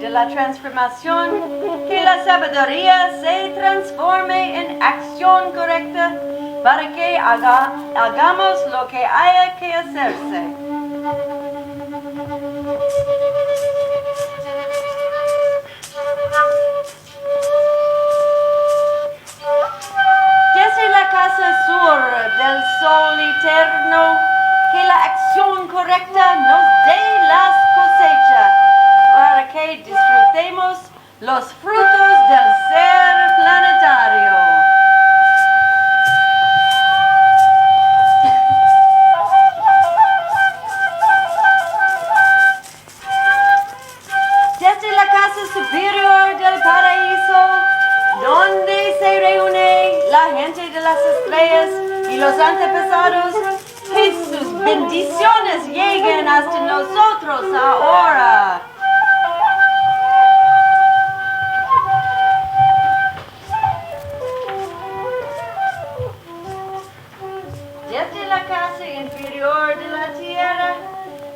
de la transformación, que la sabiduría se transforme en acción correcta para que hagamos lo que haya que hacerse. Desde la casa sur del sol eterno, que la acción correcta nos dé las cosechas, para que disfrutemos los frutos del ser planetario. Desde la casa superior del paraíso, donde se reúne la gente de las estrellas y los antepasados, que sus bendiciones lleguen hasta nosotros ahora. Desde la casa inferior de la tierra,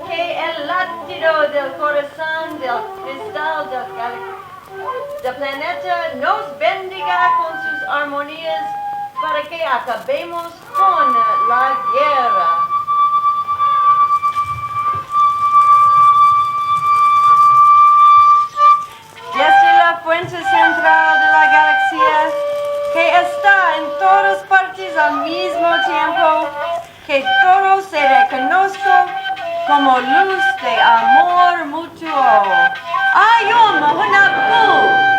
que el latido del corazón del cristal del planeta nos bendiga con sus armonías para que acabemos con la guerra. Desde la fuente central de la galaxia, que está en todas partes al mismo tiempo, que todo se reconozca como luz de amor mutuo. Ayom Hunapu,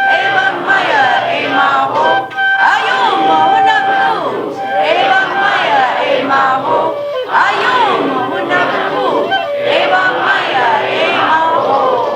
Evan Maya, Emaho. Ayom Hunapu, Evan Maya, Emaho. Ayom Hunapu, Evan Maya, Emaho.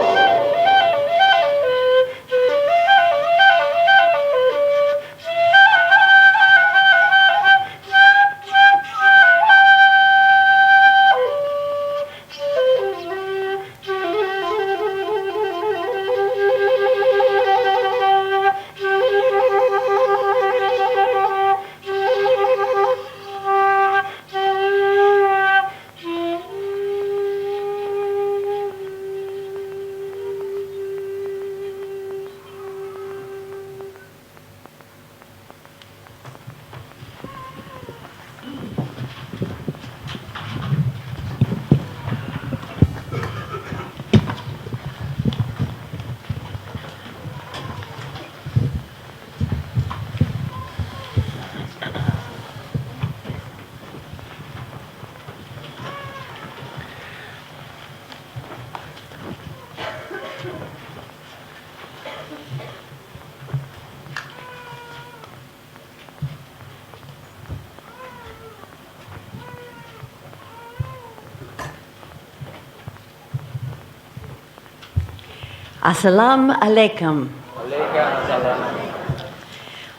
Assalamu alaikum.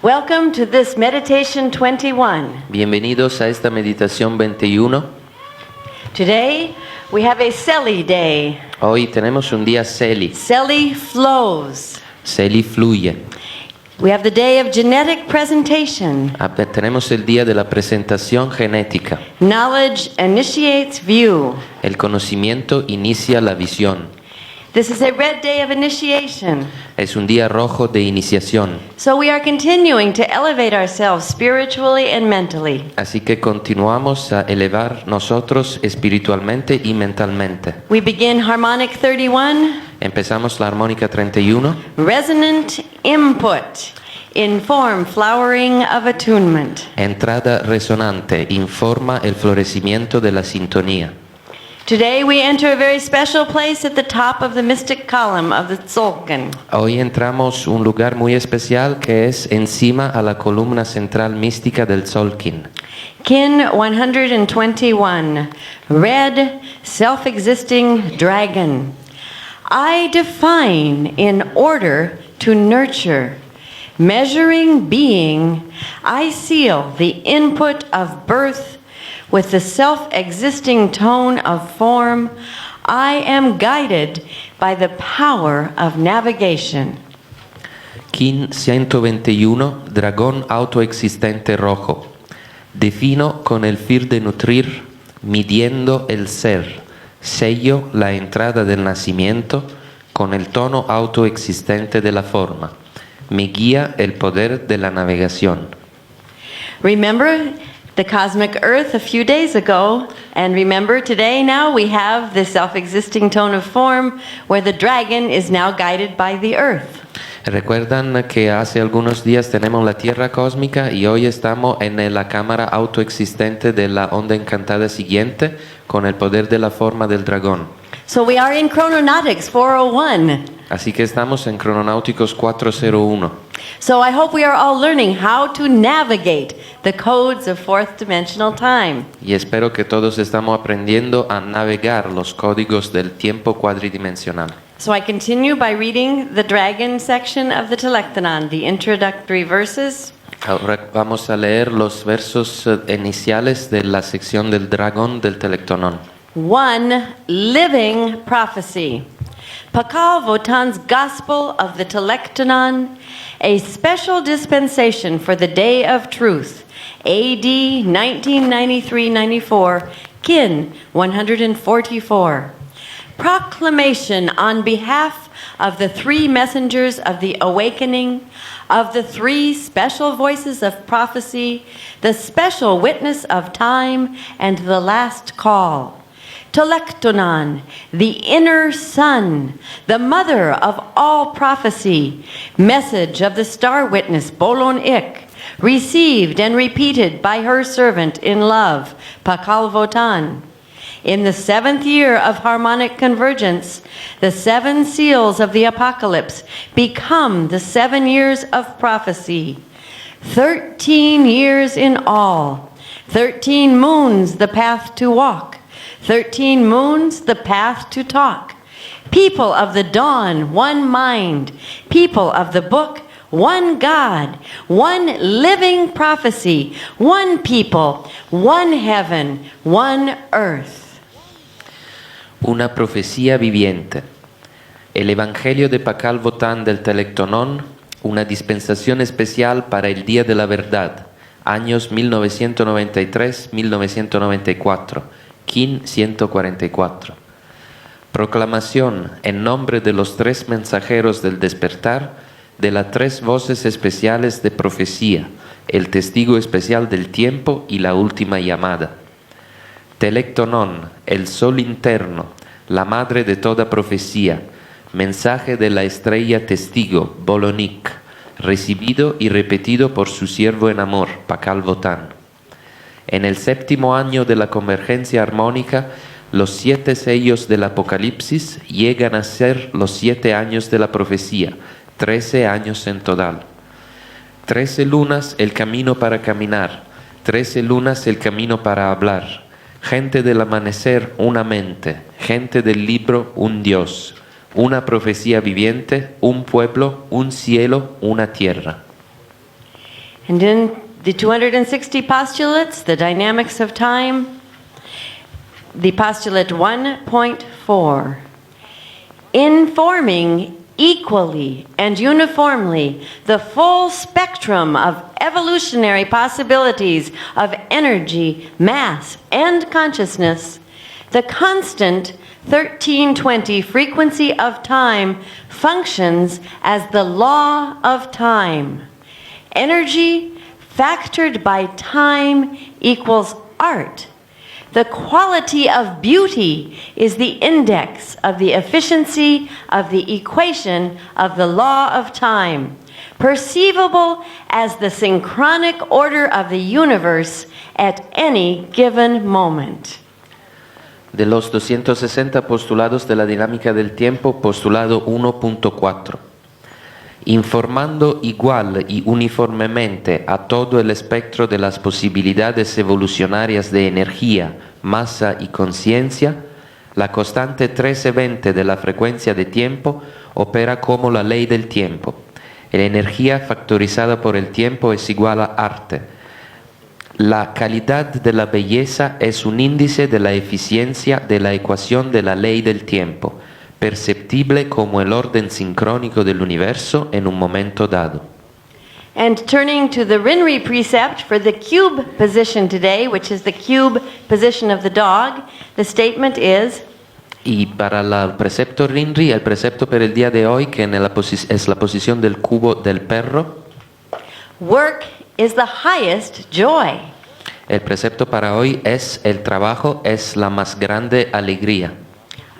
Welcome to this meditation 21. Bienvenidos a esta meditación 21. Today we have a Seli day. Hoy tenemos un día Seli. Seli flows. Seli fluye. We have the day of genetic presentation. Tenemos el día de la presentación genética. Knowledge initiates view. El conocimiento inicia la visión. This is a red day of initiation. Es un día rojo de iniciación. So we are continuing to elevate ourselves spiritually and mentally. Así que continuamos a elevar nosotros espiritualmente y mentalmente. We begin harmonic 31. Empezamos la armónica 31. Resonant input. Inform flowering of attunement. Entrada resonante informa el florecimiento de la sintonía. Today we enter a very special place at the top of the mystic column of the tzolkin. Hoy entramos un lugar muy especial que es encima a la columna central mística del tzolkin. Kin 121. Red, self-existing dragon. I define in order to nurture. Measuring being, I seal the input of birth with the self-existing tone of form. I am guided by the power of navigation. Kin 121, dragón autoexistente rojo. Defino con el fin de nutrir, midiendo el ser. Sello la entrada del nacimiento con el tono autoexistente de la forma. Me guía el poder de la navegación. Remember the cosmic earth a few days ago, and remember today now we have the self-existing tone of form where the dragon is now guided by the earth. Recuerdan que hace algunos días tenemos la Tierra cósmica y hoy estamos en la cámara autoexistente de la onda encantada siguiente con el poder de la forma del dragón. So we are in Chrononautics 401. Así que estamos en Crononáuticos 401. So I hope we are all learning how to navigate the codes of fourth dimensional time. Y espero que todos estamos aprendiendo a navegar los códigos del tiempo cuadridimensional. So I continue by reading the dragon section of the Telektonon, the introductory verses. Ahora vamos a leer los versos iniciales de la sección del dragón del Telektonon. One living prophecy. Pakal Votan's Gospel of the Telektonon, a special dispensation for the Day of Truth, AD 1993-94, Kin 144. Proclamation on behalf of the three messengers of the awakening, of the three special voices of prophecy, the special witness of time, and the last call. Telektonon, the inner sun, the mother of all prophecy, message of the star witness Bolon Ik, received and repeated by her servant in love, Pakal Votan. In the 7th year of harmonic convergence, the 7 seals of the apocalypse become the 7 years of prophecy. 13 years in all, 13 moons the path to walk, 13 moons the path to talk. People of the dawn, one mind. People of the book, one God, one living prophecy, one people, one heaven, one earth. Una profecía viviente. El Evangelio de Pakal Votan del Telektonon, una dispensación especial para el Día de la Verdad, años 1993-1994, Kin 144. Proclamación en nombre de los 3 mensajeros del despertar, de las 3 voces especiales de profecía, el testigo especial del tiempo y la última llamada. Telektonon, el sol interno, la madre de toda profecía, mensaje de la estrella testigo, Bolonik, recibido y repetido por su siervo en amor, Pakal Votan. En el 7º año de la convergencia armónica, los 7 sellos del Apocalipsis llegan a ser los 7 años de la profecía, 13 años en total. 13 lunas el camino para caminar, 13 lunas el camino para hablar. Gente del amanecer, una mente. Gente del libro, un Dios. Una profecía viviente, un pueblo, un cielo, una tierra. And in the 260 postulates, the dynamics of time, the postulate 1.4, informing equally and uniformly the full spectrum of evolutionary possibilities of energy, mass, and consciousness, the constant 1320 frequency of time functions as the law of time. Energy factored by time equals art. The quality of beauty is the index of the efficiency of the equation of the law of time, perceivable as the synchronic order of the universe at any given moment. De los 260 postulados de la dinámica del tiempo, postulado 1.4. Informando igual y uniformemente a todo el espectro de las posibilidades evolucionarias de energía, masa y conciencia, la constante 1320 de la frecuencia de tiempo opera como la ley del tiempo. La energía factorizada por el tiempo es igual a arte. La calidad de la belleza es un índice de la eficiencia de la ecuación de la ley del tiempo, perceptible como el orden sincrónico del universo en un momento dado. And turning to the Rinri precept for the cube position today, which is the cube position of the dog, the statement is, Y para el precepto Rinri, el precepto per el día de hoy, que es la posición del cubo del perro, work is the highest joy. el precepto para hoy es el trabajo es la más grande alegría.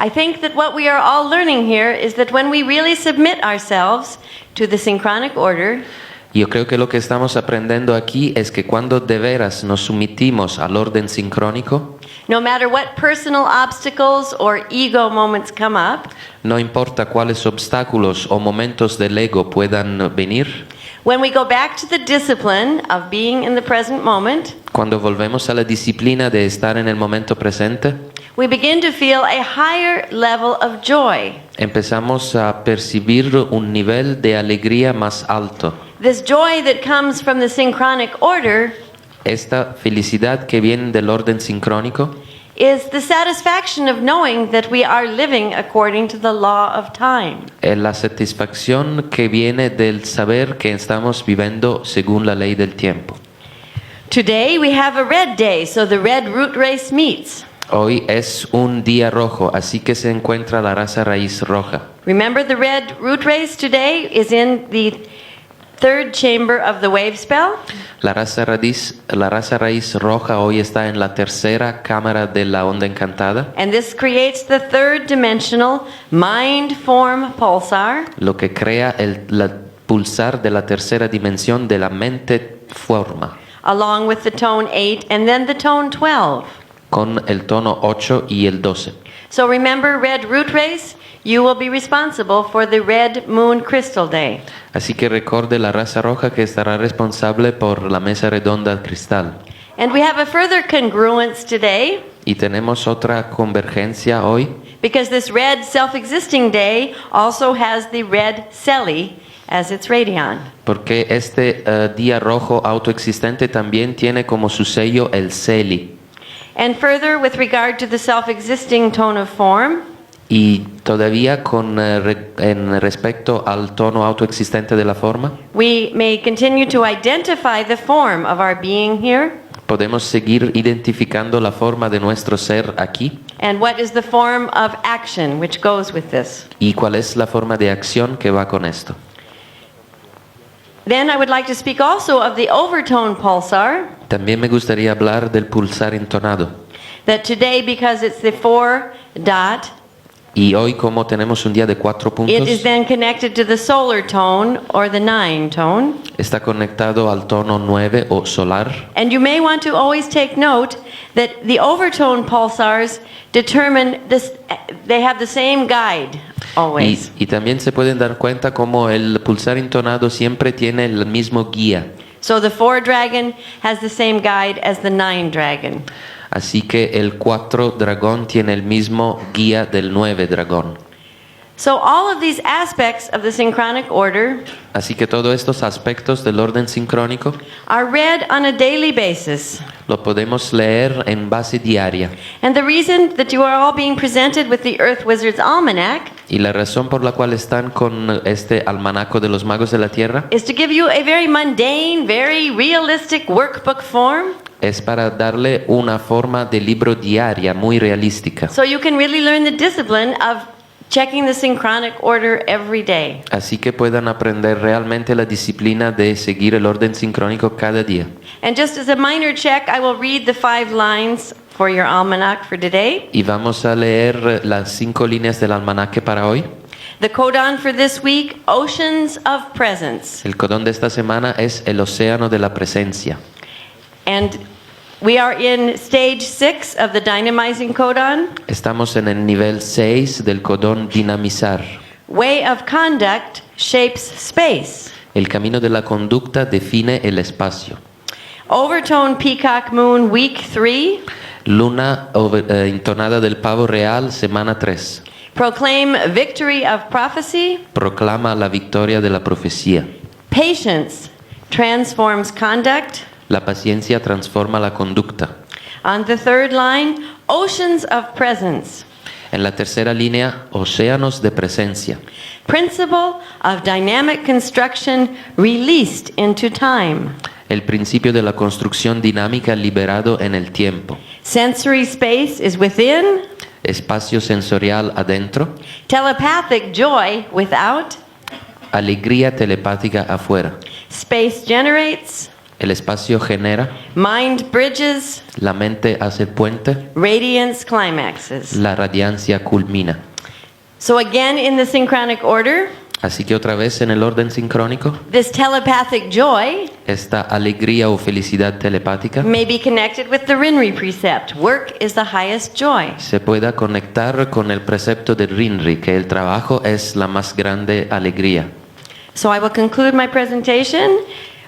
I think that what we are all learning here is that when we really submit ourselves to the synchronic order, Yo creo que lo que estamos aprendiendo aquí es que cuando de veras nos sometimos al orden sincrónico, no matter what personal obstacles or ego moments come up, no importa cuáles obstáculos o momentos del ego puedan venir, when we go back to the discipline of being in the present moment, cuando volvemos a la disciplina de estar en el momento presente, we begin to feel a higher level of joy. empezamos a percibir un nivel de alegría más alto. This joy that comes from the synchronic order Esta felicidad que viene del orden sincrónico is the satisfaction of knowing that we are living according to the law of time. es la satisfacción que viene del saber que estamos viviendo según la ley del tiempo. Today we have a red day, so the red root race meets. Hoy es un día rojo, así que se encuentra la raza raíz roja. Remember, the red root race today is in the third chamber of the wave spell. La raza raíz roja hoy está en la tercera cámara de la onda encantada, And this creates the third dimensional mind form pulsar, lo que crea el pulsar de la tercera dimensión de la mente forma, along with the tone 8 and then the tone 12. con el tono 8 y el 12. So remember, red root race, you will be responsible for the red moon crystal day. Así que recorde la raza roja que estará responsable por la mesa redonda cristal. And we have a further congruence today, Y tenemos otra convergencia hoy, because this red self-existing day also has the red Celi as its radion. porque este día rojo autoexistente también tiene como su sello el Celi. And further, with regard to the self-existing tone of form, Y todavía en respecto al tono autoexistente de la forma, we may continue to identify the form of our being here, podemos seguir identificando la forma de nuestro ser aquí and what is the form of action which goes with this. y cuál es la forma de acción que va con esto. Then I would like to speak also of the overtone pulsar, También me gustaría hablar del pulsar entonado. that today, because it's the 4 dot, Y hoy, como tenemos un día de 4 it is puntos, then connected to the solar tone or the 9 tone. está conectado al tono 9 o solar. And you may want to always take note that the overtone pulsars determine this, they have the same guide always. Y también se pueden dar cuenta como el pulsar entonado siempre tiene el mismo guía. So the 4 dragon has the same guide as the 9 dragon. Así que el 4 dragón tiene el mismo guía del 9 dragón. So all of these aspects of the synchronic order Así que todos estos aspectos del orden sincrónico are read on a daily basis. lo podemos leer en base diaria. And the reason that you are all being presented with the Earth Wizard's Almanac Y la razón por la cual están con este almanaco de los magos de la tierra is to give you a very mundane, very realistic workbook form, es para darle una forma de libro diaria muy realística. so you can really learn the discipline of checking the synchronic order every day. Así que puedan aprender realmente la disciplina de seguir el orden sincrónico cada día. And just as a minor check, I will read the 5 lines for your almanac for today. Y vamos a leer las 5 líneas del almanaque para hoy. The codon for this week, Oceans of Presence. El codón de esta semana es el océano de la presencia. And we are in stage 6 of the dynamizing codon. Estamos en el nivel 6 del codón dinamizar. Way of conduct shapes space. El camino de la conducta define el espacio. Overtone Peacock Moon week 3. Luna entonada del pavo real, semana 3. Proclaim victory of prophecy. Proclama la victoria de la profecía. Patience transforms conduct. La paciencia transforma la conducta. On the third line, oceans of presence. En la tercera línea, océanos de presencia. Principle of dynamic construction released into time. El principio de la construcción dinámica liberado en el tiempo. Sensory space is within. espacio sensorial adentro, telepathic joy without, alegría telepática afuera. space generates, El espacio genera, mind bridges, la mente hace puente, radiance climaxes. la radiancia culmina. So again in the synchronic order, Así que otra vez en el orden sincrónico, this telepathic joy esta alegría o felicidad telepática may be connected with the Rinri precept. Work is the highest joy. se pueda conectar con el precepto de Rinri, que el trabajo es la más grande alegría. So I will conclude my presentation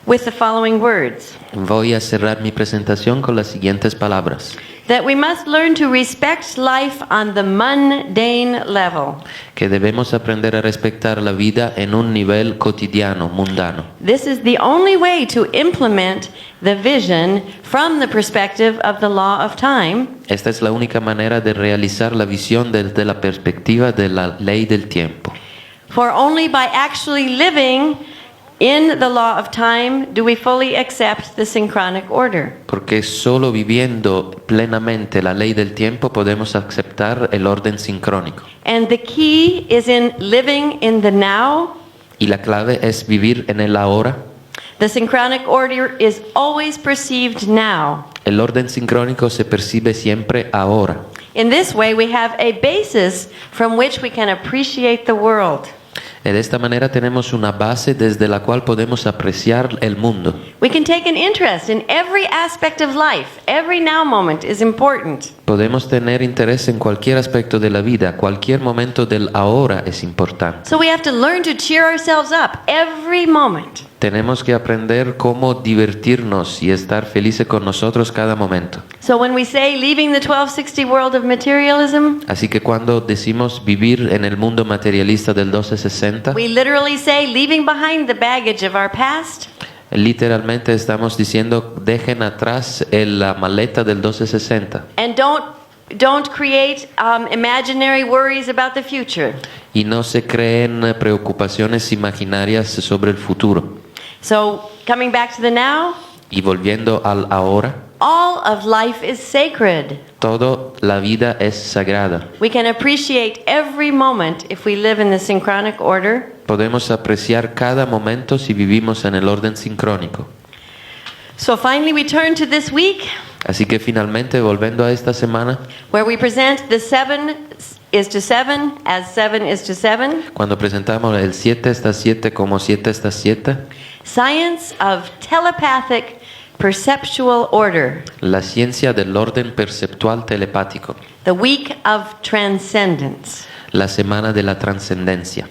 with the following words. Voy a cerrar mi presentación con las siguientes palabras. That we must learn to respect life on the mundane level. Que debemos aprender a respetar la vida en un nivel cotidiano, mundano. This is the only way to implement the vision from the perspective of the law of time. Esta es la única manera de realizar la visión desde la perspectiva de la ley del tiempo. For only by actually living in the law of time do we fully accept the synchronic order. Porque solo viviendo plenamente la ley del tiempo podemos aceptar el orden sincrónico. And the key is in living in the now. Y la clave es vivir en el ahora. The synchronic order is always perceived now. El orden sincrónico se percibe siempre ahora. In this way we have a basis from which we can appreciate the world. De esta manera tenemos una base desde la cual podemos apreciar el mundo. We can take an interest in every aspect of life. Every now moment is important. Podemos tener interés en cualquier aspecto de la vida. Cualquier momento del ahora es importante. So we have to learn to cheer ourselves up every moment. Tenemos que aprender cómo divertirnos y estar felices con nosotros cada momento. So when we say leaving the 1260 world of materialism, Así que cuando decimos vivir en el mundo materialista del 1260, we literally say leaving behind the baggage of our past, literalmente estamos diciendo dejen atrás la maleta del 1260 and don't create imaginary worries about the future. y no se creen preocupaciones imaginarias sobre el futuro. So coming back to the now, Y volviendo al ahora, all of life is sacred. toda la vida es sagrada. We can appreciate every moment if we live in the synchronic order. Podemos apreciar cada momento si vivimos en el orden sincrónico. So finally we turn to this week, Así que finalmente, volviendo a esta semana, where we present the 7 is to 7 as 7 is to 7. cuando presentamos el 7 está 7 como 7 está 7, Science of telepathic perceptual order. la ciencia del orden perceptual telepático, The week of transcendence. la semana de la trascendencia.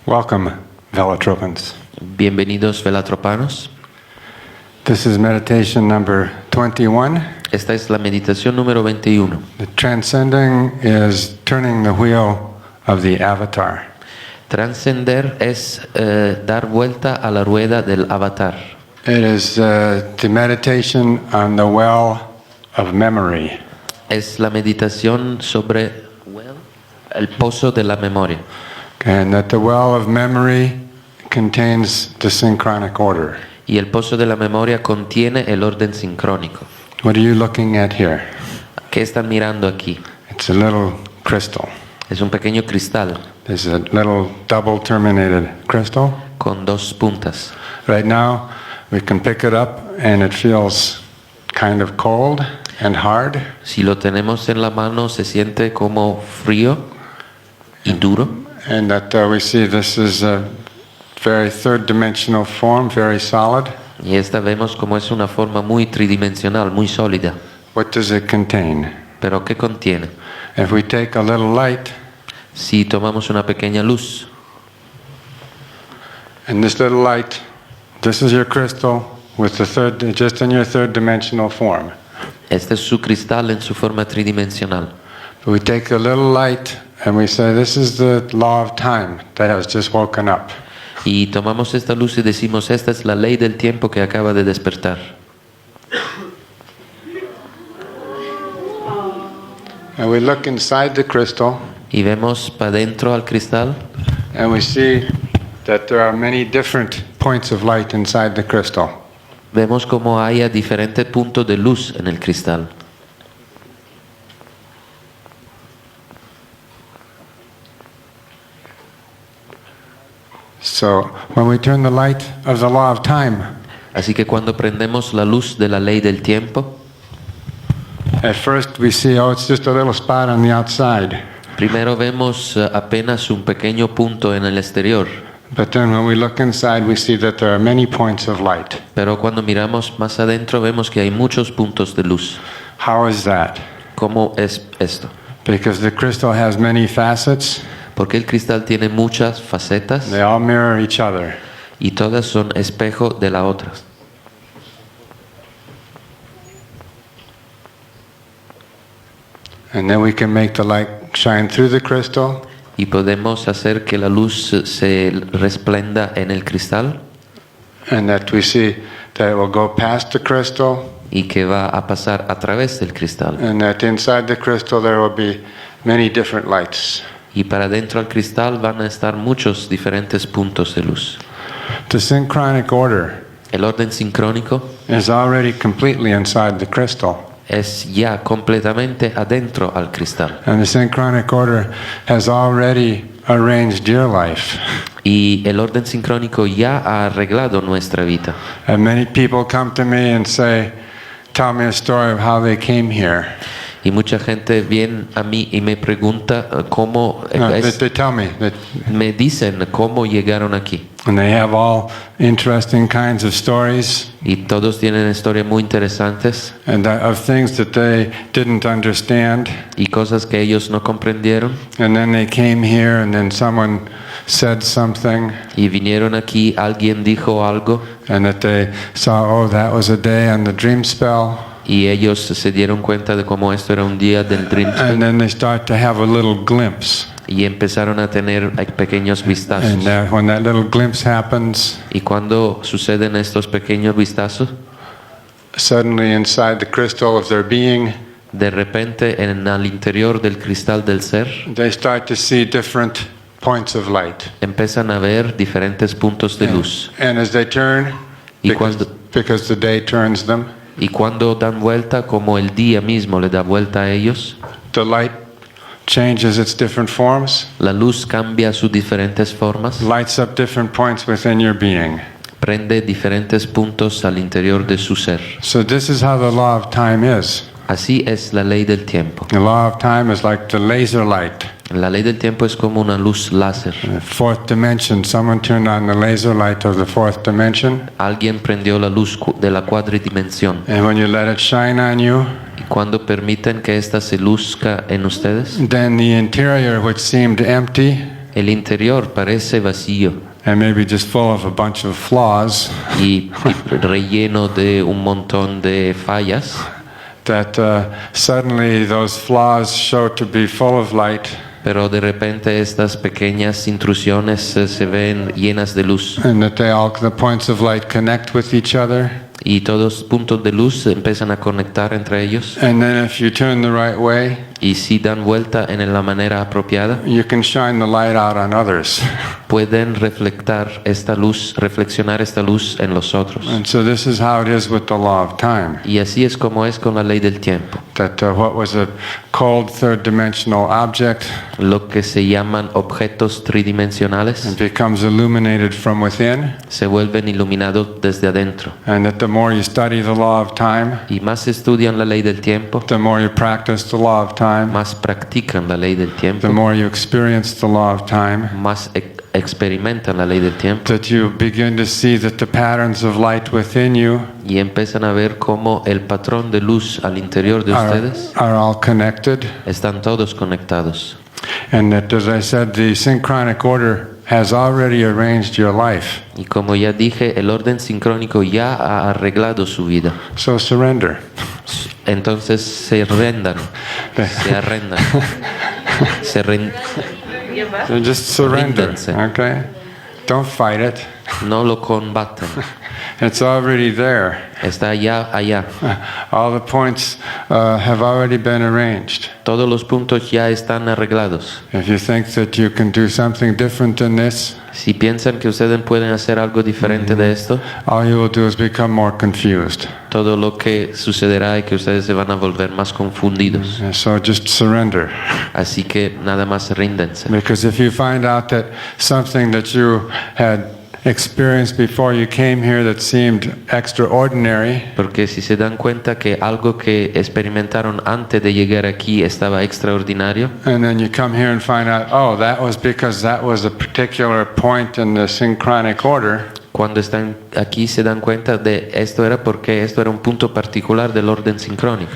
Welcome, Velotropans. Bienvenidos velatropanos. This is meditation number 21. Esta es la meditación número 21. The transcending is turning the wheel of the avatar. Trascender es dar vuelta a la rueda del avatar. It is the meditation on the well of memory. Es la meditación sobre el pozo de la memoria. And that the well of memory contains the synchronic order. Y el pozo de la memoria contiene el orden sincrónico. What are you looking at here? ¿Qué están mirando aquí? It's a little crystal. Es un pequeño cristal There's a little double terminated crystal. con dos puntas. Right now, we can pick it up and it feels kind of cold and hard. Si lo tenemos en la mano se siente como frío y duro. And that we see this is a very third-dimensional form, very solid. Y esta vemos como es una forma muy tridimensional, muy sólida. What does it contain? Pero ¿qué contiene? If we take a little light, Si tomamos una pequeña luz, and this little light, this is your crystal with the just in your third-dimensional form. este es su cristal en su forma tridimensional. We take a little light and we say, this is the law of time that has just woken up. Y tomamos esta luz y decimos, esta es la ley del tiempo que acaba de despertar. And we look inside the crystal, Y vemos para dentro al cristal and we see that there are many different points of light inside the crystal. vemos como haya diferentes puntos de luz en el cristal. So when we turn the light of the law of time, Así que cuando prendemos la luz de la ley del tiempo, at first we see, oh, it's just a little spot on the outside. primero vemos apenas un pequeño punto en el exterior, But then when we look inside, we see that there are many points of light. pero cuando miramos más adentro vemos que hay muchos puntos de luz. How is that? ¿Cómo es esto? Because the crystal has many facets. Porque el cristal tiene muchas facetas They all mirror each other. y todas son espejo de la otra. And then we can make the light shine through the crystal. Y podemos hacer que la luz se resplenda en el cristal And that we see that it will go past the crystal. y que va a pasar a través del cristal. And that inside the crystal there will be many different lights. Y para dentro al cristal van a estar muchos diferentes puntos de luz. The synchronic order El orden sincrónico is already completely inside the crystal. es ya completamente adentro al cristal. And the synchronic order has already arranged your life. Y el orden sincrónico ya ha arreglado nuestra vida. And many people come to me and say, tell me a story of how they came here. Y mucha gente viene a mí y me pregunta cómo No, they tell me that, me dicen cómo llegaron aquí. and they have all interesting kinds of stories Y todos tienen historias muy interesantes and of things that they didn't understand. y cosas que ellos no comprendieron. And then they came here and then someone said something Y vinieron aquí, alguien dijo algo and that they saw, oh, that was a day on the dream spell. y ellos se dieron cuenta de cómo esto era un día del Dream And Spell. then they start to have a little glimpse. Y empezaron a tener pequeños vistazos. And when that little glimpse happens, Y cuando suceden estos pequeños vistazos, suddenly inside the crystal of their being, de repente en el interior del cristal del ser, they start to see different points of light. empiezan a ver diferentes puntos de luz. And as they turn, Y because the day turns them, Y cuando dan vuelta, como el día mismo le da vuelta a ellos, the light changes its different forms, la luz cambia sus diferentes formas, lights up different points within your being. prende diferentes puntos al interior de su ser. So this is how the law of time is. Así es la ley del tiempo. The law of time is like the laser light. La ley del tiempo es como una luz láser. The fourth dimension, someone turned on the laser light of the fourth dimension, Alguien prendió la luz de la cuadridimensión. and when you let it shine on you, Y cuando permiten que ésta se luzca en ustedes, then the interior, which seemed empty el interior parece vacío and maybe just full of a bunch of flaws, y relleno de un montón de fallas, that suddenly those flaws show to be full of light, pero de repente estas pequeñas intrusiones se ven llenas de luz and that the points of light connect with each other. y todos los puntos de luz empiezan a conectar entre ellos And then if you turn the right way, y si dan vuelta en la manera apropiada you can shine the light out on others. pueden reflexionar esta luz en los otros. And so this is how it is with the law of time. Y así es como es con la ley del tiempo. That what was a cold third dimensional object Lo que se llaman objetos tridimensionales becomes illuminated from within, se vuelven iluminados desde adentro. and that the more you study the law of time, Y más estudian la ley del tiempo, the more you practice the law of time, más practican la ley del tiempo, the more you experience the law of time, más experimentan la ley del tiempo that you begin to see that the patterns of light within you y empiezan a ver cómo el patrón de luz al interior de ustedes are all connected, están todos conectados. and that, as I said, the synchronic order has already arranged your life. Y como ya dije, el orden sincrónico ya ha arreglado su vida. So surrender. Entonces se rendan, se arrendan, se ren- So just surrender, Ríndanse. okay? Don't fight it. No lo combaten. It's already there. Está allá. All the points have already been arranged. Todos los puntos ya están arreglados. If you think that you can do something different than this, Si piensan que ustedes pueden hacer algo diferente de esto, all you will do is become more confused. todo lo que sucederá es que ustedes se van a volver más confundidos. And so just surrender. Así que nada más ríndense. Because if you find out that something that you had experienced before you came here that seemed extraordinary, Porque si se dan cuenta que algo que experimentaron antes de llegar aquí estaba extraordinario, and then you come here and find out, oh, that was because that was a particular point in the synchronic order, cuando están aquí se dan cuenta de esto era porque esto era un punto particular del orden sincrónico.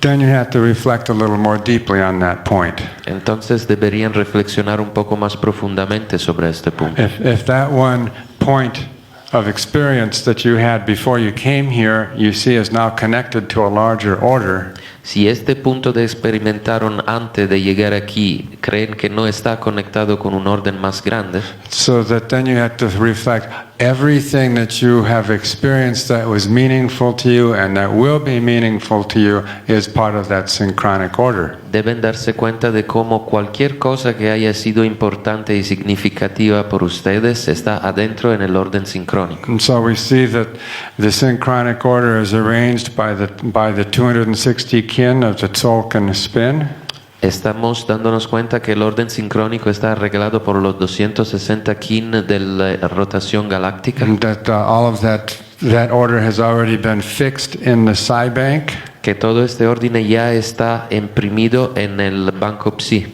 then you have to reflect a little more deeply on that point. Entonces deberían reflexionar un poco más profundamente sobre este punto. If that one point of experience that you had before you came here, you see is now connected to a larger order, Si este punto de experimentaron antes de llegar aquí creen que no está conectado con un orden más grande, so that then you have to reflect everything that you have experienced that was meaningful to you and that will be meaningful to you is part of that synchronic order. deben darse cuenta de cómo cualquier cosa que haya sido importante y significativa por ustedes está adentro en el orden sincrónico. And so we see that the synchronic order is arranged by the 260 kin of the tzolkin spin. Estamos dándonos cuenta que el orden sincrónico está arreglado por los 260 kin de la rotación galáctica, And that all of that order has already been fixed in the psi bank, que todo este orden ya está imprimido en el banco Psi,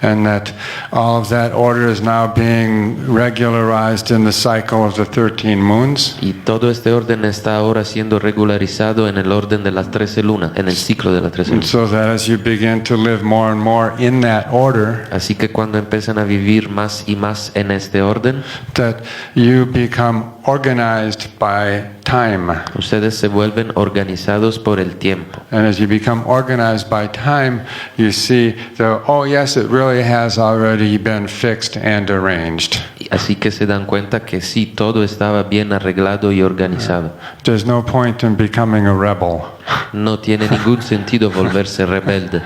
and that all of that order is now being regularized in the cycle of the 13 moons. y todo este orden está ahora siendo regularizado en el orden de las 13 lunas, en el ciclo de las 13 And lunas. so that as you begin to live more and more in that order, Así que cuando empiezan a vivir más y más en este orden, that you become organized by time. ustedes se vuelven organizados por el tiempo. And as you become organized by time, you see that, oh yes, it really has already been fixed and arranged. Así que se dan cuenta que sí, todo estaba bien arreglado y organizado. There's no point in becoming a rebel. No tiene ningún sentido volverse rebelde.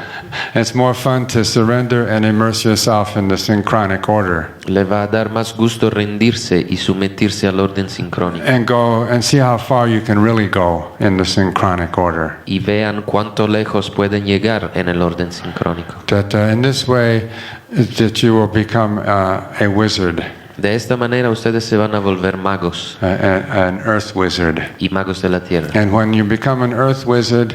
It's more fun to surrender and immerse yourself in the synchronic order Le va a dar más gusto rendirse y someterse al orden sincrónico. and go and see how far you can really go in the synchronic order. Y vean cuánto lejos pueden llegar en el orden sincrónico. That in this way, that you will become a wizard, De esta manera ustedes se van a volver magos an earth wizard. y magos de la tierra. And when you become an earth wizard,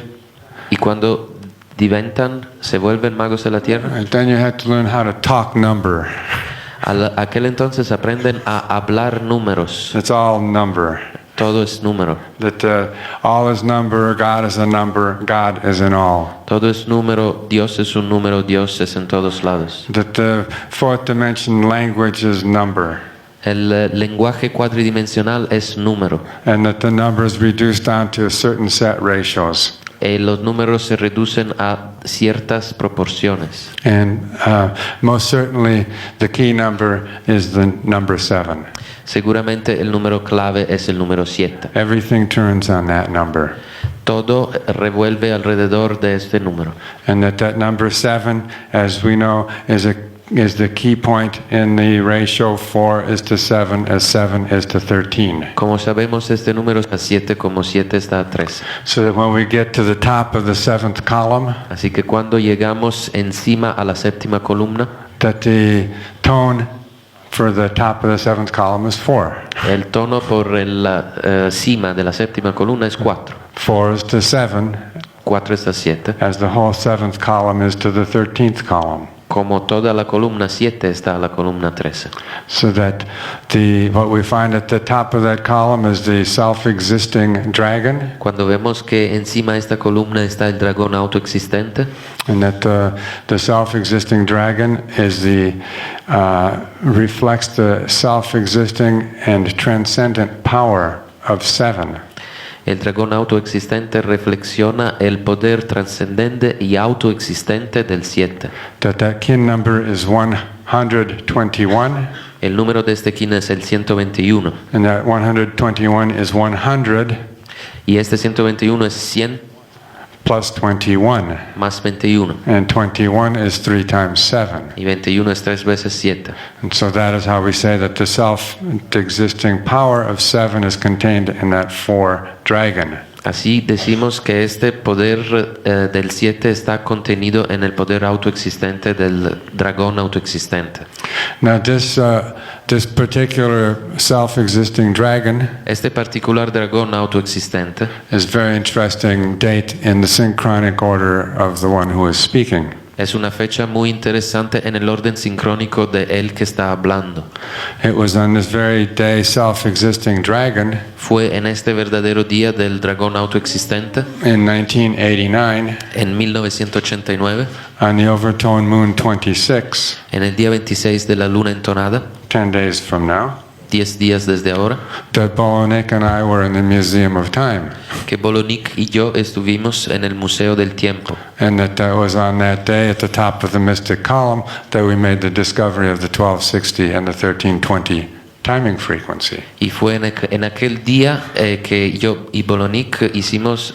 Y cuando diventan, se vuelven magos de la tierra, then you have to learn how to talk number. aquel entonces aprenden a hablar números. It's all number. Todo es número. That all is number, God is a number, God is in all. Todo es número, Dios es un número, Dios es en todos lados. That the fourth dimension language is number. El lenguaje cuadridimensional es número. And that the number is reduced down to certain set ratios. Los números se reducen a ciertas proporciones. And most certainly the key number is the number 7. Seguramente el número clave es el número 7. Everything turns on that number. Todo revuelve alrededor de este número. And that number 7, as we know, is the key point in the ratio 4:7 as 7 is to 13. Como sabemos, este número está 7 como 7 está a 13. So that when we get to the top of the 7th column, Así que cuando llegamos encima a la séptima columna, that the tone for the top of the 7th column is 4. el tono por la cima de la séptima columna es 4. 4 is to 7, 4 está a 7. as the whole 7th column is to the 13th column. Como toda la columna 7 está a la columna 13. So that what we find at the top of that column is the self-existing dragon, Cuando vemos que encima de esta columna está el dragón autoexistente, and that the self-existing dragon is reflects the self-existing and transcendent power of 7. el dragón autoexistente reflexiona el poder trascendente y autoexistente del 7. That kin number is 121. El número de este kin es el 121. And that 121 is 100 Y este 121 es 100 plus 21. más 21. And 21 is 3 times 7. Y 21 es 3 veces 7. And so that is how we say that the self-existing power of 7 is contained in that 4 dragon. Así decimos que este poder del 7 está contenido en el poder autoexistente del dragón autoexistente. Now this particular self-existing dragon Este particular dragón autoexistente is very interesting date in the synchronic order of the one who is speaking. es una fecha muy interesante en el orden sincrónico de él que está hablando. It was on this very day self-existing dragon Fue en este verdadero día del dragón autoexistente, in 1989 en 1989, on the overtone moon 26, en el día 26 de la luna entonada, 10 days from now, 10 días desde ahora, that Bolonik and I were in the Museum of Time. que Bolonik y yo estuvimos en el Museo del Tiempo. And that was on that day at the top of the mystic column that we made the discovery of the 1260 and the 1320 timing frequency. Y fue en aquel día que yo y Bolonik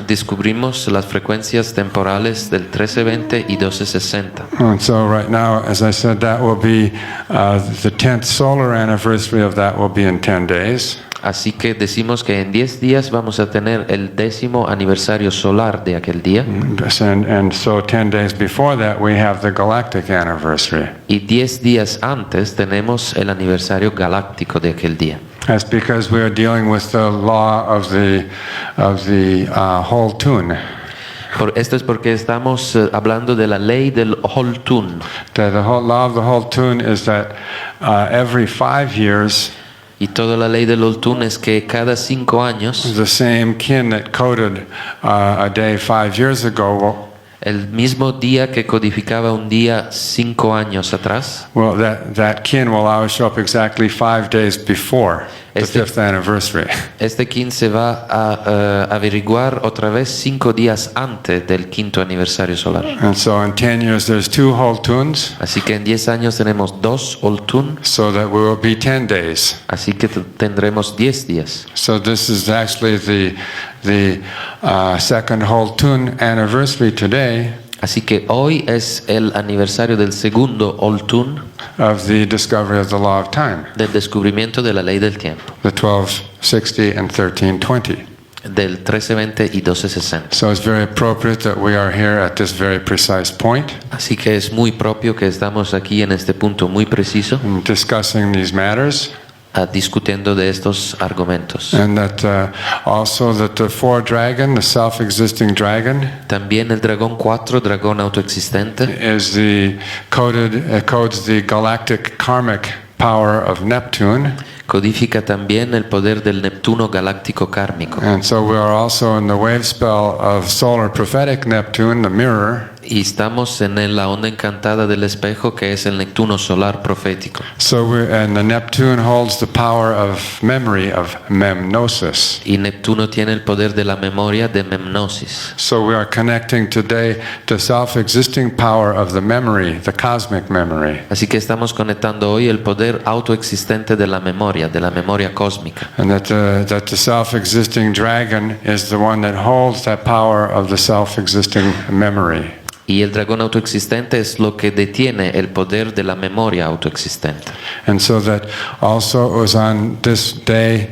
descubrimos las frecuencias temporales del 1320 y 1260. And so right now, as I said, that will be the 10th solar anniversary of that will be in 10 days. Así que decimos que en 10 días vamos a tener el 10º aniversario solar de aquel día. And so 10 days before that, we have the galactic anniversary. Y 10 días antes tenemos el aniversario galáctico de aquel día. That's because we are dealing with the law of the whole tune. Esto es porque estamos hablando de la ley del Holtun. The whole law of the whole tune is that every 5 years, Y toda la ley del Holtun es que cada 5 años, the same kin that coded a day 5 years ago, el mismo día que codificaba un día 5 años atrás, well, that kin will always show up exactly 5 days before the 5th anniversary. este kin se va a averiguar otra vez 5 días antes del 5º aniversario solar. And so in 10 years there's 2 whole tunes, Así que en 10 años tenemos 2 Holtun, so that we will be 10 days. así que tendremos 10 días. So this is actually the second whole tune anniversary today Así que hoy es el aniversario del segundo Holtun of the discovery of the law of time, del descubrimiento de la ley del tiempo, the 1260 and 1320. del 1320 y 1260. So it's very appropriate that we are here at this very precise point Así que es muy propio que estamos aquí en este punto muy preciso, discussing these matters, discutiendo de estos argumentos. and that also that the 4 dragon, the self-existing dragon, También el dragón 4, dragón autoexistente, is codes the galactic karmic power of Neptune. codifica también el poder del Neptuno galáctico kármico. And so we are also in the wave spell of solar prophetic Neptune, the mirror. Y estamos en la onda encantada del espejo, que es el Neptuno solar profético. And the Neptune holds the power of memory, of memnosis. Y Neptuno tiene el poder de la memoria de memnosis. So we are connecting today the self-existing power of the memory, the cosmic memory. Así que estamos conectando hoy el poder autoexistente de la memoria cósmica. And that the self-existing dragon is the one that holds that power of the self-existing memory. Y el dragón autoexistente es lo que detiene el poder de la memoria autoexistente. And so that also it was on this day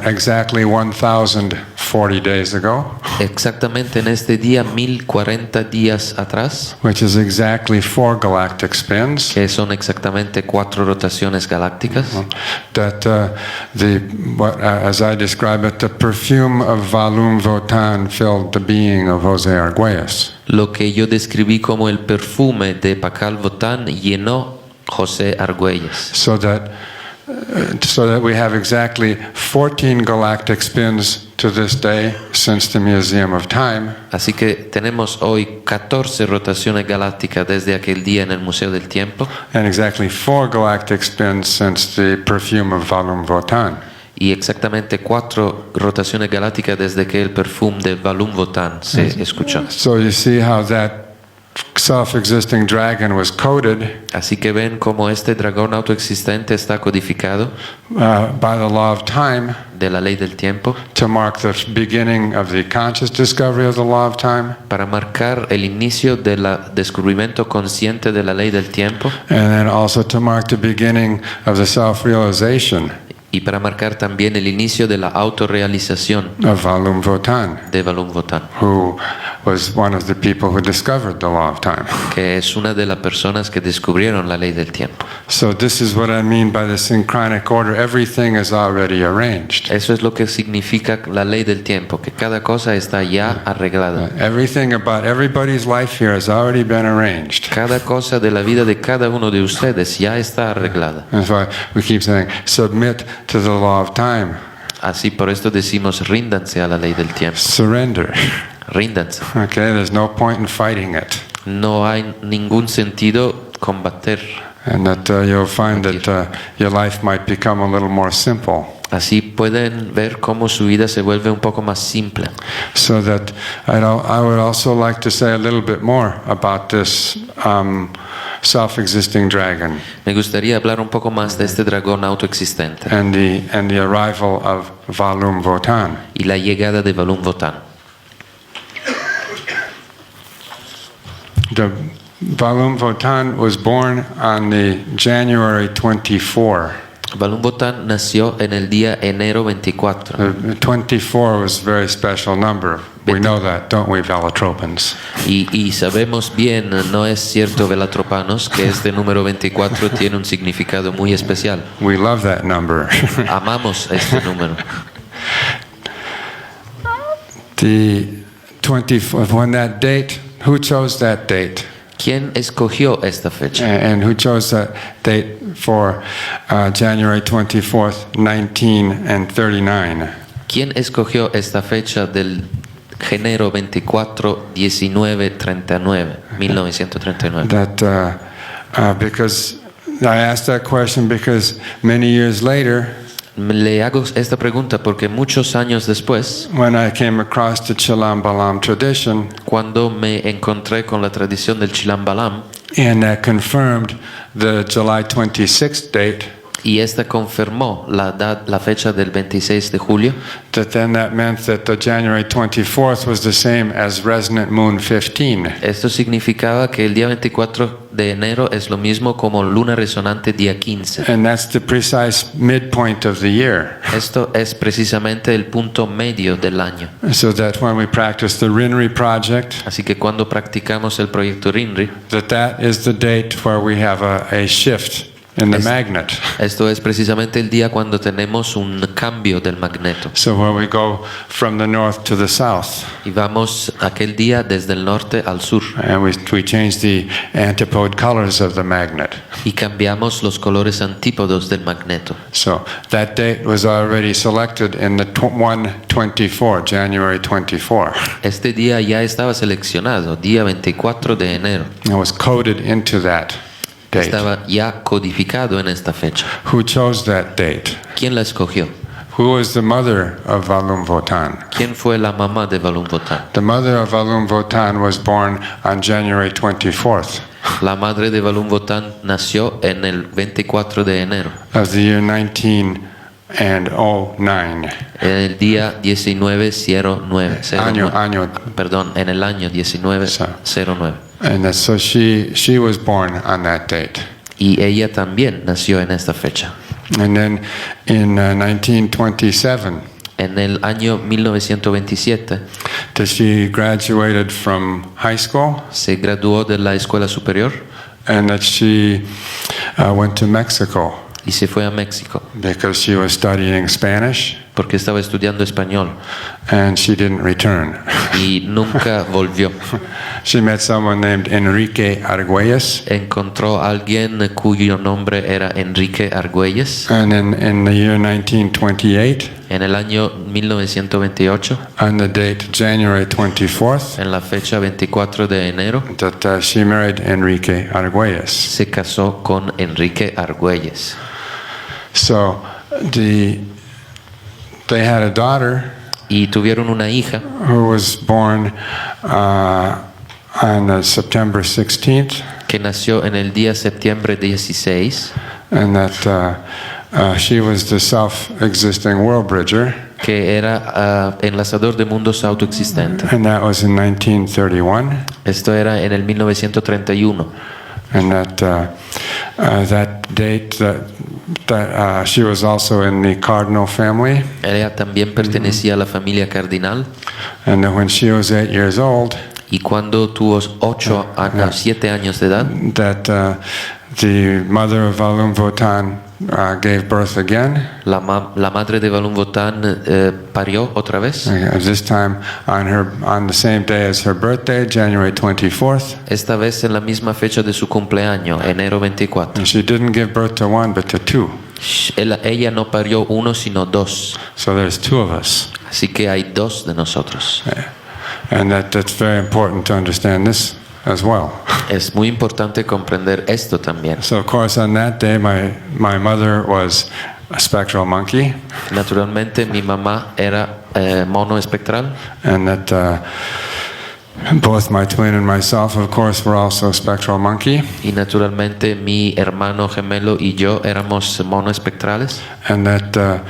exactly 1,040 days ago, Exactamente en este día, 1040 días atrás, which is exactly 4 galactic spins, que son exactamente 4 rotaciones galácticas, that as I describe it, the perfume of Valum Votan filled the being of Jose Argüelles. lo que yo describí como el perfume de Pakal Votan llenó José Argüelles. So that we have exactly 14 galactic spins to this day since the Museum of Time. Así que tenemos hoy 14 rotaciones galácticas desde aquel día en el Museo del Tiempo And exactly 4 galactic spins since the perfume of Valum Votan. y exactamente 4 rotaciones galácticas desde que el perfume de Valum Votan se escuchó. So you see how that self-existing dragon was coded Así que ven cómo este dragón autoexistente está codificado by the law of time de la ley del tiempo to mark the beginning of the conscious discovery of the law of time, para marcar el inicio del descubrimiento consciente de la ley del tiempo and then also to mark the beginning of the self-realization y para marcar también el inicio de la autorrealización of Valum Votan, de Valum Votan, who was one of the people who discovered the law of time. que es una de las personas que descubrieron la ley del tiempo. So this is what I mean by the synchronic order. Everything is already arranged. Eso es lo que significa la ley del tiempo, que cada cosa está ya arreglada. Everything about everybody's life here has already been arranged. Cada cosa de la vida de cada uno de ustedes ya está arreglada. That's why we keep saying, submit to the law of time. Así por esto decimos ríndanse a la ley del tiempo. Surrender. Ríndanse. Okay, there's no point in fighting it. No hay ningún sentido combater. And that you'll find that your life might become a little more simple. Así pueden ver cómo su vida se vuelve un poco más simple. So that I would also like to say a little bit more about this self-existing dragon Me gustaría hablar un poco más de este dragón autoexistente and the arrival of Valum Votan. y la llegada de Valum Votan. The Valum Votan was born on the January 24. Valum Votan nació en el día enero 24. 24 was a very special number. We know that, don't we, Velotropans? Y sabemos bien, no es cierto, velatropanos, que este número 24 tiene un significado muy especial. We love that number. Amamos este número. The 24th, when that date, who chose that date? ¿Quién escogió esta fecha? And who chose that date for January 24th, 1939? ¿Quién escogió esta fecha del enero 24, 1939, 1939? That because I asked that question because many years later, Le hago esta pregunta porque muchos años después, when I came across the Chilam Balam tradition, cuando me encontré con la tradición del Chilam Balam, and that confirmed the July 26th date, y esta confirmó la fecha del 26 de julio, that meant that the January 24th was the same as resonant moon 15. esto significaba que el día 24 de enero es lo mismo como luna resonante día 15. And that's the precise midpoint of the year. Esto es precisamente el punto medio del año. So that when we practice the Rinri project, Así que cuando practicamos el proyecto Rinri, that is the date where we have a shift in the magnet. esto es precisamente el día cuando tenemos un cambio del magneto. So where we go from the north to the south. Y vamos aquel día desde el norte al sur. And we change the antipode colors of the magnet. Y cambiamos los colores antípodos del magneto. So that date was already selected in the 1/24, January 24. Este día ya estaba seleccionado, día 24 de enero. It was coded into that date. Estaba ya codificado en esta fecha. Who chose that date? ¿Quién la escogió? Who was the mother of Valum Votan? ¿Quién fue la mamá de Valum Votan? The mother of Valum Votan was born on January 24th La madre de Valum Votan nació en el 24 de enero, of the year 1909. en el día 1909. Año. Perdón, en el año 1909. And so she was born on that date. Y ella también nació en esta fecha. And then in 1927, En el año 1927 she graduated from high school, se graduó de la escuela superior and that she went to Mexico y se fue a México because she was studying Spanish, porque estaba estudiando español and she didn't return. y nunca volvió. She met someone named Enrique Argüelles, Encontró a alguien cuyo nombre era Enrique Argüelles. and in the year 1928, En el año 1928, on the date January 24th, en la fecha 24 de enero, that she married Enrique Argüelles. se casó con Enrique Argüelles. So they had a daughter Y tuvieron una hija who was born on September 16th, que nació en el día septiembre 16, and that she was the self-existing world bridger, que era enlazador de mundos autoexistentes. and that was in 1931, Esto era en el 1931. and that date that she was also in the cardinal family, Ella también pertenecía a la familia cardinal, and that when she was 8 years old, y cuando tuvo 7 años de edad, that the mother of Valum Votan gave birth again. la madre de Valum Votan parió otra vez. This time on the same day as her birthday, January 24th. Esta vez en la misma fecha de su cumpleaños, enero 24. And she didn't give birth to one, but to two. Ella no parió uno, sino dos. So there's two of us. Así que hay dos de nosotros. And that's very important to understand this as well. Es muy importante comprender esto también. So of course on that day my mother was a spectral monkey. Naturalmente mi mamá era mono espectral. And that both my twin and myself, of course, were also spectral monkey. Y naturalmente mi hermano gemelo y yo éramos mono espectrales. And that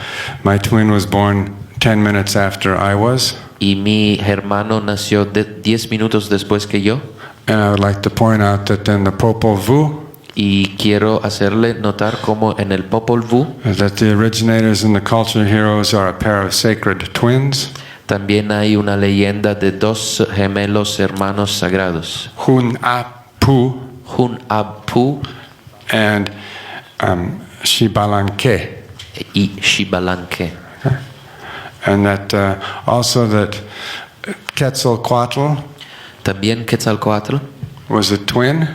my twin was born 10 minutes after I was. Y mi hermano nació 10 minutos después que yo. And I would like to point out that in the Popol Vuh, Y quiero hacerle notar como en el Popol Vuh that the originators and the culture heroes are a pair of sacred twins, también hay una leyenda de dos gemelos hermanos sagrados, Hun-Apu Hun-Apu and Shibalanke. y Xibalanque. And that also that Quetzalcoatl También Quetzalcoatl was a twin,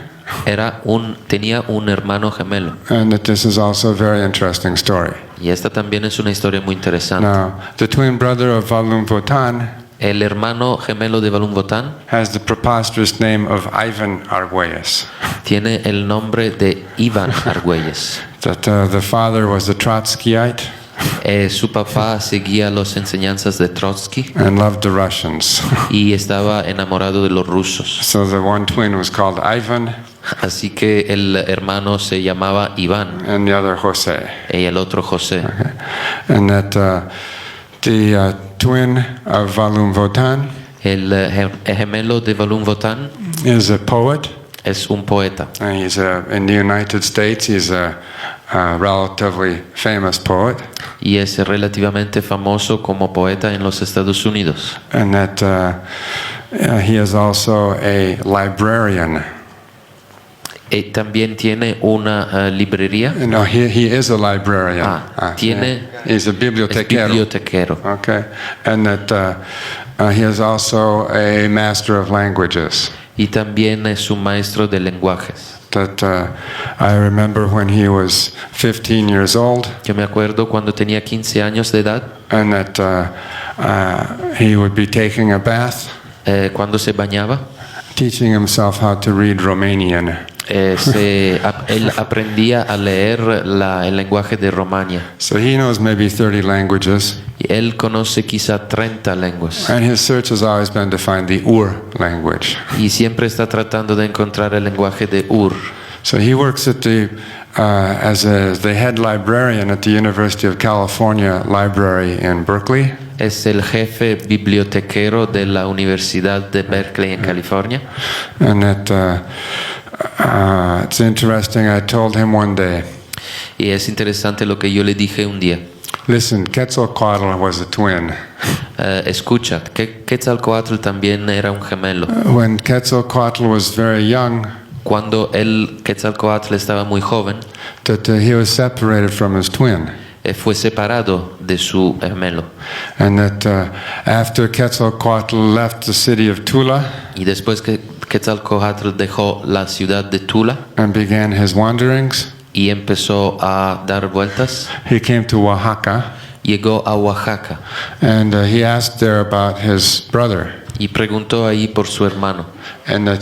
tenía un hermano gemelo. and that this is also a very interesting story. Y esta también es una historia muy interesante. Now, the twin brother of Valum Votan El hermano gemelo de Valum Votan has the preposterous name of Ivan Arguelles. tiene el nombre de Iván Argüelles. That the father was a Trotskyite Su papá seguía las enseñanzas de Trotsky and loved the Russians. y estaba enamorado de los rusos. So the one twin was called Ivan Así que el hermano se llamaba Iván and the other Jose. y el otro José. And that the twin of Valum Votan El gemelo de Valum Votan is a poet. es un poeta. And he's in the United States. He's a relatively famous poet. Y es relativamente famoso como poeta en los Estados Unidos. And that he is also a librarian. Y también tiene una librería. No, he is a librarian. He's a Es bibliotecario. bibliotequero. Okay. And that he is also a master of languages. Y también es un maestro de lenguajes. That I remember when he was 15 years old, Yo me acuerdo cuando tenía 15 años de edad, and that he would be taking a bath, cuando se bañaba, teaching himself how to read Romanian. él aprendía a leer el lenguaje de Romania. So he knows maybe 30 languages, Y él conoce quizá 30 lenguas. and his search has always been to find the language. Y siempre está tratando de encontrar el lenguaje de Ur. So he works at as the head librarian at the University of California Library in Berkeley. Es el jefe bibliotequero de la Universidad de Berkeley en California. And that it's interesting. I told him one day, Y es interesante lo que yo le dije un día. listen, Quetzalcoatl was a twin. Escucha, que Quetzalcoatl también era un gemelo. When Quetzalcoatl was very young, Cuando Quetzalcoatl estaba muy joven, that he was separated from his twin. fue separado de su gemelo. And that after Quetzalcoatl left the city of Tula Y después que Quetzalcoatl dejó la ciudad de Tula and began his wanderings, y empezó a dar vueltas, he came to Oaxaca, llegó a Oaxaca and he asked there about his brother. y preguntó ahí por su hermano. And they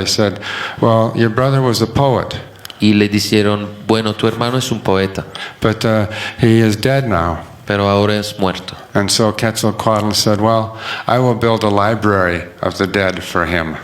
said, well, your brother was a poet, Y le dijeron, bueno, tu hermano es un poeta, but he is dead now. pero ahora es muerto. And so Quetzalcoatl said, well, I will build a library of the dead for him.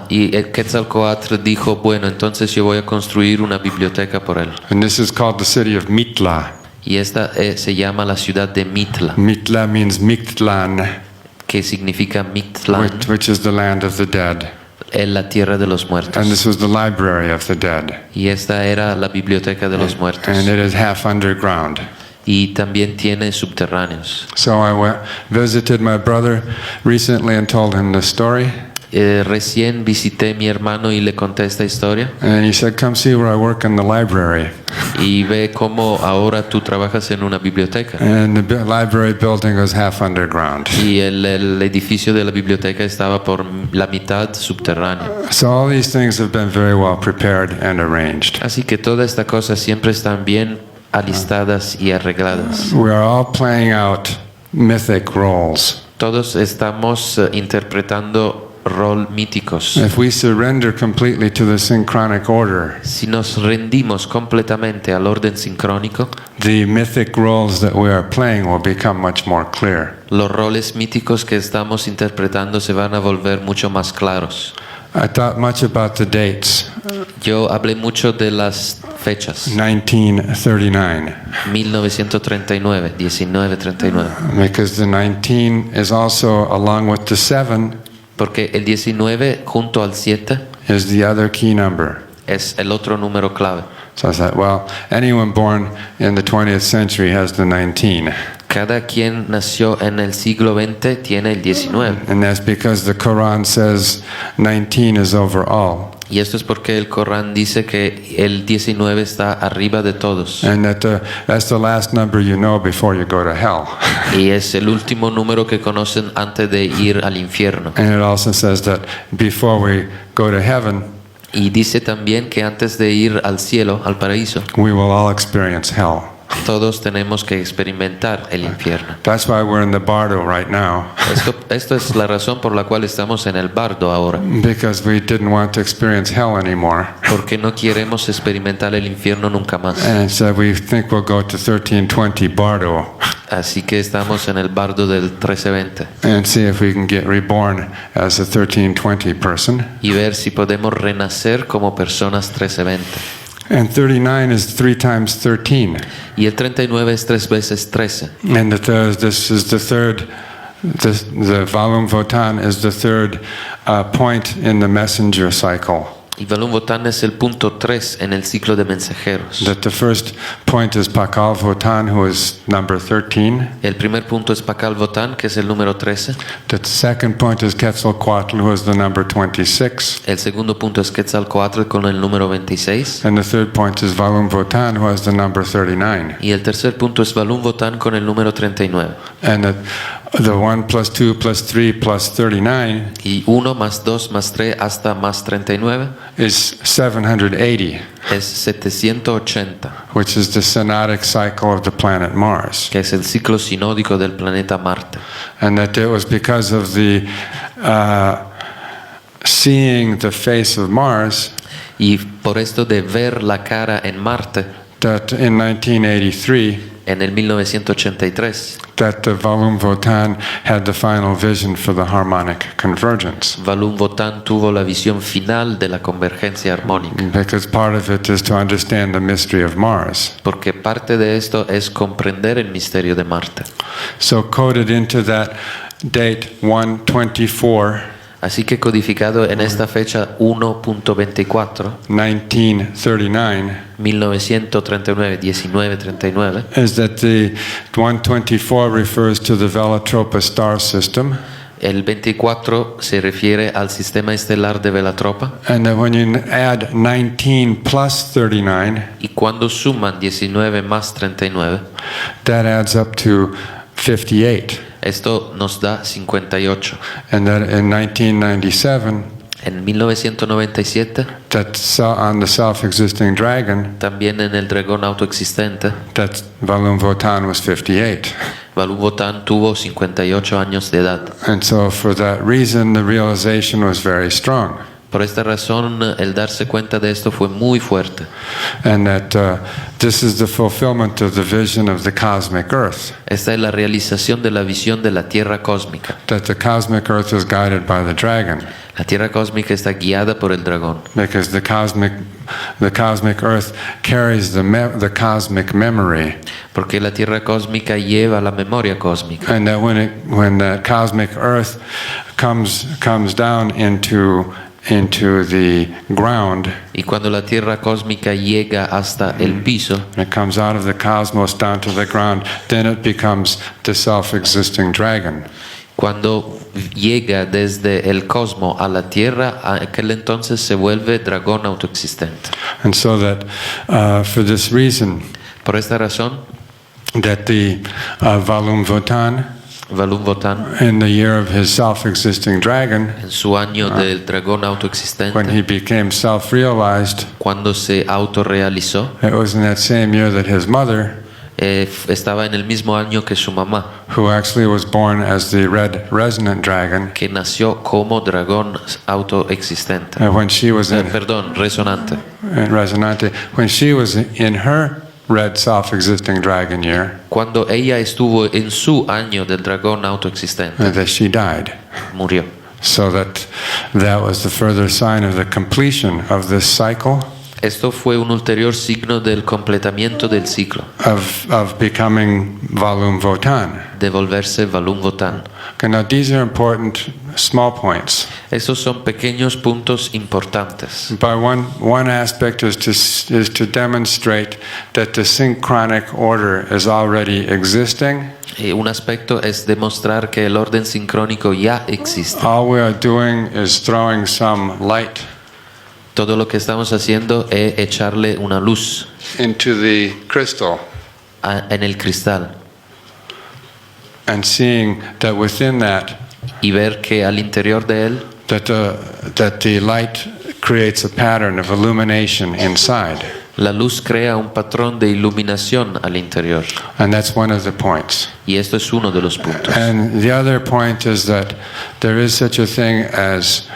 Y el Quetzalcóatl dijo, bueno, entonces yo voy a construir una biblioteca por él. And this is called the city of Mitla. Y esta se llama la ciudad de Mitla, Mitla means Mictlan, que significa Mictlán, which is the land of the dead. en la tierra de los muertos. And this was the library of the dead. Y esta era la biblioteca de los muertos. And it is half underground. Y también tiene subterráneos. So I visited my brother recently and told him the story. Recién visité a mi hermano y le conté esta historia. And he said, come see where I work in the library. Y ve cómo ahora tú trabajas en una biblioteca. And the library building was half underground. Y el edificio de la biblioteca estaba por la mitad subterráneo. So all these things have been very well prepared and arranged. Así que todas estas cosas siempre están bien alistadas y arregladas. We are all playing out mythic roles. Todos estamos interpretando rol míticos. If we surrender completely to the synchronic order, Si nos rendimos completamente al orden sincrónico, the mythic roles that we are playing will become much more clear. los roles míticos que estamos interpretando se van a volver mucho más claros. I thought much about the dates. Yo hablé mucho de las fechas. 1939. 1939, 1939. Because the 19 is also, along with the 7, Porque el 19 junto al 7 is the other key number. es el otro número clave. So I thought, well, anyone born in the 20th century has the 19. Cada quien nació en el siglo XX tiene el 19. And that's because the Quran says 19 is over all. Y esto es porque el Corán dice que el 19 está arriba de todos. And that's the last number you know before you go to hell. Y es el último número que conocen antes de ir al infierno. And it also says that before we go to heaven, Y dice también que antes de ir al cielo, al paraíso, we will all experience hell. todos tenemos que experimentar el infierno. That's why we're in the bardo right now. Esto es la razón por la cual estamos en el bardo ahora. Because we didn't want to experience hell anymore. Porque no queremos experimentar el infierno nunca más. And so we think we'll go to 1320 bardo Así que estamos en el bardo del 1320. and see if we can get reborn as a 1320 person. Y ver si podemos renacer como personas 1320. And 39 is 3 times 13. Y el 39 es 3 veces 13. And this is the third, the Valum Votan is the third point in the messenger cycle. Y Valum Votan es el punto 3 en el ciclo de mensajeros. That the first point is Pakal Votan, who is number 13. El primer punto es Pakal Votan, que es el número 13. That the second point is Quetzalcoatl, who is the number 26. El segundo punto es Quetzalcóatl con el número 26. And the third point is Valum Votan, who has the number 39. Y el tercer punto es Valum Votan con el número 39. And the 1 plus 2 plus 3 plus 39 Y 1 más 2 más 3 hasta más 39 is 780, es 780, which is the synodic cycle of the planet Mars. que es el ciclo sinódico del planeta Marte. And that it was because of the seeing the face of Mars Y por esto de ver la cara en Marte, that in 1983 en el 1983, that the Valum Votan had the final vision for the harmonic convergence. Valum Votan tuvo la visión final de la convergencia armónica. Because part of it is to understand the mystery of Mars. Porque parte de esto es comprender el misterio de Marte. So coded into that date 124 Así que codificado en esta fecha 1.24, 1939 1939, 1939, is that the 124 refers to the Velatropa star system, el 24 se refiere al sistema estelar de Velatropa, and that when you add 19 plus 39, y cuando suman 19 más 39, that adds up to 58. esto nos da 58. And that in 1997, En 1997, on the self-existing dragon, también en el dragón autoexistente, that Valum Votan was 58. Valum Votan tuvo 58 años de edad. And so for that reason, the realization was very strong. Por esta razón, el darse cuenta de esto fue muy fuerte. And that this is the fulfillment of the vision of the cosmic earth. Esta es la realización de la visión de la tierra cósmica. That the cosmic earth is guided by the dragon. La tierra cósmica está guiada por el dragón. Because the cosmic earth carries the cosmic memory. Porque la tierra cósmica lleva la memoria cósmica. And that when the cosmic earth comes down into the ground, y cuando la tierra cósmica llega hasta el piso, it comes out of the cosmos down to the ground, then it becomes the self-existing dragon. Cuando llega desde el cosmos a la tierra, aquel entonces se vuelve dragón autoexistente. And so that for this reason, por esta razón, that the Valum Votan, in the year of his self-existing dragon, en su año del dragón autoexistente, when he became self-realized, cuando se autorrealizó, it was in that same year that his mother, estaba en el mismo año que su mamá, who actually was born as the red resonant dragon, que nació como dragón autoexistente, when she was resonante, when she was in her red self-existing dragon year, cuando ella estuvo en su año del dragón autoexistente, that she died. Murió. So that was the further sign of the completion of this cycle. Esto fue un ulterior signo del completamiento del ciclo. Of becoming Valum Votan. De volverse Valum Votan. Okay, now these are important small points. Estos son pequeños puntos importantes. But one aspect is to demonstrate that the synchronic order is already existing. Un aspecto es demostrar que el orden sincrónico ya existe. All we are doing is throwing some light. Todo lo que estamos haciendo es echarle una luz into the crystal, en el cristal, and seeing that within that, y ver que al interior de él, that the light creates a pattern of illumination inside. La luz crea un patrón de iluminación al interior. And that's one of the points. Y esto es uno de los puntos. And the other point is that there is such a thing as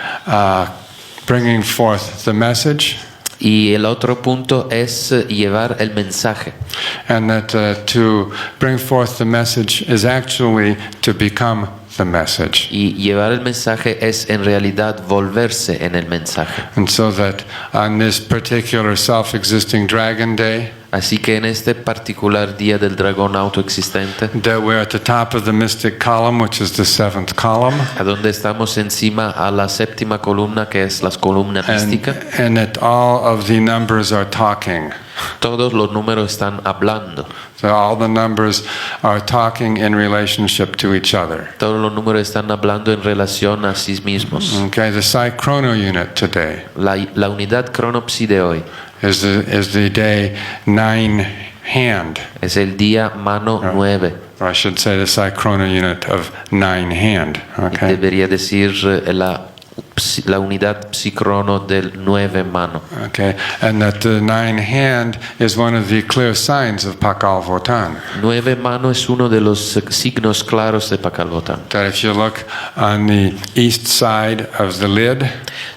bringing forth the message. Y el otro punto es llevar el mensaje. And that to bring forth the message is actually to become the message. Y llevar el mensaje es en realidad volverse en el mensaje. And so that on this particular self-existing dragon day, así que en este particular día del dragón autoexistente, that we're at the top of the mystic column, which is the seventh column, a donde estamos encima a la séptima columna, que es la columna mística, and that all of the numbers are talking. Todos los números están hablando. So all the numbers are talking in relationship to each other. Todos los números están hablando en relación a sí mismos. Okay, the psi chrono unit today. La unidad cronopsi de hoy is the day 9 hand. Es el día mano 9. Or I should say the psi chrono unit of 9 hand. Okay. Debería decir la unidad psicrono del 9 mano. Okay, and that the 9 hand is one of the clear signs of Pakal Votan. 9 mano es uno de los signos claros de Pakal Votan. That if you look on the east side of the lid,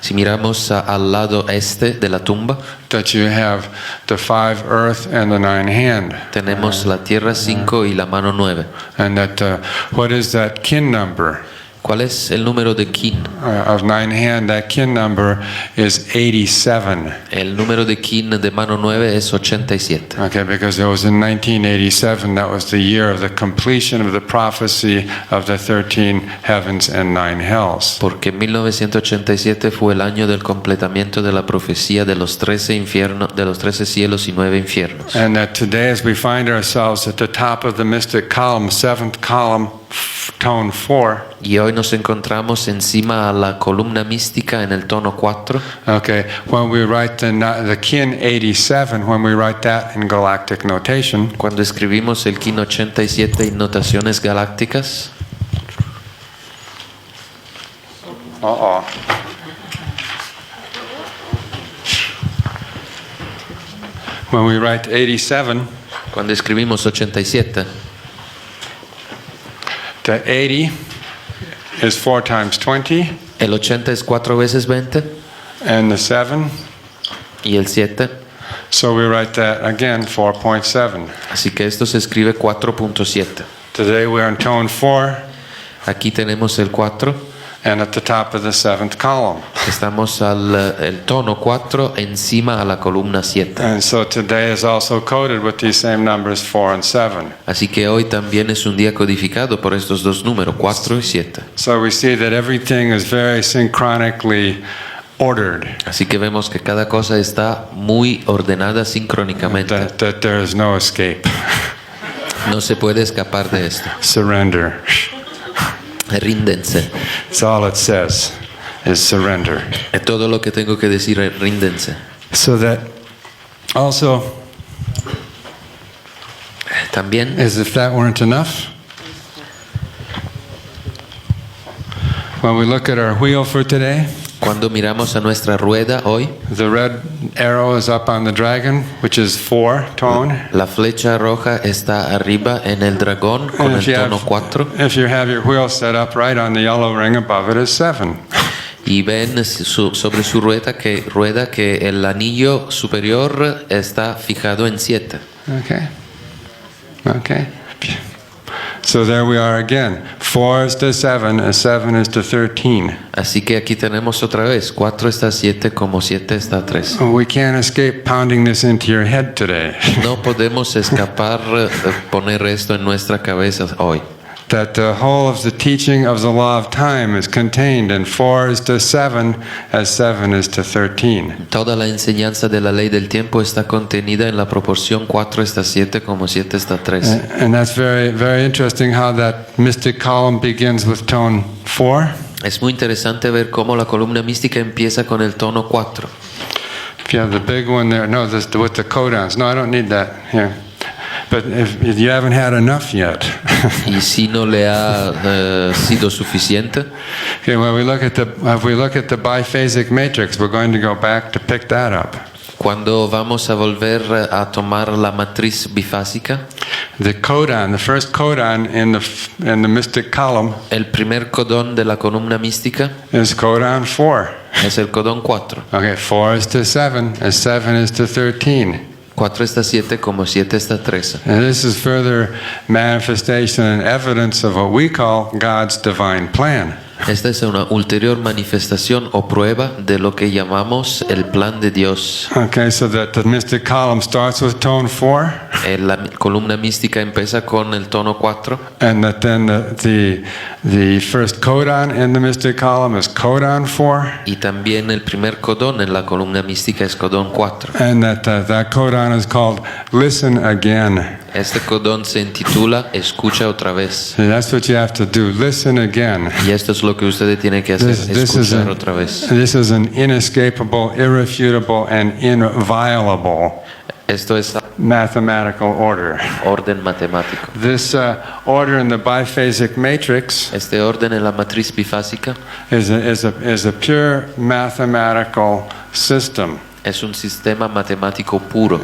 si miramos al lado este de la tumba, that you have the 5 earth and the 9 hand. Tenemos la tierra 5 y la mano 9. And that what is that kin number? ¿Cuál es el número de kin? Of 9 hand, that kin number is 87. El número de kin de mano 9 es 87. Okay, because it was in 1987, that was the year of the completion of the prophecy of the 13 heavens and 9 hells. Porque 1987 fue el año del completamiento de la profecía de los 13 infiernos, de los 13 cielos y 9 infiernos. And that today, as we find ourselves at the top of the mystic column, 7th column, tone 4. Y hoy nos encontramos encima a la columna mística en el tono 4. Okay, when we write the kin 87, when we write that in galactic notation, cuando escribimos el kin 87 en notaciones galácticas, when we write 87, cuando escribimos 87, the 80 is 4 times 20. El 80 es 4 veces 20. And the 7? y el 7. So we write that again, 4.7. Así que esto se escribe 4.7. Today we're in tone 4 Aquí tenemos el 4. and at the top of the 7th column. Estamos al el tono 4 encima a la columna 7. And so today is also coded with these same numbers 4 and 7. Así que hoy también es un día codificado por estos dos números, 4 y 7. So we see that everything is very synchronically ordered. Así que vemos que cada cosa está muy ordenada sincrónicamente. That there is no escape. No se puede escapar de esto. Surrender. Ríndense. That's all it says is surrender. Todo lo que tengo que decir es ríndense. So that also, También, as if that weren't enough, when we look at our wheel for today, cuando miramos a nuestra rueda hoy, the red arrow is up on the dragon, which is 4 tone. la flecha roja está arriba en el dragón con And el if you tono have- 4. If you have your wheel set up right on the yellow ring above it is 7. Y ven sobre su rueda que el anillo superior está fijado en 7. Okay. Okay. So there we are again. 4 is to 7, and 7 is to 13. Así que aquí tenemos otra vez, 4 está a 7 como 7 está a 3. We can't escape pounding this into your head today. No podemos escapar poner esto en nuestra cabeza hoy. That the whole of the teaching of the law of time is contained in 4 is to 7, as 7 is to 13. Toda la enseñanza de la ley del tiempo está contenida en la proporción 4 está a 7 como 7 está a 3. And that's very, very interesting how that mystic column begins with tone 4. Es muy interesante ver cómo la columna mística empieza con el tono 4. If you have the big one there, no, this with the codons. No, I don't need that here. But if you haven't had enough yet. Y si no le ha sido suficiente, Okay, when we look at if we look at the biphasic matrix, we're going to go back to pick that up. cuando vamos a volver a tomar la matriz bifásica, The codon, the first codon in the mystic column el primer codón de la columna mística is codon 4. es el codón 4. Okay, 4 is to 7, as 7 is to 13. 4 está a 7 como 7 está a 13. And this is further manifestation and evidence of what we call God's divine plan. Esta es una ulterior manifestación o prueba de lo que llamamos el plan de Dios. Okay, so that the mystic column starts with tone 4, La columna mística empieza con el tono 4 and that then the first codon in the mystic column is codon 4, y también el primer codón en la columna mística es codón 4. and that codon is called listen again. Este codón se intitula Escucha otra vez. And that's what you have to do, listen again. Y esto es lo que usted tiene que hacer, escuchar otra vez. This is an inescapable, irrefutable, and inviolable Esto es mathematical order. orden matemático. This order in the biphasic matrix Este orden en la matriz bifásica is a pure mathematical system. es un sistema matemático puro.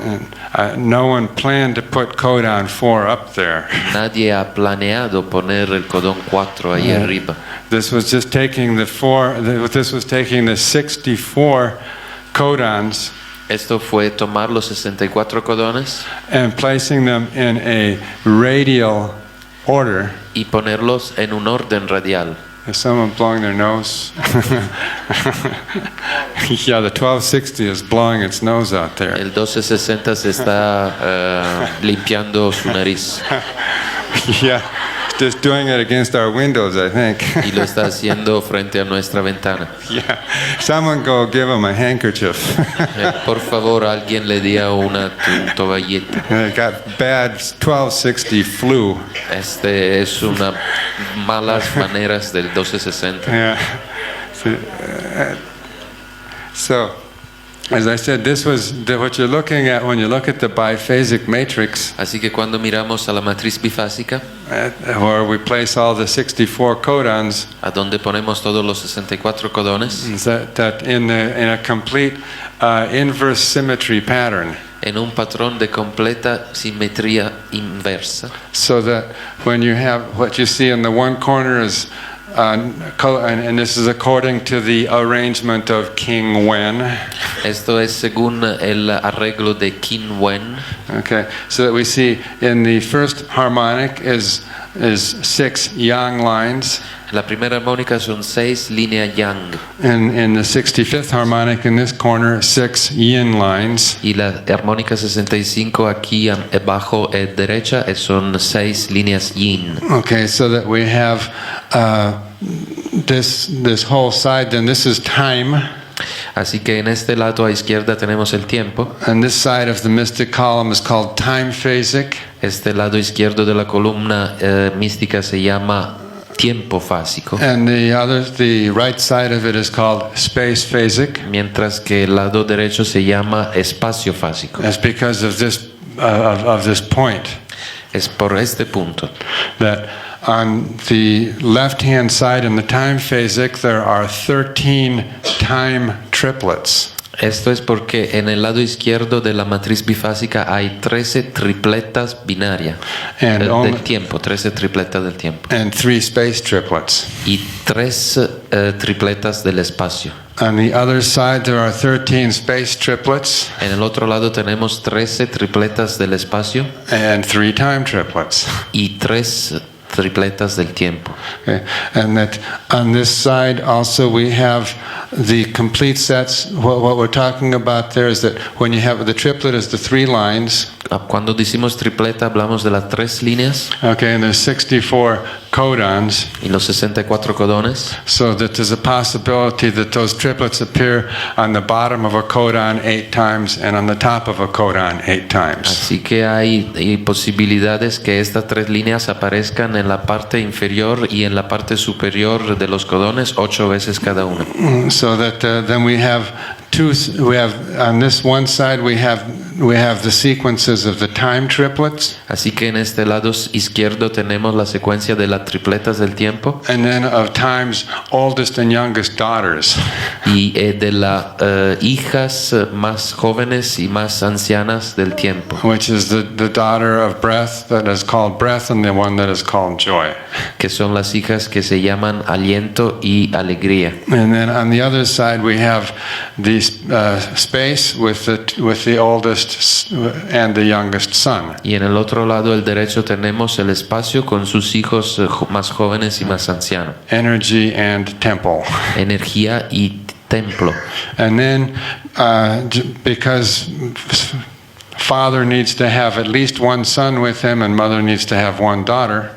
No one planned to put codon 4 up there. Nadie ha planeado poner el codón 4 ahí arriba. This was just taking this was taking the 64 codons Esto fue tomar los 64 codones and placing them in a radial order. y ponerlos en un orden radial. Is someone blowing their nose? Yeah, the 1260 is blowing its nose out there. El 1260 se está limpiando su nariz Yeah, just doing it against our windows, I think. y lo está haciendo frente a nuestra ventana. Yeah, someone go give him a handkerchief. Por favor, alguien le diga una toalleta. They got bad 1260 flu. Este es una malas maneras del 1260. Yeah. So, as I said, this was what you're looking at when you look at the biphasic matrix, Así que cuando miramos a la matriz bifásica, where we place all the 64 codons, a donde ponemos todos los 64 codones, is that in a complete inverse symmetry pattern. en un patrón de completa simetría inversa. So that when you have what you see in the one corner is and this is according to the arrangement of King Wen. Esto es según el arreglo de Qin Wen. Okay, so that we see in the first harmonic is 6 yang lines. La primera armónica son 6 líneas yang. And in the 65th harmonic in this corner, 6 yin lines. Y la armónica 65 aquí abajo derecha son 6 líneas yin. Okay, so that we have this whole side. Then this is time. Así que en este lado a izquierda tenemos el tiempo. And this side of the mystic column is called time phasic. Este lado izquierdo de la columna mística se llama tiempo fásico. And the right side of it is called space phasic. Mientras que el lado derecho se llama espacio fásico. That's because of this point. Es por este punto. That on the left-hand side in the time phasic there are 13 time triplets. Esto es porque en el lado izquierdo de la matriz bifásica hay 13 tripletas binarias del tiempo, 13 tripletas del tiempo. And 3 space triplets. Y 3 tripletas del espacio. On the other side there are 13 space triplets. En el otro lado tenemos 13 tripletas del espacio. And 3 time triplets. Y 3 tripletas del tiempo. Okay. And that on this side also we have the complete sets. What we're talking about there is that when you have the triplet is the 3 lines. Cuando decimos tripleta hablamos de las 3 líneas. Okay, and there's 64 codons. Y los 64 codones. So that there's a possibility that those triplets appear on the bottom of a codon 8 times and on the top of a codon 8 times. Así que hay posibilidades que estas 3 líneas aparezcan en la parte inferior y en la parte superior de los codones 8 veces cada una. So that then we have on this one side we have the sequences of the time triplets. Así que en este lado izquierdo tenemos la secuencia de las tripletas del tiempo. And then of time's oldest and youngest daughters. Y de las hijas más jóvenes y más ancianas del tiempo. Which is the daughter of breath that is called breath and the one that is called joy. Que son las hijas que se llaman aliento y alegría. And then on the other side we have the space with the oldest and the youngest son. Y en el otro lado el derecho tenemos el espacio con sus hijos más jóvenes y más ancianos. Energy and temple. Energía y templo. And then because father needs to have at least one son with him and mother needs to have one daughter.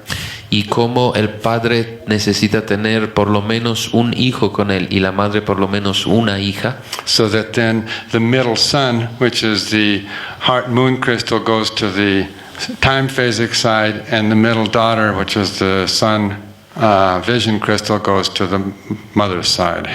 Y como el padre necesita tener por lo menos un hijo con él y la madre por lo menos una hija. So that then the middle son, which is the heart moon crystal, goes to the time phasic side, and the middle daughter, which is the sun vision crystal, goes to the mother's side.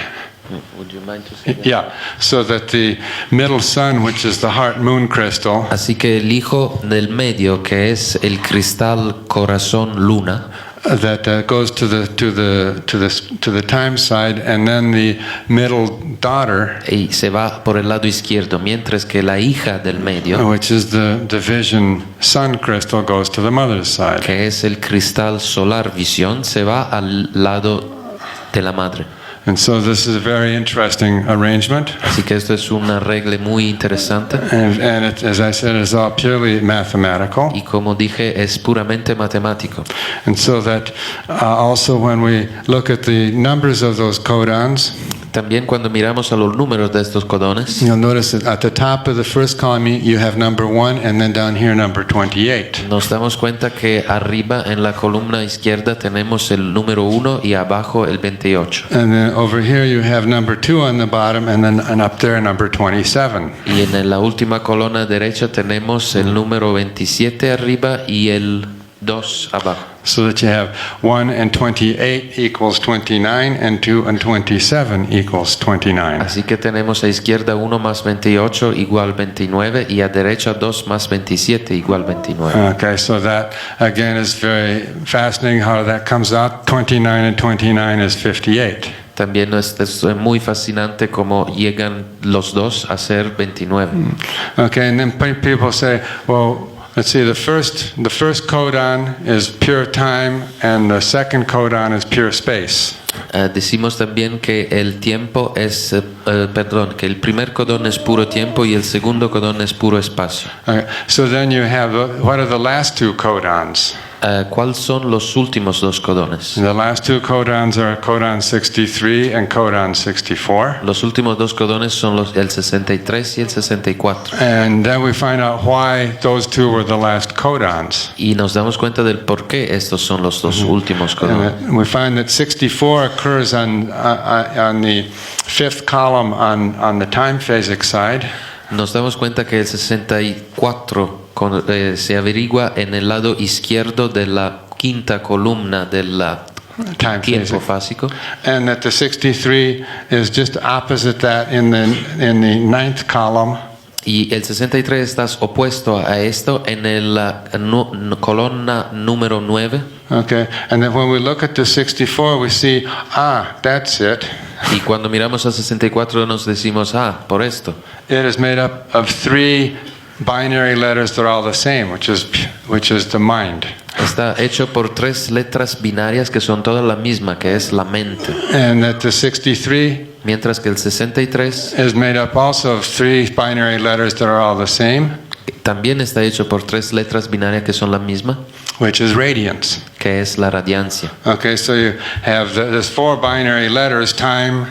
Would you mind to say that? Yeah, so that the middle sun, which is the heart moon crystal, Así que el hijo del medio, que es el cristal corazón luna, that goes to the time side, and then the middle daughter, y se va por el lado izquierdo, mientras que la hija del medio, which is the vision sun crystal, goes to the mother's side. que es el cristal solar visión, se va al lado de la madre. And so this is a very interesting arrangement. Así que esto es un arreglo muy interesante. And it, as I said, is all purely mathematical. Y como dije, es puramente matemático. And so that also when we look at the numbers of those codons, También cuando miramos a los números de estos codones, you'll notice that at the top of the first column you have number 1, and then down here number 28. nos damos cuenta que arriba en la columna izquierda tenemos el número 1 y abajo el 28. And then over here you have number 2 on the bottom, and up there number 27. Y en la última columna derecha tenemos el número 27 arriba y el 2 abajo. So that you have 1 and 28 equals 29, and 2 and 27 equals 29. Así que tenemos a izquierda 1 más 28 igual 29 y a derecha 2 más 27 igual 29. Okay, so that again is very fascinating how that comes out. 29 and 29 is 58. También es muy fascinante cómo llegan los dos a ser 29. Okay, and then people say, well, let's see, the first codon is pure time, and the second codon is pure space. Decimos también que el tiempo es, perdón, que el primer codón es puro tiempo y el segundo codón es puro espacio. Okay. So then you have, what are the last two codons? ¿Cuáles son los últimos dos codones? The last two codons are codon 63 and codon 64. Los últimos dos codones son el 63 y el 64. And then we find out why those two were the last codons. Y nos damos cuenta del por qué estos son los dos últimos codones. And we find that 64 occurs on the fifth column on the time phasic side. Nos damos cuenta que el 64 se averigua en el lado izquierdo de la quinta columna del tiempo fásico. And that the 63 is just opposite that in the ninth column. Y el 63 está opuesto a esto en la columna número 9. Okay, and then when we look at the 64, we see, that's it. Y cuando miramos al 64 nos decimos, por esto. It is made up of three binary letters that are all the same, which is the mind. Está hecho por tres letras binarias que son todas la misma, que es la mente. And that the 63 mientras que el 63 is made up also of three binary letters that are all the same. También está hecho por tres letras binarias que son la misma, which is radiance. Que es la radiancia. Okay, so you have there's four binary letters: time,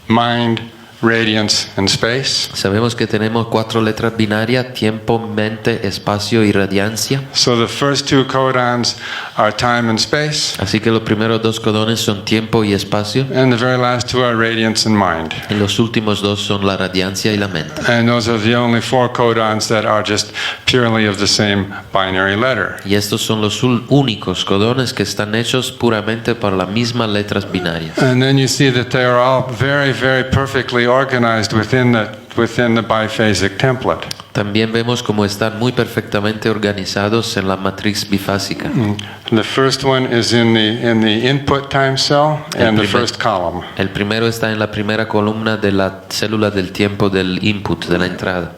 mind, radiance, and space. Sabemos que tenemos cuatro letras binarias: tiempo, mente, espacio y radiancia. So the first two codons are time and space. Así que los primeros dos codones son tiempo y espacio. And the very last two are radiance and mind. Y los últimos dos son la radiancia y la mente. And those are the only four codons that are just purely of the same binary letter. Y estos son los únicos codones que están hechos puramente por las mismas letras binarias. And then you see that they are all very, very perfectly organized within the biphasic template. También vemos cómo están muy perfectamente organizados en la matriz bifásica. The first one is in the input time cell and the first column. El primero está en la primera columna de la célula del tiempo del input, de la entrada.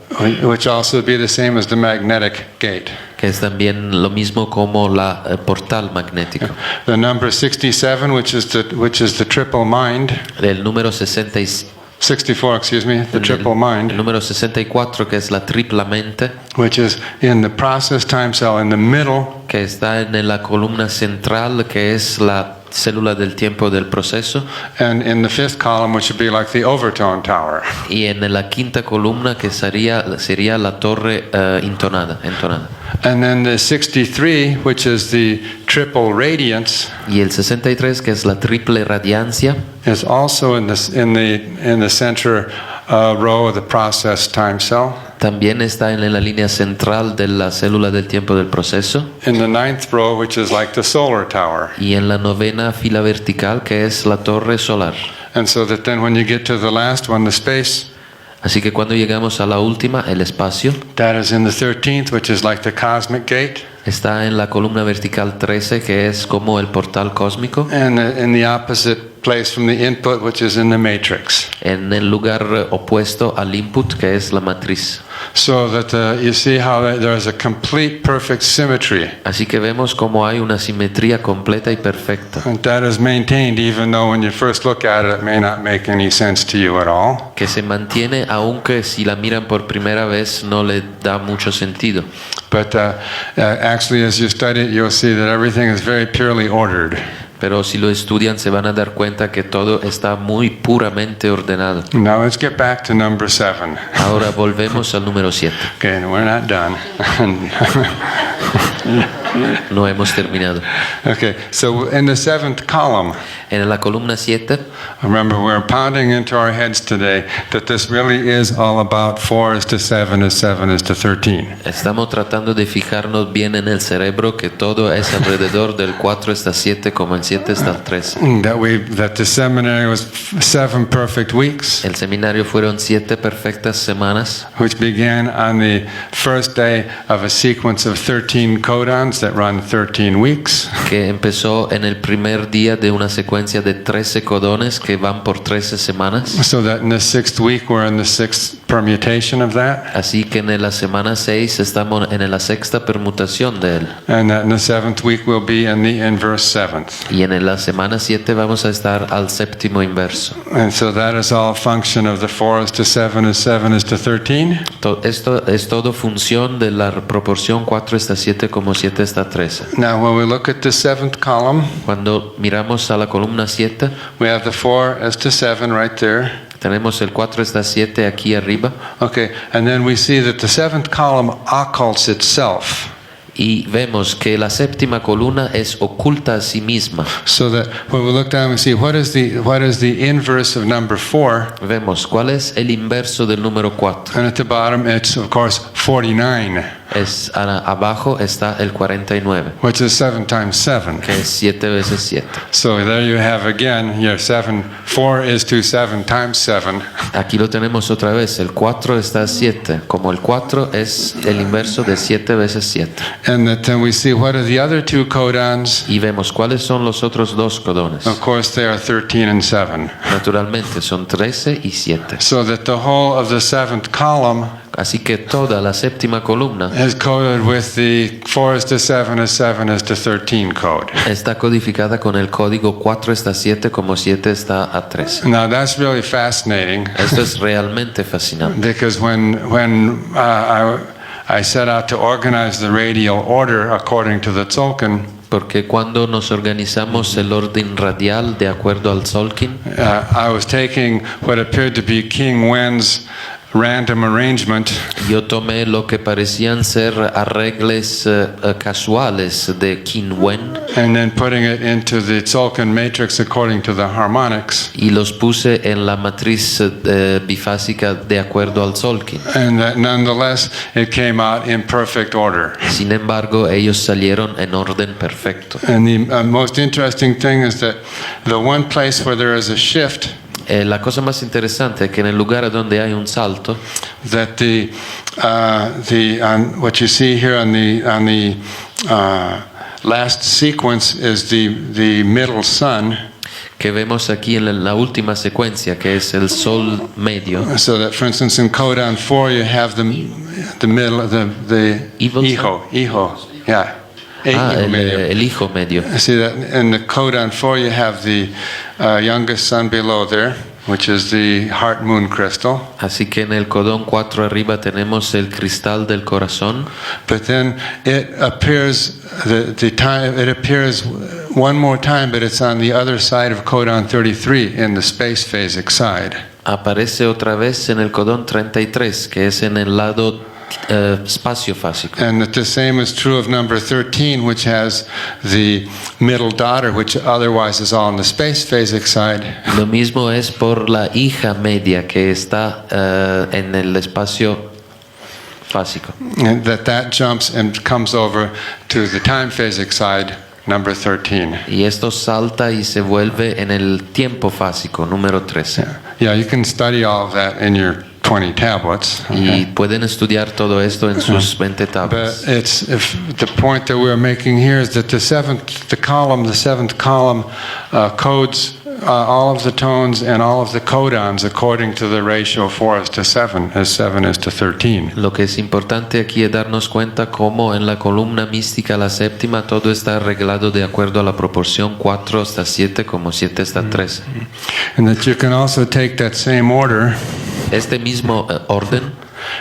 Which also be the same as the magnetic gate. Que es también lo mismo como la portal magnético. The number 67, which is the triple mind. El número 64, excuse me, the triple mind. El número 64, que es la tripla mente. Which is in the process time cell in the middle. Que está en la columna central, que es la célula del tiempo del proceso. And in the fifth column, which would be like the overtone tower. Y en la quinta columna, que sería la torre entonada. And then the 63, which is the triple radiance. Y el 63, que es la triple radiancia. Is also in the center row of the process time cell. También está en la línea central de la célula del tiempo del proceso. In the ninth row, which is like the solar tower. Y en la novena fila vertical, que es la torre solar. And so that then when you get to the last one, the space. Así que cuando llegamos a la última, el espacio. That is in the 13th, which is like the cosmic gate. Está en la columna vertical 13, que es como el portal cósmico. And in the opposite place from the input, which is in the matrix. En el lugar opuesto al input, que es la matriz. So that you see how there is a complete perfect symmetry. Así que vemos como hay una simetría completa y perfecta. And that is maintained even though when you first look at it may not make any sense to you at all. Que se mantiene aunque si la miran por primera vez no le da mucho sentido. But actually as you study it you'll see that everything is very purely ordered. Pero si lo estudian se van a dar cuenta que todo está muy puramente ordenado. Now let's get back to number 7. Ahora volvemos al número 7. Okay, we're not done. No hemos terminado. Okay, so in the 7th column, en la columna 7, remember we're pounding into our heads today that this really is all about 4 is to 7 is 7 is to 13. Estamos tratando de fijarnos bien en el cerebro que todo es alrededor del 4 hasta 7 como el 7 hasta el 13. That the seminary was 7 perfect weeks. El seminario fueron 7 perfectas semanas. Which began on the first day of a sequence of 13 codons that run 13 weeks. Que empezó en el primer día de una secuencia de 13 codones que van por 13 semanas. So that in the 6th week we're in the 6th permutation of that. Así que en la semana 6 estamos en la sexta permutación de él. And that in the 7th week we'll be in the inverse 7th. Y en la semana 7 vamos a estar al séptimo inverso. And so that is all a function of the 4 is to 7 is 7 is to 13. Esto es todo función de la proporción 4 está 7 como 7 está 13. Now when we look at the 7th column, Cuando miramos a la columna 7, we have the 4 is to 7 right there. tenemos el 4 está 7 aquí arriba. Okay, and then we see that the 7th column occults itself. Y vemos que la séptima columna es oculta a sí misma. So that when we look down, we see what is the inverse of number 4. Vemos cuál es el inverso del número 4. And at the bottom, it's of course 49, Abajo está el 49, which is 7 times 7. que es 7 veces 7. So there you have again your 7. 4 is to 7 times 7. Aquí lo tenemos otra vez. El 4 está a 7. Como el 4 es el inverso de 7 veces 7. And that then we see what are the other two codons. Y vemos cuáles son los otros dos codones. Of course, they are 13 and 7. Naturalmente son 13 y 7. So that the whole of the 7th column Así que toda la séptima columna is coded with the 4 is to 7 is 7 is to 13 code. está codificada con el código 4 está 7 como 7 está a 13. Now that's really fascinating. Esto es realmente fascinante. Because when I set out to organize the radial order according to the tzolkin, Porque cuando nos organizamos el orden radial de acuerdo al tzolkin, I was taking what appeared to be King Wen's random arrangement, yo tomé lo que parecían ser arregles casuales de Qin Wen and then putting it into the tzolkin matrix according to the harmonics, y los puse en la matriz bifásica de acuerdo al tzolkin. and that nonetheless it came out in perfect order. Sin embargo, ellos salieron en orden perfecto. And the most interesting thing is that the one place where there is a shift, La cosa más interesante es que en el lugar donde hay un salto, that what you see here on the last sequence is the middle sun. que vemos aquí en la última secuencia, que es el sol medio. So that, for instance, in codon 4 you have the middle, the Evil hijo, yeah. El hijo medio. See that in the codon 4 you have the youngest son below there, which is the heart moon crystal. Así que en el codón 4 arriba tenemos el cristal del corazón. But then it appears it appears one more time, but it's on the other side of codon 33 in the space phasic side. Aparece otra vez en el codón 33, que es en el lado espacio fásico. And that the same is true of number 13, which has the middle daughter, which otherwise is all on the space phasic side. Lo mismo es por la hija media que está en el espacio fásico. And that jumps and comes over to the time phasic side, number 13. Y esto salta y se vuelve en el tiempo fásico, número 13. Yeah, you can study all of that in your 20 tablets. Y pueden estudiar todo esto en sus 20 tablas. But the point that we're making here is that the seventh column codes all of the tones and all of the codons according to the ratio 4 is to 7, as 7 is to 13. Lo que es importante aquí es darnos cuenta cómo en la columna mística, la séptima, todo está arreglado de acuerdo a la proporción 4 hasta 7 como 7 hasta 13. And that you can also take that same order Este mismo orden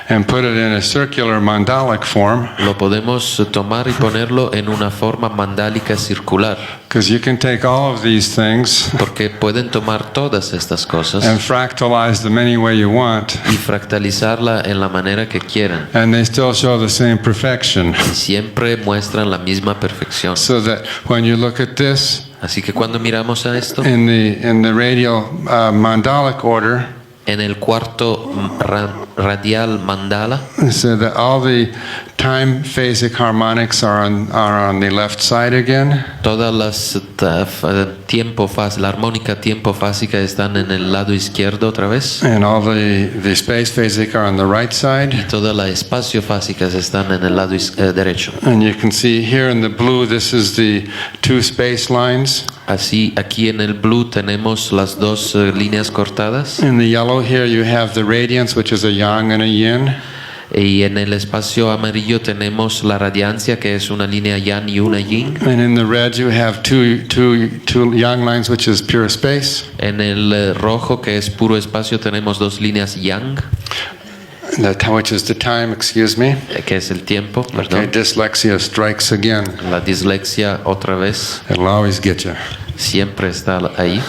and put it in a circular mandalic form, lo podemos tomar y ponerlo en una forma mandálica circular, because you can take all of these things porque pueden tomar todas estas cosas and fractalize them any way you want, y fractalizarla en la manera que quieran, and they still show the same perfection. y siempre muestran la misma perfección. So that when you look at this Así que cuando miramos a esto in the radial mandalic order, en el cuarto radial mandala, so that all the time phasic harmonics are on the left side again. todas las tiempo la armónica tiempo fásica están en el lado izquierdo otra vez. And all the space phasic are on the right side. Y toda la espacio fásicas están en el lado derecho. And you can see here in the blue, this is the two space lines. Así, aquí en el blue tenemos las dos líneas cortadas. In the yellow here, you have the radiance, which is a yang and a yin. Y en el espacio amarillo tenemos la radiancia, que es una línea yang y una yin. And in the red, you have two yang lines, which is pure space. En el rojo, que es puro espacio, tenemos dos líneas yang, Which is the time, excuse me. que es el tiempo, perdón. Okay, dyslexia strikes again. La dislexia otra vez It'll always get you. siempre está ahí.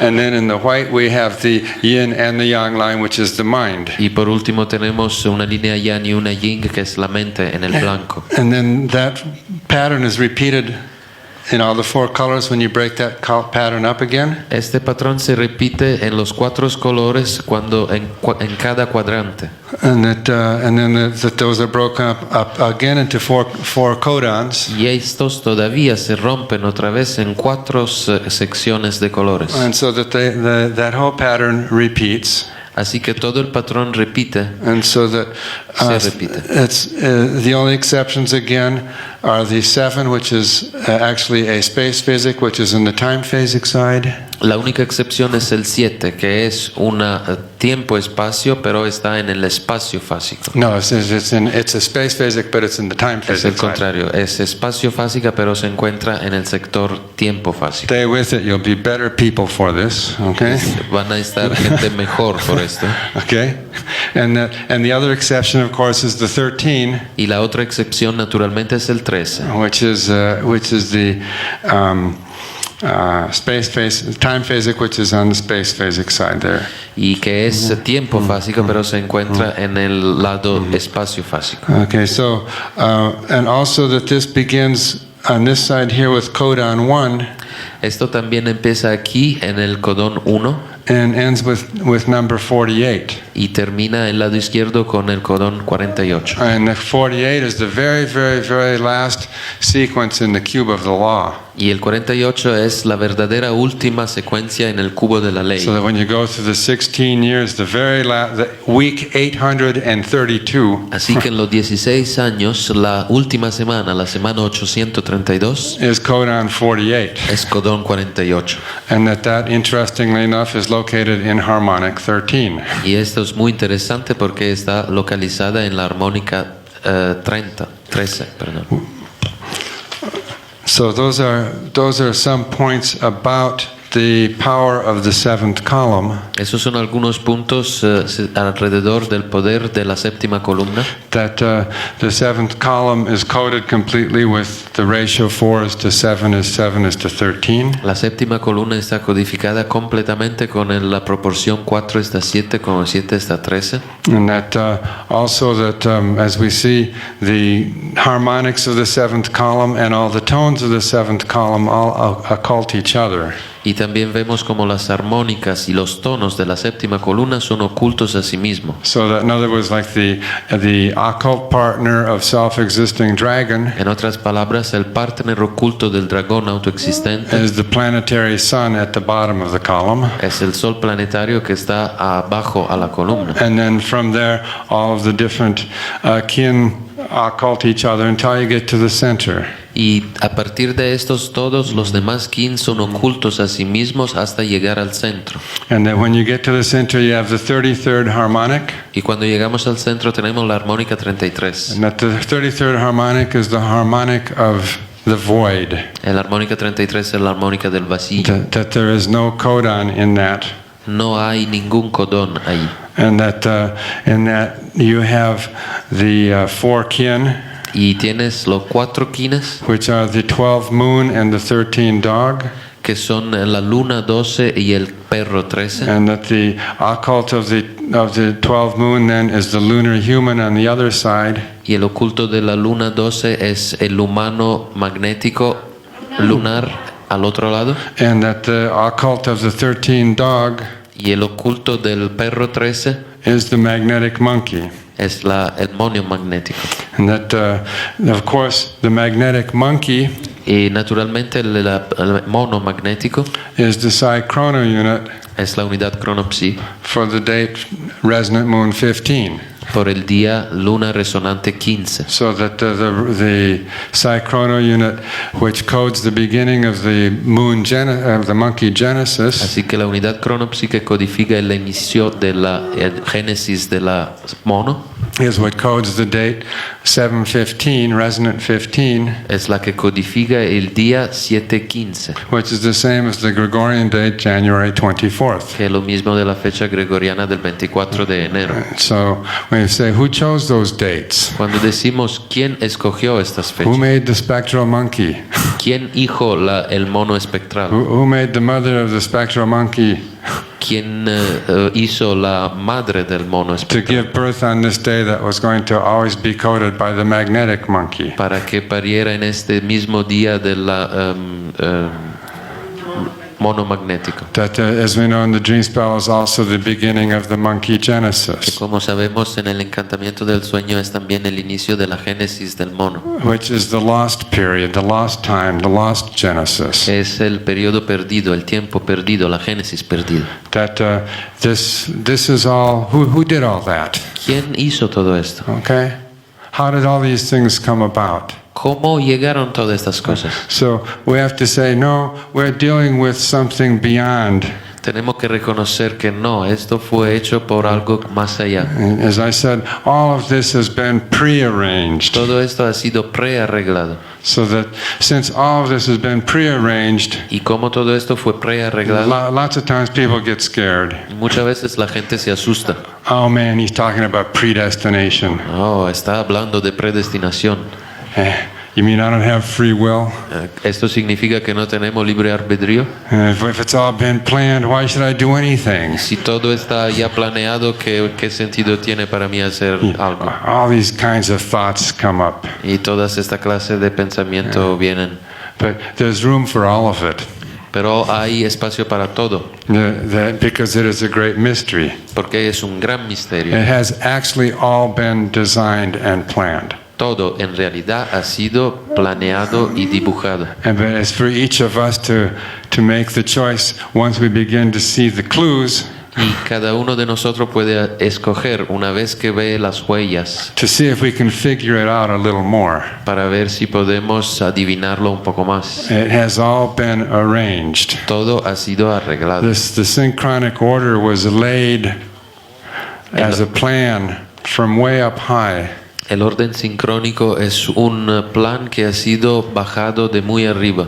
And then in the white, we have the yin and the yang line, which is the mind. Y por último tenemos una línea yang y una yin, que es la mente en el blanco. And then that pattern is repeated in all the four colors when you break that pattern up again. Este patrón se repite en los cuatro colores cuando en cada cuadrante. And then those are broken up again into four codons. Y estos todavía se rompen otra vez en cuatro secciones de colores. And so that that whole pattern repeats. Así que todo el patrón repite. And so that Se repite. it's the only exceptions again are the 7, which is actually a space phasic, which is in the time phasic side. La única excepción es el 7, que es una tiempo-espacio, pero está en el espacio fásico. No, it's a space phasic, but it's in the time Es el phasic side. contrario, es espacio fásica, pero se encuentra en el sector tiempo fásico. Stay with it. You'll be better people for this. Okay. Van a estar gente mejor por esto. Okay. And the other exception, of course, is the 13, Y la otra excepción, naturalmente, es el 13, which is the time phasic, which is on the space phasic side there. y que es tiempo fásico, pero se encuentra en el lado espacio fásico. Okay. So and also that this begins on this side here with codon 1 Esto también empieza aquí en el codón 1 and ends with number 48. y termina el lado izquierdo con el codón 48. And the 48 is the very, very, very last sequence in the cube of the law. Y el 48 es la verdadera última secuencia en el cubo de la ley. So that when you go through the 16 years, the week 832 Así que en los 16 años, la última semana, la semana 832, is codon 48. es codón 48. And that interestingly enough, is located in harmonic 13. Y esto es muy interesante porque está localizada en la armónica 13, perdón. So those are some points about the power of the seventh column. Esos son algunos puntos alrededor del poder de la séptima columna. That the seventh column is coded completely with the ratio 4:7 is 7:13. La séptima columna está codificada completamente con la proporción 4:7 como 7:13. And that also that as we see the harmonics of the seventh column and all the tones of the seventh column all occult each other. Y también vemos como las armónicas y los tonos de la séptima columna son ocultos a sí mismos. So that in other words, like the occult partner of self-existing dragon En otras palabras, el partner oculto del dragón autoexistente is the planetary sun at the bottom of the column. es el sol planetario que está abajo a la columna. And then from there, all of the different kin occult each other until you get to the center. Y a partir de estos, todos los demás kin son ocultos a sí mismos hasta llegar al centro. And then when you get to the center, you have the 33rd harmonic. Y cuando llegamos al centro tenemos la armónica 33. And that the 33rd harmonic is the harmonic of the void. La armónica 33 es la armónica del vacío. That there is no codon in that. No hay ningún codón ahí. And that in that you have the 4 kin, Y tienes los 4 kines, which are the 12 moon and the 13 dog. que son la luna 12 y el perro 13. And that the occult of the 12 moon then is the lunar human on the other side. Y el oculto de la luna 12 es el humano magnético lunar al otro lado. And that the occult of the 13 dog Y el oculto del perro 13 is the magnetic monkey. es el monio magnético. And that, of course, the magnetic monkey Y naturalmente el mono magnético is the psi chrono unit es la unidad cronopsi for the date resonant moon 15. por el día luna resonante 15. So that the psi chrono unit, which codes the beginning of the of the monkey genesis, Así que la unidad cronopsi que codifica el inicio de la génesis de la mono is what codes the date 7:15, resonant 15, es la que codifica el día 7:15, which is the same as the Gregorian date, January 24th. que es lo mismo de la fecha gregoriana del 24 de enero. So when you say, who chose those dates? Cuando decimos quién escogió estas Who fechas, made the spectral monkey? quién hizo el mono espectral, Who made the mother of the spectral monkey quién hizo la madre del mono to espectral give birth on this day that was going to always be coded by the magnetic monkey? para que pariera en este mismo día de la mono magnético. That, as we know in the dream spell, is also the beginning of the monkey Que genesis, como sabemos en el encantamiento del sueño es también el inicio de la génesis del mono. which is the lost period, the lost time, the lost genesis. Es el periodo perdido, el tiempo perdido, la génesis perdida. That this is all. Who did all that? ¿Quién hizo todo esto? Okay, how did all these things come about? ¿Cómo llegaron todas estas cosas? So we have to say, no, we're dealing with something beyond. Tenemos que reconocer que no, esto fue hecho por algo más allá. And as I said, all of this has been prearranged. Todo esto ha sido prearreglado. So that since all of this has been prearranged, Y como todo esto fue prearreglado, lots of times people get scared. muchas veces la gente se asusta. Oh man, he's talking about predestination. Oh, está hablando de predestinación. You mean I don't have free will? ¿Esto significa que no tenemos libre albedrío? If it's all been planned, why should I do anything? Si todo está ya planeado, ¿qué sentido tiene para mí hacer algo? All these kinds of thoughts come up. Y todas esta clase de pensamiento vienen. But there's room for all of it. Pero hay espacio para todo, Because it is a great mystery. porque es un gran It misterio. has actually all been designed and planned. Todo en realidad ha sido planeado y dibujado. And but it's for each of us to make the choice once we begin to see the clues, Y cada uno de nosotros puede escoger una vez que ve las huellas to see if we can figure it out a little more. para ver si podemos adivinarlo un poco más. It has all been arranged. Todo ha sido arreglado. The synchronic order was laid as a plan from way up high. El orden sincrónico es un plan que ha sido bajado de muy arriba.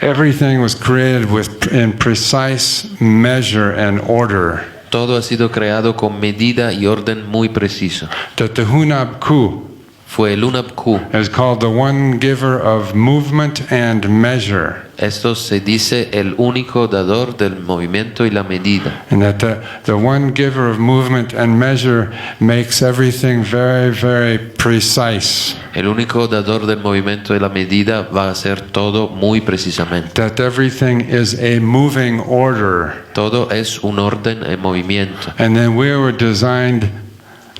Everything was created in precise measure and order. Todo ha sido creado con medida y orden muy preciso. That the Hunab Ku Fue el Unab-Ku. is called the one giver of movement and measure. Esto se dice el único dador del movimiento y la medida. And that the one giver of movement and measure makes everything very, very precise. El único dador del movimiento y la medida va a hacer todo muy precisamente. That everything is a moving order. Todo es un orden en movimiento. And then we were designed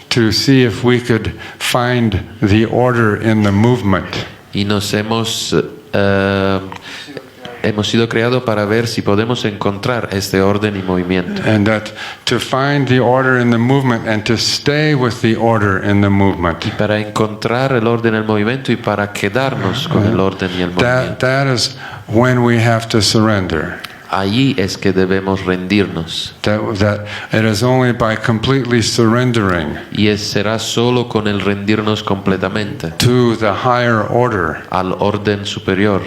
to see if we could find the order in the movement. Y hemos sido creados para ver si podemos encontrar este orden y movimiento. And that to find the order in the movement and to stay with the order in the movement. Para encontrar el orden en el movimiento y para quedarnos con el orden y el movimiento. That is when we have to surrender. Allí es que debemos rendirnos. That it is only by completely surrendering Y será solo con el rendirnos completamente to the higher order al orden superior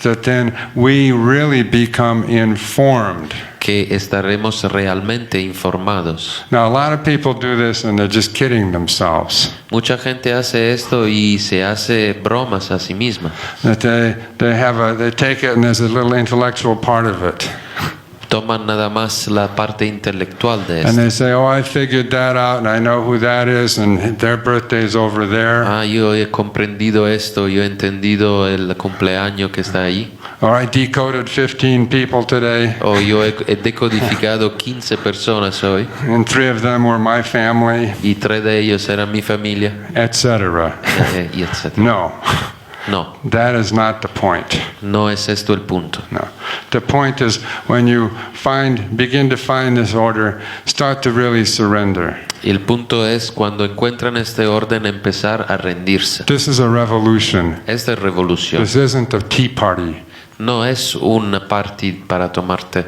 that then we really become informed. que estaremos realmente informados. Now, a lot of people do this and they're just kidding themselves. Mucha gente hace esto y se hace bromas a sí misma. That they take it and there's a little intellectual part of it. Toman nada más la parte intelectual de And esto. they say, oh, I figured that out and I know who that is and their birthday's over there. Yo he comprendido esto, yo he entendido el cumpleaños que está ahí. Or I decoded 15 people today O yo he decodificado 15 personas hoy and 3 of them were my family, y 3 de ellos eran mi familia, etc. y etc. No. No, That is not the point. no es esto el punto. No. The point is when you begin to find this order, start to really surrender. Y el punto es cuando encuentran este orden empezar a rendirse. This is a revolution. Esta es revolución. This isn't a tea party. No es una party para tomar té.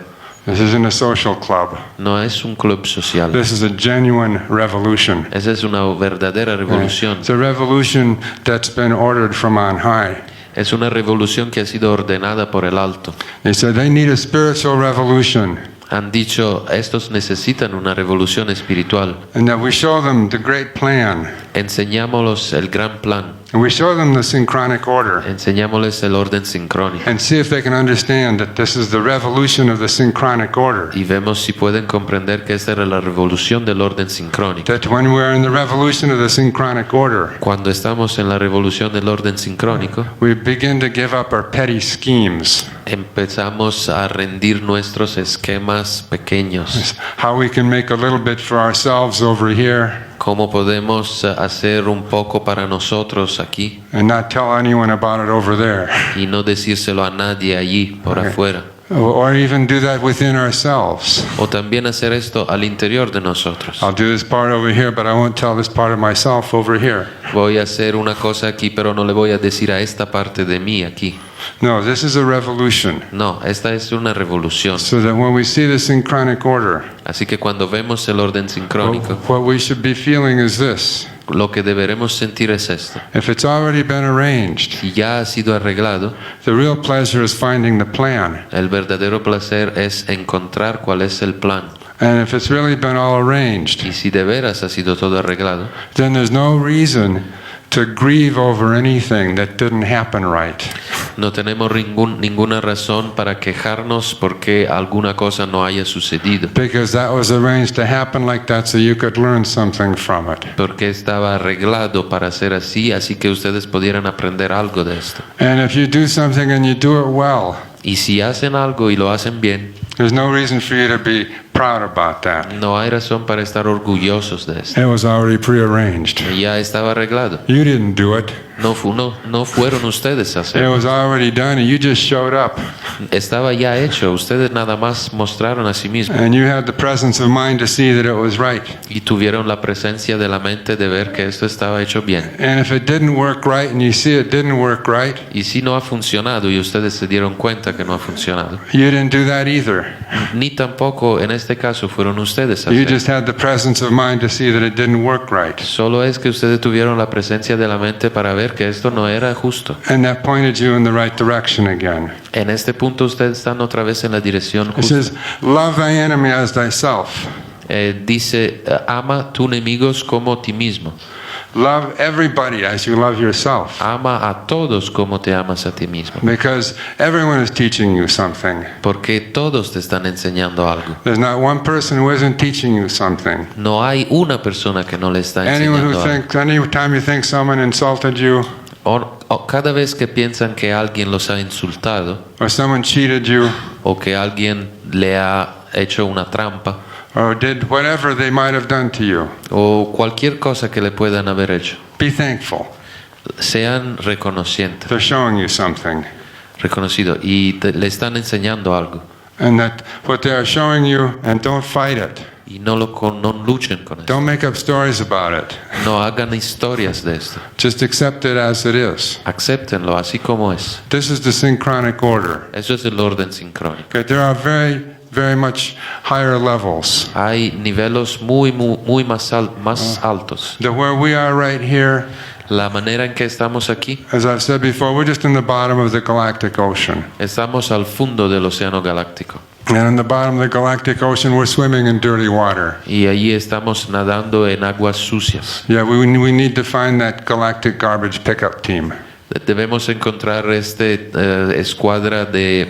This isn't a social club. No es un club social. This is a genuine revolution. Esa es una verdadera revolución. It's a revolution that's been ordered from on high. Es una revolución que ha sido ordenada por el alto. They said they need a spiritual revolution. Han dicho, estos necesitan una revolución espiritual. And that we show them the great plan. Enseñámosles el gran plan. And we show them the synchronic order. Enseñámosles el orden sincrónico. And see if they can understand that this is the revolution of the synchronic order. Y vemos si pueden comprender que esta era la revolución del orden sincrónico. That when we're in the revolution of the synchronic order, Cuando estamos en la revolución del orden sincrónico, we begin to give up our petty schemes. empezamos a rendir nuestros esquemas pequeños. How we can make a little bit for ourselves over here ¿Cómo podemos hacer un poco para nosotros aquí and not tell anyone about it over there. y no decírselo a nadie allí por afuera? Or even do that within ourselves. O también hacer esto al interior de nosotros. I'll do this part over here, but I won't tell this part of myself over here. Voy a hacer una cosa aquí, pero no le voy a decir a esta parte de mí aquí. No, this is a revolution. No, esta es una revolución. So that when we see the synchronic order, Así que cuando vemos el orden sincrónico, what we should be feeling is this. lo que deberemos sentir es esto. If it's already been arranged, Si ya ha sido arreglado, the real pleasure is finding the plan. el verdadero placer es encontrar cuál es el plan. And if it's really been all arranged, Y si de veras ha sido todo arreglado, then there's no reason to grieve over anything that didn't happen right. no tenemos ninguna razón para quejarnos porque alguna cosa no haya sucedido. Because that was arranged to happen like that so you could learn something from it. Porque estaba arreglado para ser así, así que ustedes pudieran aprender algo de esto. And if you do something and you do it well, Y si hacen algo y lo hacen bien, there's no reason for you to be proud about that. no hay razón para estar orgullosos de esto. It was already prearranged. Ya estaba arreglado. You didn't do it. No fueron ustedes a It hacerlo. was already done and you just showed up. Estaba ya hecho. Ustedes nada más mostraron a sí mismos. And you had the presence of mind to see that it was right. Y tuvieron la presencia de la mente de ver que esto estaba hecho bien. And if it didn't work right and you see it didn't work right, Y si no ha funcionado y ustedes se dieron cuenta que no ha funcionado, you didn't do that either. ni tampoco en este caso fueron ustedes a You hacerlo. just had the presence of mind to see that it didn't work right. Solo es que ustedes tuvieron la presencia de la mente para ver que esto no era justo. And that pointed you in the right direction again. En este punto ustedes están otra vez en la dirección It justa. says, love thy enemy as thyself. Dice, ama a tus enemigos como a ti mismo. Love everybody as you love yourself. Ama a todos como te amas a ti mismo. Because everyone is teaching you something. Porque todos te están enseñando algo. There's not one person who isn't teaching you something. No hay una persona que no le está Anyone who enseñando algo. thinks, anytime you think someone insulted you, O cada vez que piensan que alguien los ha insultado or someone cheated you, o que alguien le ha hecho una trampa or did whatever they might have done to you, o cualquier cosa que le puedan haber hecho, be thankful. sean reconocientes, They're showing you something. reconocidos y le están enseñando algo And that what they are showing you, and don't fight it. y no luchen con eso. Don't make up stories about it. No hagan historias de esto. Just accept it as it is. Acéptenlo así como es. This is the synchronic order. Eso es el orden sincrónico. Okay, there are very much higher levels. Hay niveles muy más altos. That where we are right here, La manera en que estamos aquí, as I've said before, we're just in the bottom of the galactic ocean. estamos al fondo del océano galáctico. And in the bottom of the galactic ocean, we're swimming in dirty water. Y allí estamos nadando en aguas sucias. Yeah, we need to find that galactic garbage pickup team. Debemos encontrar escuadra de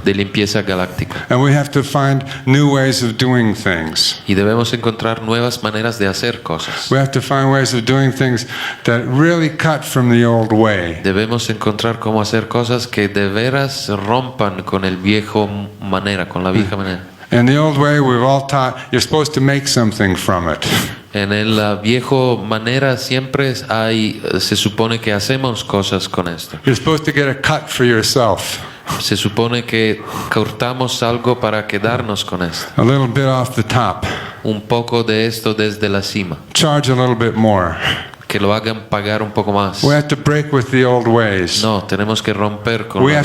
de limpieza galáctica. And we have to find new ways of doing things. Y debemos encontrar nuevas maneras de hacer cosas. We have to find ways of doing things that really cut from the old way. Debemos encontrar cómo hacer cosas que de veras rompan con el viejo manera, con la vieja manera. In the old way, we've all taught you're supposed to make something from it. En el viejo manera siempre se supone que hacemos cosas con esto. You're supposed to get a cut for yourself. Se supone que cortamos algo para quedarnos con esto. A little bit off the top. Un poco de esto desde la cima. Charge a little bit more. Que lo hagan pagar un poco más. We have to break with the old ways. No, tenemos que romper con We lo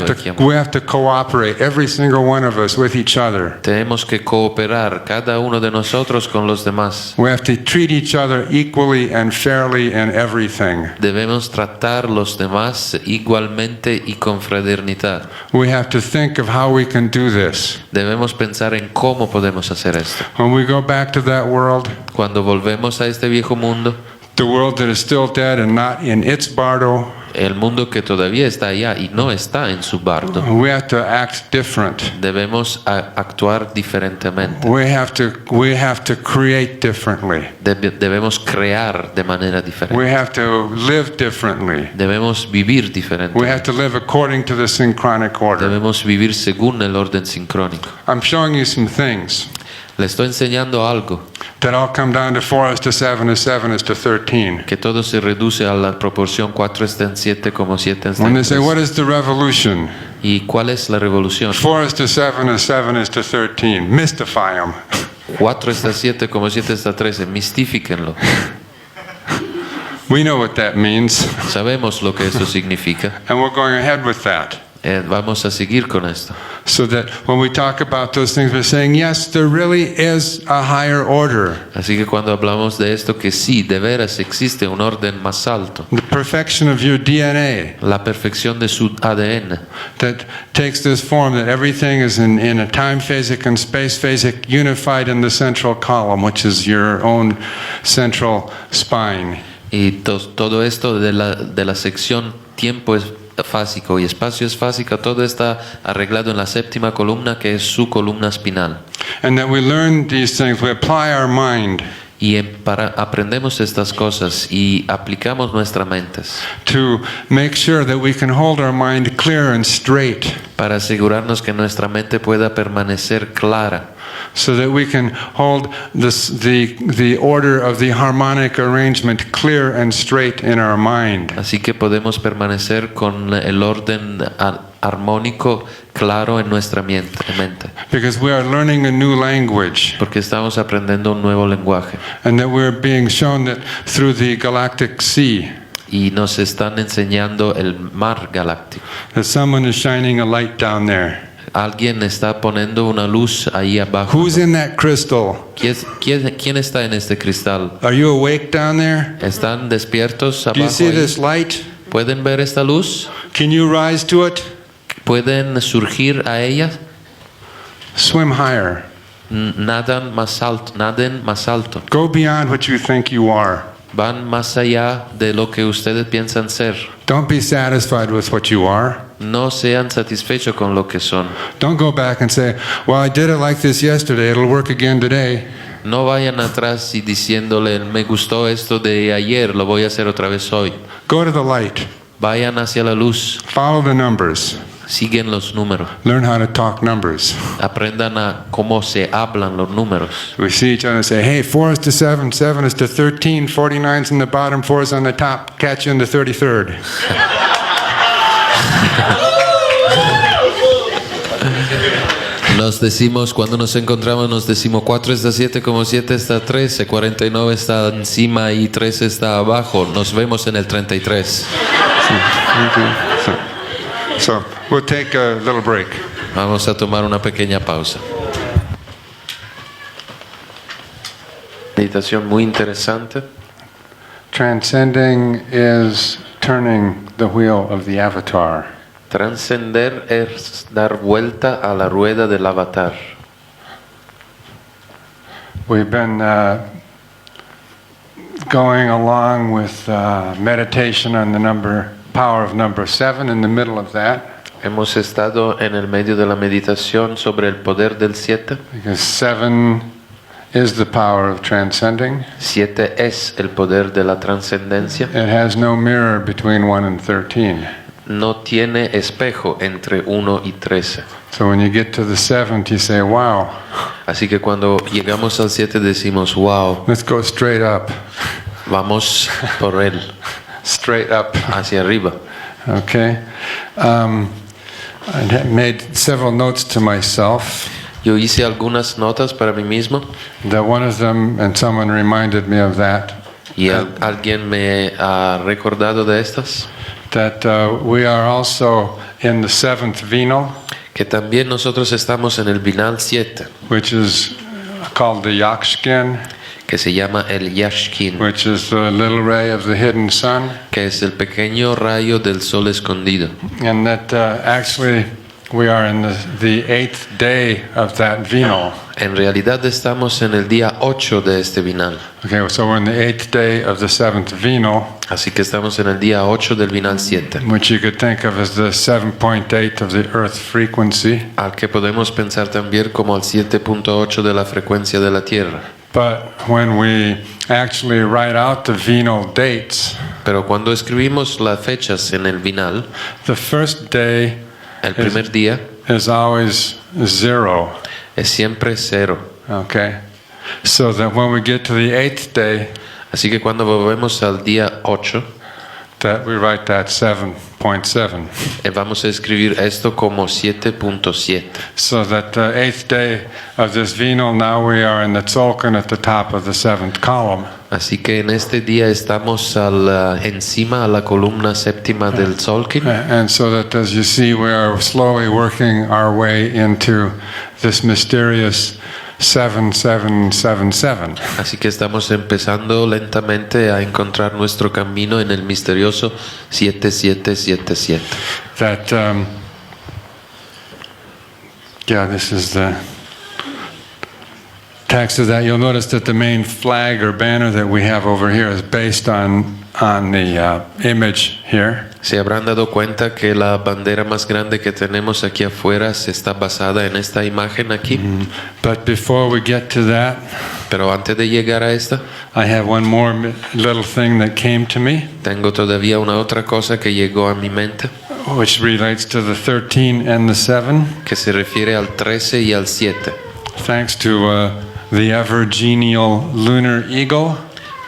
have to cooperate, every single one of us, with each other. Tenemos que cooperar cada uno de nosotros con los demás. We have to treat each other equally and fairly in everything. Debemos tratar los demás igualmente y con fraternidad. We have to think of how we can do this. Debemos pensar en cómo podemos hacer esto. When we go back to that world, Cuando volvemos a este viejo mundo, the world that is still dead and not in its bardo, el mundo que todavía está allá y no está en su bardo, we have to act different. debemos actuar diferentemente. We have to create differently. Debemos crear de manera diferente. We have to live differently. Debemos vivir diferente. We have to live according to the synchronic order. Debemos vivir según el orden sincrónico. I'm showing you some things Le estoy enseñando algo that all come down to 4:7 is 13. que todo se reduce a la proporción 4:7 como 7 When they en say, what is the revolution? ¿Y cuál es la revolución? 4:7 is 13. Mystify them. 4:7 como 7:13. Mistifíquenlo. We know what that means, Sabemos lo que eso significa. and we're going ahead with that. Vamos a seguir con esto. So that when we talk about those things, we're saying, yes, there really is a higher order. Así que cuando hablamos de esto, que sí, de veras existe un orden más alto. The perfection of your DNA La perfección de su ADN. that takes this form that everything is in a time phasic and space phasic unified in the central column, which is your own central spine. Y todo esto de la sección tiempo es fásico y espacio es fásico, todo está arreglado en la séptima columna, que es su columna espinal. And that we learn these things, we apply our mind Y aprendemos estas cosas y aplicamos nuestras mentes to make sure that we can hold our mind clear and straight, para asegurarnos que nuestra mente pueda permanecer clara, so that we can hold the order of the harmonic arrangement clear and straight in our mind. así que podemos permanecer con el orden armónico claro en nuestra mente, Because we are learning a new language, porque estamos aprendiendo un nuevo lenguaje and that we're being shown that through the galactic sea, y nos están enseñando el mar galáctico. that someone is shining a light down there. Alguien está poniendo una luz ahí abajo. Who's in that crystal? ¿Quién está en este cristal? Are you awake down there? ¿Están despiertos Do you abajo see ahí? this light? ¿Pueden ver esta luz? Can you rise to it? ¿Pueden surgir a ella? Swim higher. Naden más alto. Go beyond what you think you are. Van más allá de lo que ustedes piensan ser. Don't be satisfied with what you are. No sean satisfechos con lo que son. Don't go back and say, well, I did it like this yesterday, it'll work again today. No vayan atrás y diciéndole, me gustó esto de ayer, lo voy a hacer otra vez hoy. Go to the light. Vayan hacia la luz. Follow the numbers. Siguen los números. Learn how to talk numbers. Aprendan a cómo se hablan los números. We see each other and say, hey, 4:7, 7:13, 49's in the bottom, 4's on the top, catch you in the 33rd. Nos decimos, cuando nos encontramos, nos decimos 4 está 7 como 7 está 13, 49 está encima y 3 está abajo. Nos vemos en el 33. So we'll take a little break. Vamos a tomar una pequeña pausa. Meditación muy interesante. Transcending is turning the wheel of the avatar. Trascender es dar vuelta a la rueda del avatar. We've been going along with meditation on the power of number 7 in the middle of that. Hemos estado en el medio de la meditación sobre el poder del 7. Because 7 is the power of transcending. 7 es el poder de la trascendencia. It has no mirror between 1 and 13. no tiene espejo entre 1 y 13. So when you get to the 7th, you say, wow, Así que cuando llegamos al 7 decimos, wow, let's go straight up. vamos por él, Straight up. hacia arriba. Okay. I had made several notes to myself. Yo hice algunas notas para mí mismo That one of them, and someone reminded me of that, y alguien me ha recordado de estas, that we are also in the 7th vinal, que también nosotros estamos en el binal 7, which is called the Yakshkin, que se llama el Yashkin, which is the little ray of the hidden sun, que es el pequeño rayo del sol escondido. and that actually we are in the 8th day of that vinal. En realidad estamos en el día 8 de este binal. Okay, so we're in the 8th day of the 7th vinal, Así que estamos en el día 8 del binal 7, which you could think of as the 7.8 of the Earth frequency. al que podemos pensar también como el 7.8 de la frecuencia de la Tierra. But when we actually write out the vinal dates, Pero cuando escribimos las fechas en el binal, the first day el primer día is always 0. es siempre 0. Okay, so that when we get to the 8th day, Así que cuando volvemos al día 8, that we write that 7.7. vamos a escribir esto como 7.7. So that the 8th day of this venal, now we are in the tzolkin at the top of the 7th column. Así que en este día estamos encima a la columna séptima del tzolkin. And so that, as you see, we are slowly working our way into this mysterious 7777. Así que estamos empezando lentamente a encontrar nuestro camino en el misterioso 7777. That, this is the text of that. You'll notice that the main flag or banner that we have over here is based on the image here. Se habrán dado cuenta que la bandera más grande que tenemos aquí afuera se está basada en esta imagen aquí. But before we get to that, Pero antes de llegar a esta, I have one more little thing that came to me, tengo todavía una otra cosa que llegó a mi mente, which relates to the 13 and the 7. que se refiere al 13 y al 7. Thanks to the ever genial lunar eagle,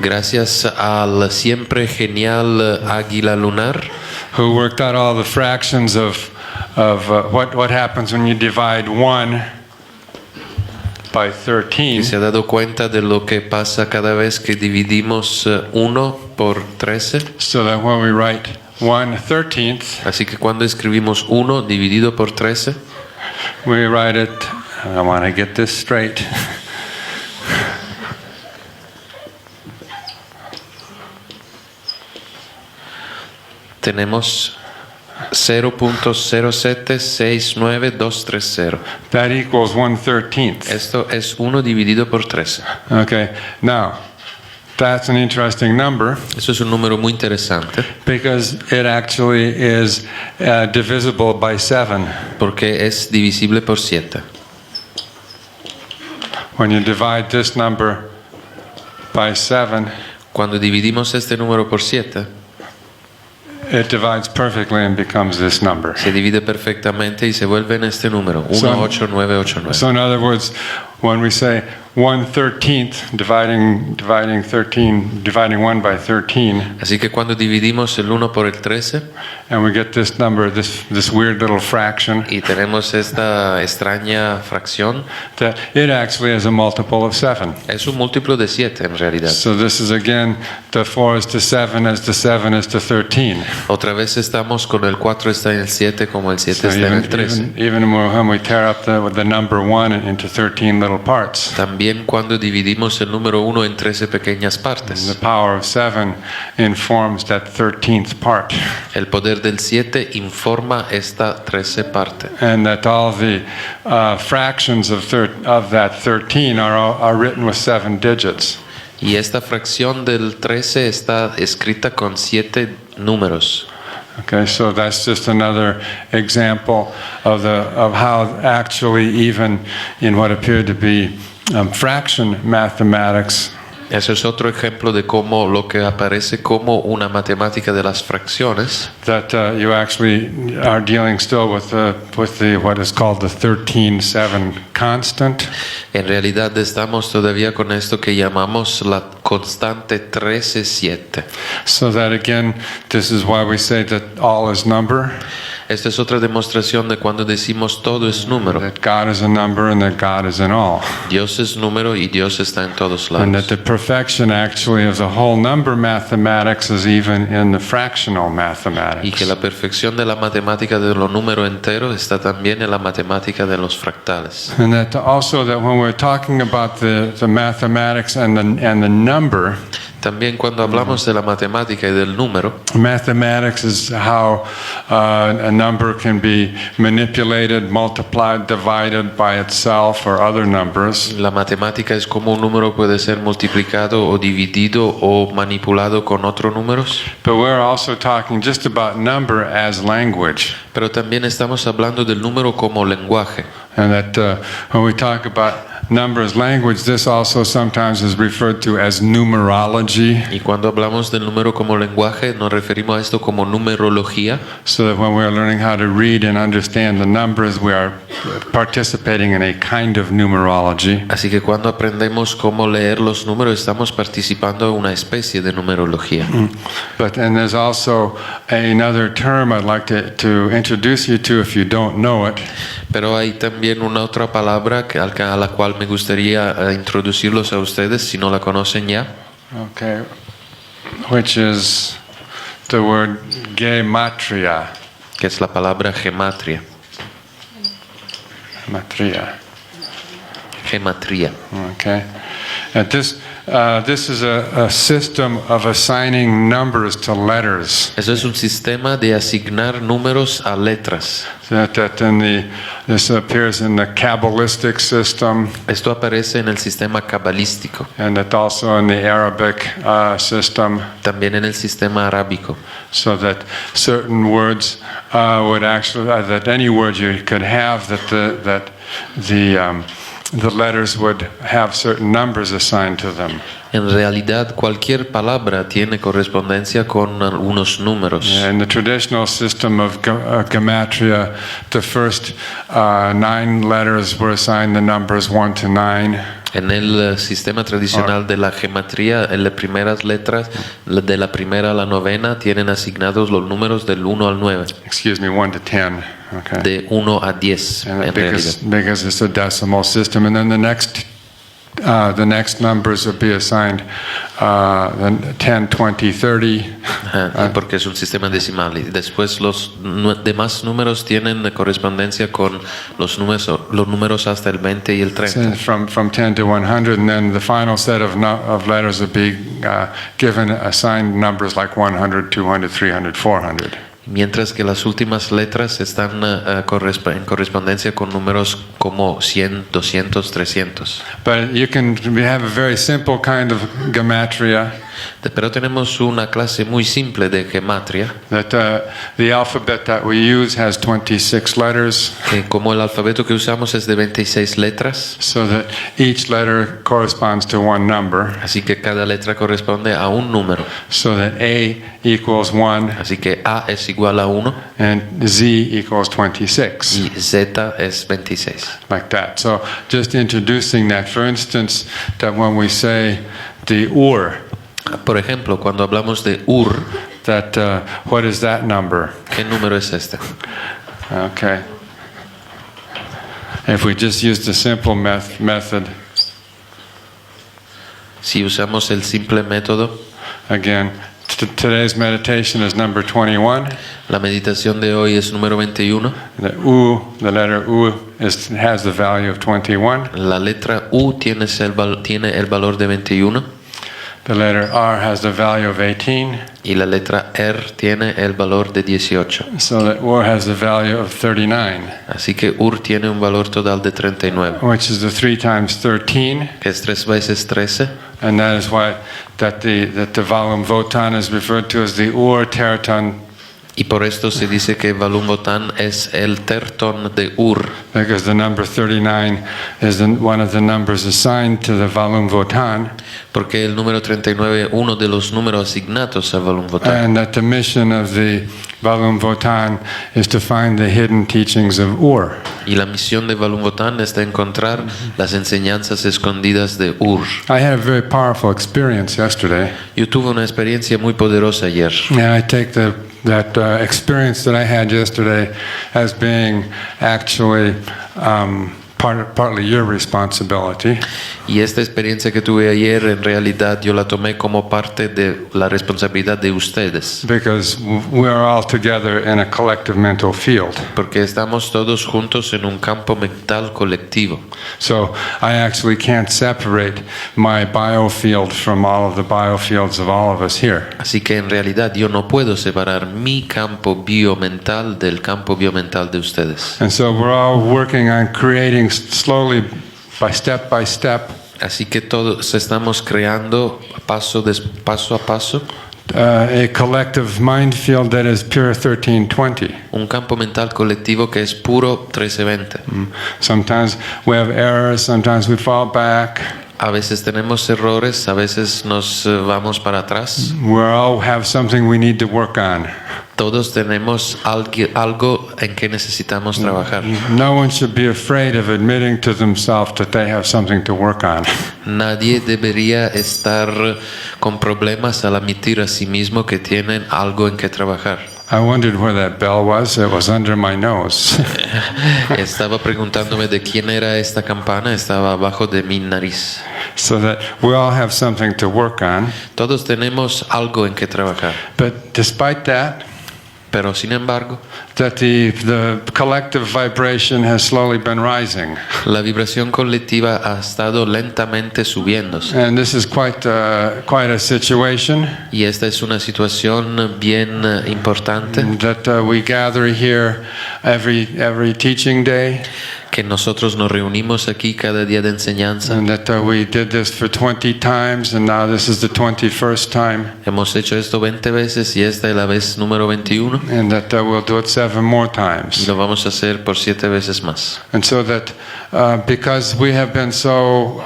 Gracias al siempre genial águila lunar, who worked out all the fractions of what happens when you divide 1 by y 13. se ha dado cuenta de lo que pasa cada vez que dividimos 1 por 13. So that when we write 1/13, Así que cuando escribimos 1 dividido por 13, we write it, I want to get this straight. tenemos 0.0769230. That equals 1/13. Esto es 1 dividido por 13. Okay, now that's an interesting number Eso es un número muy interesante because it actually is divisible by 7. porque es divisible por 7. When you divide this number by 7, Cuando dividimos este número por 7, it divides perfectly and becomes this number. se divide perfectamente y se vuelve en este número, So 18989. in other words, when we say 1/13, dividing 1 by 13, Así que cuando dividimos el 1 por el 13 and we get this number, this weird little fraction, y tenemos esta extraña fracción, that it actually is a multiple of 7. es un múltiplo de 7 en realidad. So this is again the 4 is to 7 as the 7 is to 13. Otra vez estamos con el 4 está en el 7 como el 7 So está en el 13. even when we tear up the number 1 into 13 little parts, También cuando dividimos el número 1 en 13 pequeñas the partes, power of 7 informs that 13th part. el poder del 7 informa esta 13 parte. And that all the fractions of that 13 are written with 7 digits. Y esta fracción del 13 está escrita con 7 números. Okay, so that's just another example of how actually even in what appeared to be fraction mathematics, Ese es otro ejemplo de cómo lo que aparece como una matemática de las fracciones, that you actually are dealing still with the what is called the 13.7 constant. en realidad estamos todavía con esto que llamamos la constante 13.7. So that again, this is why we say that all is number. Esta es otra demostración de cuando decimos todo es número. That God is a number and that God is in all. Dios es número y Dios está en todos And that lados. the perfection actually of the whole number mathematics is even in the fractional Y mathematics. que la perfección de la matemática de los números enteros está también en la matemática de los fractales. And that also that when we're talking about the mathematics and the number, También cuando hablamos de la matemática y del número, mathematics is how a number can be manipulated, multiplied, divided by itself or other numbers. la matemática es como un número puede ser multiplicado o dividido o manipulado con otros números. But we're also talking just about number as language. Pero también estamos hablando del número como lenguaje. And that when we talk about number as language, this also sometimes is referred to as numerology. Y cuando hablamos del número como lenguaje, nos referimos a esto como numerología. So that when we're learning how to read and understand the numbers, we are participating in a kind of numerology. Así que cuando aprendemos cómo leer los números, estamos participando en una especie de numerología. And there's also another term I'd like to introduce you to if you don't know it. Pero hay también una otra palabra a la cual me gustaría introducirlos a ustedes si no la conocen ya, Okay. Which is the word gematria. que es la palabra gematria. Gematría. Okay. And this is a system of assigning numbers to letters. Eso es un sistema de asignar números a letras. This appears in the Kabbalistic system, Esto aparece en el sistema cabalístico, and that also in the Arabic system, también en el sistema arábico. so that certain words would actually that any word you could have that the letters would have certain numbers assigned to them. En realidad, cualquier palabra tiene correspondencia con unos números. In the traditional system of gematria, the first 9 letters were assigned the numbers 1 to 9. En el sistema tradicional de la gematría, en las primeras letras, de la primera a la novena, tienen asignados los números del 1 al 9, Excuse me, 1 to 10. Okay. de 1 a 10 And en realidad. because it's a decimal system, and then the next numbers would be assigned 10, 20, 30. Ajá, porque es un sistema decimal. Y después los demás números tienen correspondencia con los números hasta el 20 y el 30. From 10 to 100, and then the final set of letters would be given assigned numbers like 100, 200, 300, 400. Mientras que las últimas letras están en correspondencia con números como 100, 200, 300. But we have a very simple kind of gematria. Pero tenemos una clase muy simple de gematria, That the alphabet that we use has 26 letters, que como el alfabeto que usamos es de 26 letras, so that each letter corresponds to one number. así que cada letra corresponde a un número. So that A equals 1 Así que A es igual a 1 and Z equals 26. y Z es 26. Like that. So just introducing that, for instance, that when we say the Por ejemplo, cuando hablamos de Ur, that what is that number? ¿qué número es este? Okay. If we just use the simple method, Si usamos el simple método, again, today's meditation is number 21. la meditación de hoy es número 21. The letter U has the value of 21. La letra U tiene el valor de 21 The letter R has the value of 18. y la letra R tiene el valor de 18. So that Ur has the value of 39, Así que Ur tiene un valor total de 39, which is the 3 times 13. que es 3 veces 13. And that is why that the volume Votan is referred to as the Ur Teraton Y por esto se dice que Valumvotan es el tertón de Ur, because the number 39 is one of the numbers assigned to the Valumvotan, porque el número 39 uno de los números asignados a Valumvotan. and that the mission of the Valumvotan is to find the hidden teachings of Ur. Y la misión de Valumvotan es de encontrar las enseñanzas escondidas de Ur. I had a very powerful experience yesterday, Yo tuve una experiencia muy poderosa ayer. and I take that experience that I had yesterday as being actually partly your responsibility. Y esta experiencia que tuve ayer, en realidad yo la tomé como parte de la responsabilidad de ustedes, Because we are all together in a collective mental field. porque estamos todos juntos en un campo mental colectivo. So I actually can't separate my biofield from all of the biofields of all of us here. Así que en realidad yo no puedo separar mi campo biomental del campo biomental de ustedes. And so we're all working on creating slowly, by step, Así que todos estamos creando paso a paso a collective mind field that is pure 1320. un campo mental colectivo que es puro 1320. Sometimes we have errors, sometimes we fall back. A veces tenemos errores, a veces nos vamos para atrás. We all have something we need to work on. Todos tenemos algo en que necesitamos trabajar. No one should be afraid of admitting to themselves that they have something to work on. Nadie debería estar con problemas al admitir a sí mismo que tienen algo en que trabajar. I wondered where that bell was. It was under my nose. Estaba preguntándome de quién era esta campana, estaba abajo de mi nariz. So that we all have something to work on. Todos tenemos algo en que trabajar. But despite that, Pero sin embargo, that the collective vibration has slowly been rising. la vibración colectiva ha estado lentamente subiéndose. And this is quite a situation. Y esta es una situación bien importante, That we gather here every teaching day. que nosotros nos reunimos aquí cada día de enseñanza. And that we did this for 20 times, and now this is the 21st time. Hemos hecho esto 20 veces y esta es la vez número 21. And that we'll do it 7 more Y times. lo vamos a hacer por 7 veces más. And so that because we have been so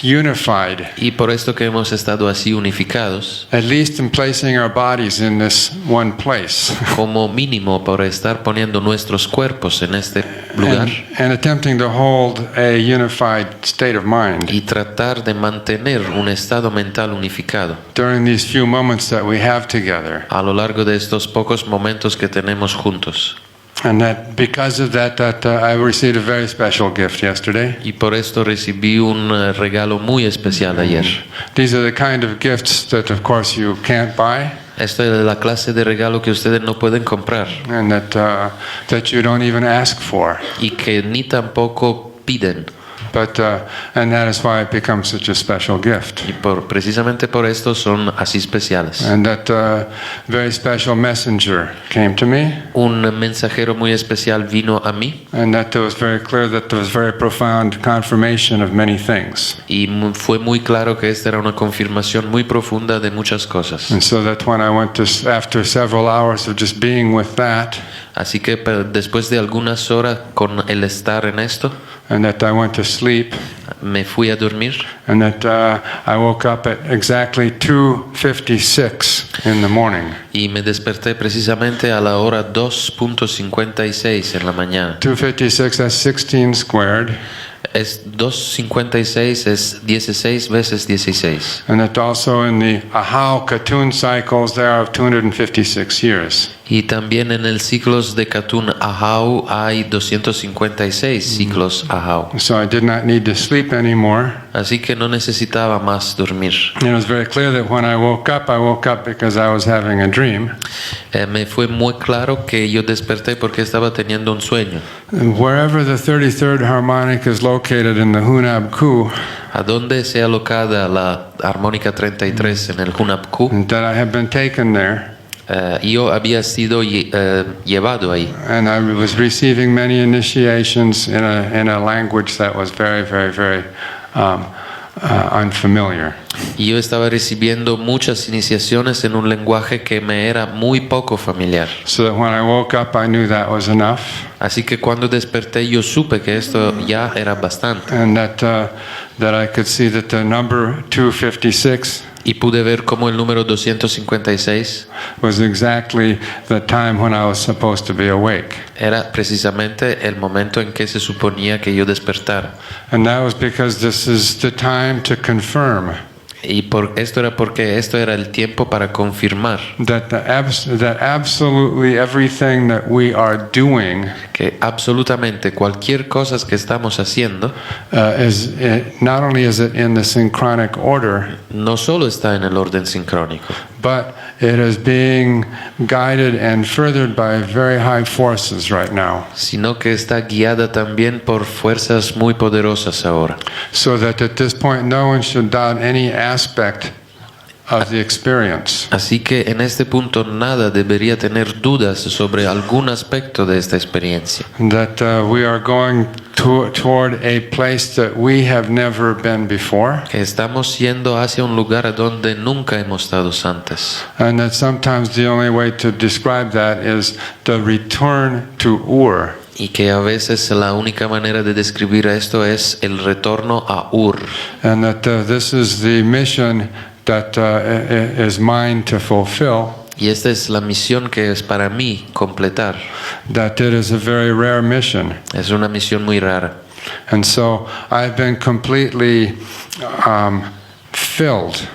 unified, Y por esto que hemos estado así unificados, at least in placing our bodies in this one place, como mínimo por estar poniendo nuestros cuerpos en este lugar and attempting to hold a unified state of mind y tratar de mantener un estado mental unificado during these few moments that we have together. a lo largo de estos pocos momentos que tenemos juntos. And that because of that I received a very special gift yesterday. Y por esto recibí un regalo muy especial ayer. These are the kind of gifts that of course you can't buy, Esta es la clase de regalo que ustedes no pueden comprar and that you don't even ask for. y que ni tampoco piden. But and that is why it becomes such a special gift. Y precisamente por esto son así especiales. And that very special messenger came to me, Un mensajero muy especial vino a mí and that it was very clear that there was very profound confirmation of many things. y fue muy claro que esta era una confirmación muy profunda de muchas cosas. And so that when I went to, after several hours of just being with that, Así que después de algunas horas con el estar en esto, and that I went to sleep, me fui a dormir and that I woke up at exactly 2:56 in the morning. y me desperté precisamente a la hora 2:56 en la mañana. 2:56, that's 16 squared. Es 2:56 es 16 veces 16. And that also in the Ahau Katun cycles there are 256 years. Y también en el ciclos de Katun Ahau hay 256 ciclos Ahau. So I did not need to sleep anymore. Así que no necesitaba más dormir. And it was very clear that when I woke up because I was having a dream. Me fue muy claro que yo desperté porque estaba teniendo un sueño. And wherever the 33rd harmonic is located in the Hunab Ku, A donde se alocada la armónica 33 en el Hunab Ku, that I had been taken there. yo había sido llevado ahí. And I was receiving many initiations in a language that was very, very, very unfamiliar. Y yo estaba recibiendo muchas iniciaciones en un lenguaje que me era muy poco familiar. So that when I woke up, I knew that was enough. Así que cuando desperté yo supe que esto ya era bastante. And that I could see that the number 256 Y pude ver cómo el número 256 was exactly the time when I was supposed to be awake. era precisamente el momento en que se suponía que yo despertara. And that was because this is the time to confirm Y esto era porque esto era el tiempo para confirmar that absolutely everything that we are doing que absolutamente cualquier cosa que estamos haciendo not only is it in the synchronic order, no solo está en el orden sincrónico, but it is being guided and furthered by very high forces right now. sino que está guiada también por fuerzas muy poderosas ahora. So that at this point no one should doubt any aspect of the experience. Así que en este punto nada debería tener dudas sobre algún aspecto de esta experiencia. That we are going toward a place that we have never been before. Que estamos yendo hacia un lugar a donde nunca hemos estado antes. And that sometimes the only way to describe that is the return to Ur. Y que a veces la única manera de describir esto es el retorno a Ur. And that this is the mission that is mine to fulfill. Y esta es la misión que es para mí completar. That it is a very rare mission. Es una misión muy rara. And so I've been completely filled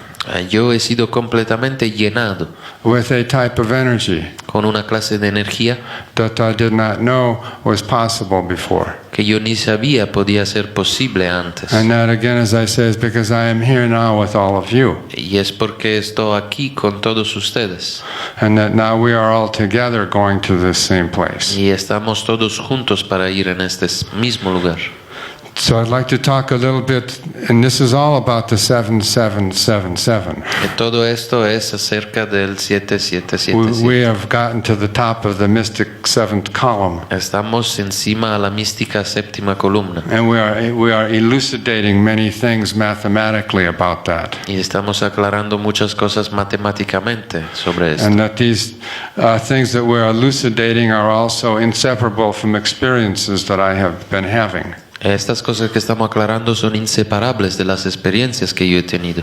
Yo he sido completamente llenado with a type of energy con una clase de energía that I did not know was possible before. que yo ni sabía podía ser posible antes. And that again, as I say, is because I am here now with all of you. Y es porque estoy aquí con todos ustedes. And that now we are all together going to this same place. Y estamos todos juntos para ir en este mismo lugar. So I'd like to talk a little bit, and this is all about the 7777. Y todo esto es acerca del 7777. We have gotten to the top of the mystic seventh column. Estamos encima a la mística séptima columna. And we are elucidating many things mathematically about that. Y estamos aclarando muchas cosas matemáticamente sobre esto. And that these things that we're elucidating are also inseparable from experiences that I have been having. Estas cosas que estamos aclarando son inseparables de las experiencias que yo he tenido.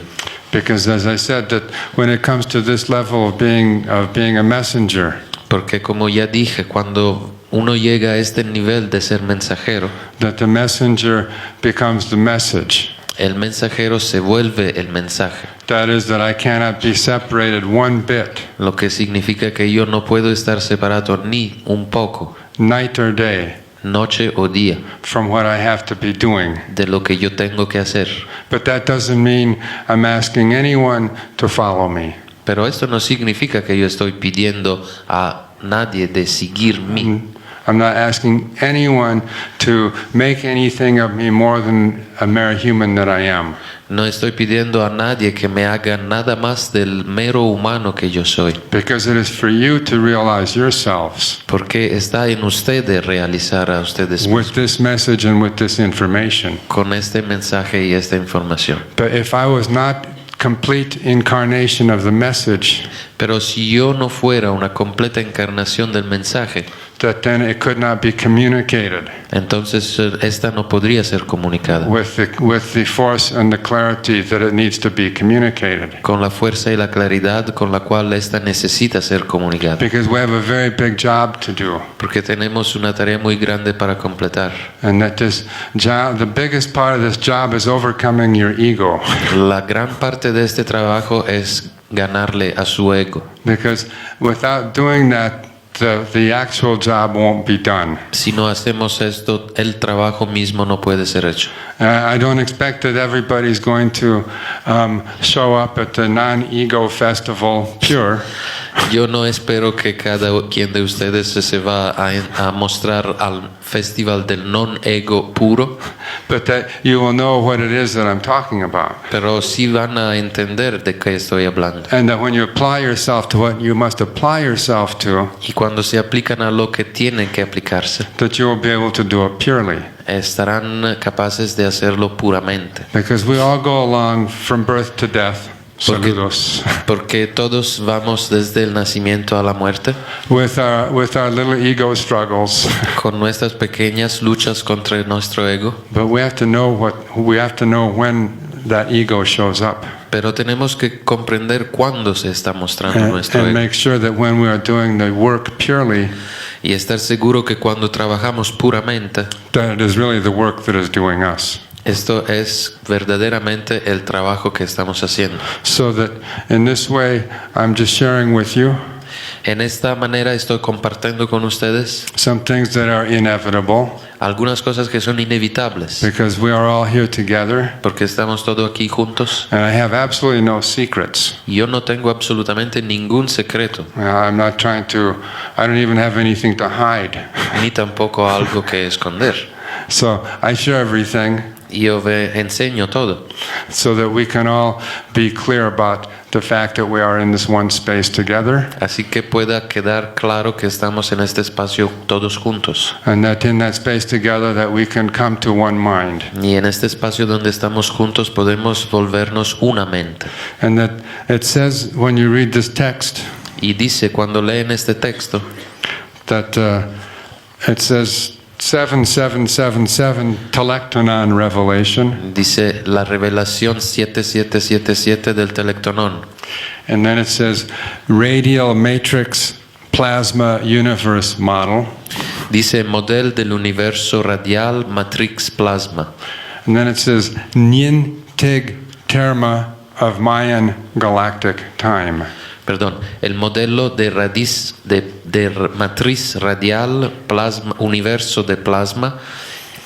Because as I said, that when it comes to this level of being a messenger, Porque como ya dije, cuando uno llega a este nivel de ser mensajero, that the messenger becomes the message. el mensajero se vuelve el mensaje. That is, that I cannot be separated one bit, Lo que significa que yo no puedo estar separado ni un poco, night or day, noche o día, from what I have to be doing. de lo que yo tengo que hacer. But that doesn't mean I'm asking anyone to follow me. Pero esto no significa que yo estoy pidiendo a nadie de seguirme. I'm not asking anyone to make anything of me more than a mere human that I am. No estoy pidiendo a nadie que me haga nada más del mero humano que yo soy. Because it is for you to realize yourselves Porque está en ustedes realizar a ustedes with mismos this message and with this information. con este mensaje y esta información. But if I was not complete incarnation of the message, Pero si yo no fuera una completa encarnación del mensaje, that then it could not be communicated entonces esta no podría ser comunicada with the force and the clarity that it needs to be communicated. con la fuerza y la claridad con la cual esta necesita ser comunicada. Because we have a very big job to do. Porque tenemos una tarea muy grande para completar. And that this job, the biggest part of this job is overcoming your ego. La gran parte de este trabajo es ganarle a su ego. Because without doing that, the actual job won't be done. Si no hacemos esto, el trabajo mismo no puede ser hecho. I don't expect that everybody's going to show up at the non-ego festival pure. Yo no espero que cada quien de ustedes se va a mostrar al festival del non-ego puro, But that you will know what it is that I'm talking about. pero sí van a entender de qué estoy hablando. And that when you apply yourself to what you must apply yourself to, Y cuando se aplican a lo que tienen que aplicarse, that you will be able to do it purely. estarán capaces de hacerlo puramente. Because we all go along from birth to death. Porque, Saludos. porque todos vamos desde el nacimiento a la muerte With our little ego struggles. con nuestras pequeñas luchas contra nuestro ego, But we have to know when that ego shows up. pero tenemos que comprender cuándo se está mostrando nuestro And ego make sure that when we are doing the work purely, y estar seguro que cuando trabajamos puramente, that it is really the work that is doing us. esto es verdaderamente el trabajo que estamos haciendo. So that in this way, I'm just sharing with you En esta manera estoy compartiendo con ustedes some things that are inevitable, algunas cosas que son inevitables, because we are all here together, porque estamos todos aquí juntos. and I have absolutely no secrets. Yo no tengo absolutamente ningún secreto, I don't even have anything to hide. ni tampoco algo que esconder. So I share everything Yo enseño todo, so that we can all be clear about the fact that we are in this one space together, así que pueda quedar claro que estamos en este espacio todos juntos. and that in that space together that we can come to one mind, Y en este espacio donde estamos juntos podemos volvernos una mente. and that it says when you read this text Y dice cuando leen este texto that it says 7777 telectonon revelation, dice la revelación 7777 del telectonón. and then it says radial matrix plasma universe model, Dice model del universo radial matrix plasma. and then it says Nyin Tig Terma of Mayan galactic time. Perdón, el modelo de radiz de matriz radial plasma universo de plasma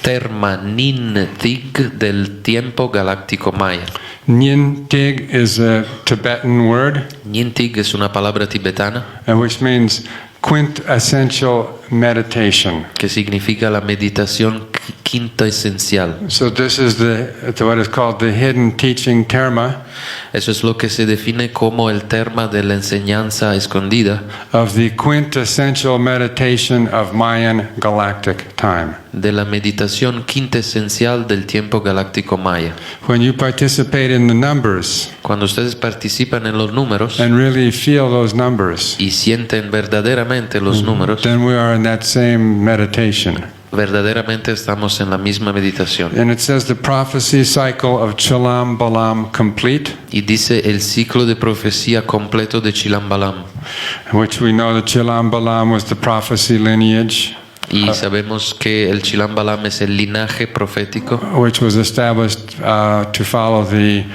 terma nin tig del tiempo galáctico maya. Nyin Tig is a Tibetan word, Nin tig es una palabra tibetana which means quintessential meditation. que significa la meditación quinta esencial. So this is what is called the hidden teaching terma Eso es lo que se define como el terma de la enseñanza escondida of the quintessential meditation of Mayan galactic time. de la meditación quinta esencial del tiempo galáctico maya. When you participate in the numbers Cuando ustedes participan en los números and really feel those numbers, y sienten verdaderamente los números, then we are in that same meditation. verdaderamente estamos en la misma meditación. And it says the prophecy cycle of Chilam Balam complete, Y dice el ciclo de profecía completo de Chilam Balam. which we know that Chilam Balam was the prophecy lineage, Y sabemos que el Chilam Balam es el linaje profético which was established to follow the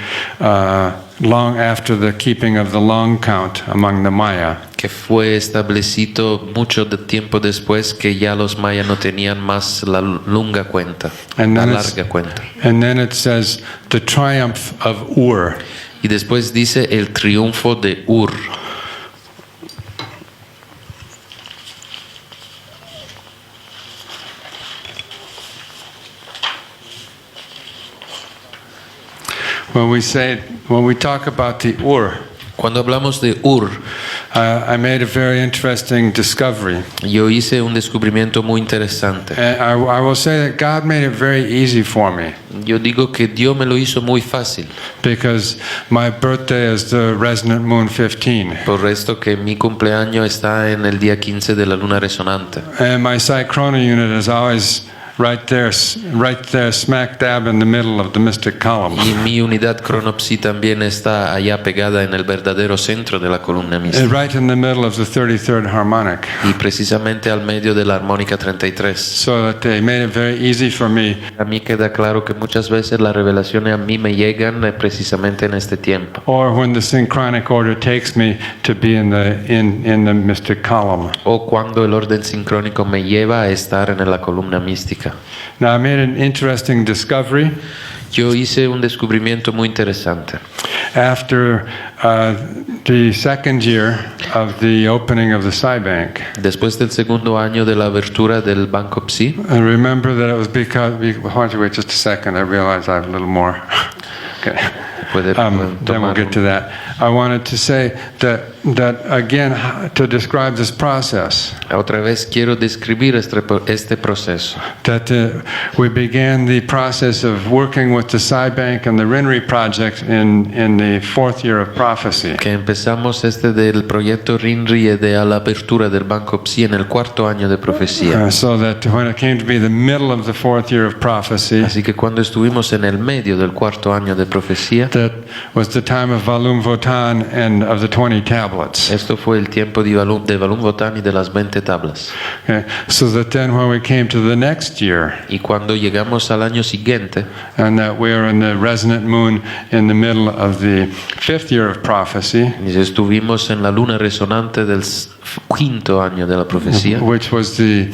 long after the keeping of the long count among the Maya. que fue establecido mucho de tiempo después que ya los mayas no tenían más la lunga cuenta, And la then, larga cuenta. and then it says the triumph of Ur. Y después dice el triunfo de Ur. When we talk about the Ur, Cuando hablamos de Ur, I made a very interesting discovery. yo hice un descubrimiento muy interesante. And I will say that God made it very easy for me, Yo digo que Dios me lo hizo muy fácil, because my birthday is the resonant moon 15. por esto que mi cumpleaños está en el día 15 de la luna resonante. And my Psychrono unit is always right there smack dab in the middle of the mystic column. Y mi unidad Cronopsi también está allá pegada en el verdadero centro de la columna And mística. right in the middle of the 33rd harmonic. Y precisamente al medio de la armónica 33. So that they made it very easy for me A mí queda claro que muchas veces las revelaciones a mí me llegan precisamente en este tiempo. or when the synchronic order takes me to be in the mystic column. O cuando el orden sincrónico me lleva a estar en la columna mística. Now I made an interesting discovery Yo hice un descubrimiento muy interesante. after the second year of the opening of the Psi Bank. Después del segundo año de la abertura del Banco Psi, And remember that it was because why don't you wait just a second, I realize I have a little more. Okay. puede Then we'll tomar get to that. I wanted to say that again, to describe this process, Otra vez quiero describir este proceso. that we began the process of working with the Psi Bank and the Rinri project in the 4th year of prophecy. Que empezamos del proyecto RINRI y de la apertura del Banco Psi en el 4º año de profecía. So that when it came to be the middle of the 4th year of prophecy, Así que cuando estuvimos en el medio del 4º año de profecía, that was the time of Valum Votan and of the 20 tablets. esto fue el tiempo de Valum Votan y de las 20 tablas. Okay. So that then when we came to the next year, Y cuando llegamos al año siguiente, and that we are in the resonant moon in the middle of the 5th year of prophecy, y estuvimos en la luna resonante del 5º año de la profecía, which was the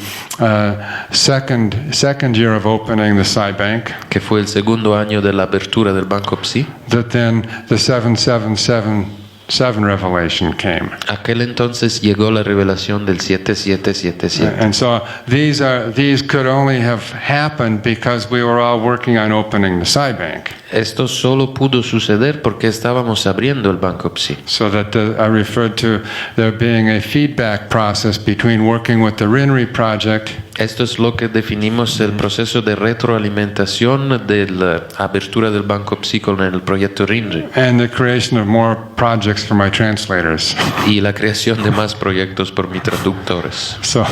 second year of opening the Psi Bank, que fue el 2º año de la apertura del Banco Psi, that then the 777 revelation came. aquel entonces llegó la revelación del 7777. And so these could only have happened because we were all working on opening the Psi Bank. Esto solo pudo suceder porque estábamos abriendo el Banco Psi. So that I referred to there being a feedback process between working with the Rinri project Esto es lo que definimos el proceso de retroalimentación de la apertura del Banco Psi con el proyecto RINRI and the creation of more projects for my translators. y la creación de más proyectos por mis traductores. So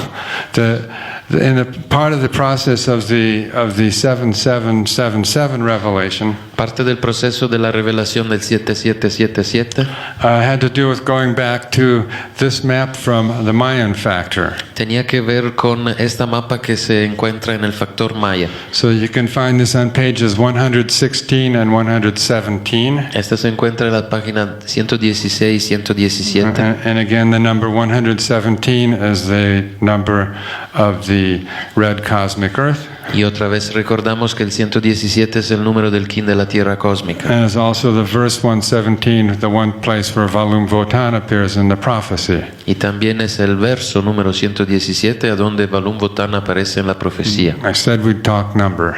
in the part of the process of the 7777 revelation, Parte del proceso de la revelación del 7777 had to do with going back to this map from the Mayan factor. tenía que ver con esta mapa que se encuentra en el factor Maya. So you can find this on pages 116 and 117. Esta se encuentra en la página 116 y 117. And again, the number 117 is the number of the red cosmic earth. Y otra vez recordamos que el 117 es el número del kin de la Tierra cósmica. And it's also the verse 117, the one place where Valum Votan appears in the prophecy. Y también es el verso número 117 a donde Valum Votan aparece en la profecía. I said we'd talk number.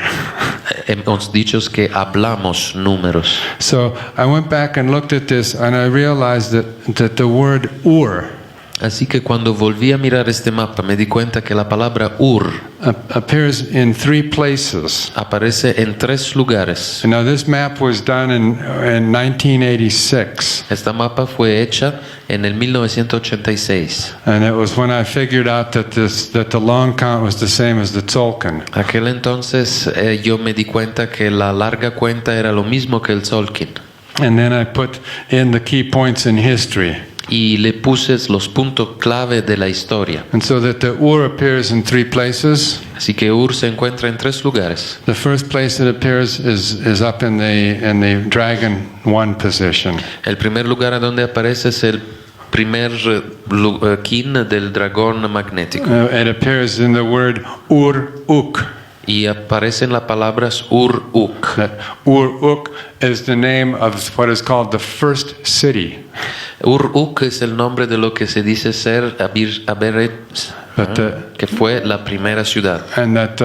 Hemos dicho que hablamos números. So I went back and looked at this and I realized that the word Ur Así que cuando volví a mirar este mapa me di cuenta que la palabra Ur appears in 3 places. aparece en 3 lugares. Now this map was done in 1986. Esta mapa fue hecha en el 1986. And it was when I figured out that the long count was the same as the tzolkin. Aquel entonces yo me di cuenta que la larga cuenta era lo mismo que el tzolkin. And then I put in the key points in history. Y le puse los puntos clave de la historia. And so that the Ur appears in 3 places. Así que Ur se encuentra en 3 lugares. The first place it appears is up in the Dragon 1 position. El primer lugar a donde aparece es el primer kin del dragón magnético. It appears in the word Ur-Uk. Y aparecen las palabras Ur-Uk. That Ur-Uk is the name of what is called the first city. Ur-Uk es el nombre de lo que se dice ser que fue la primera ciudad. And that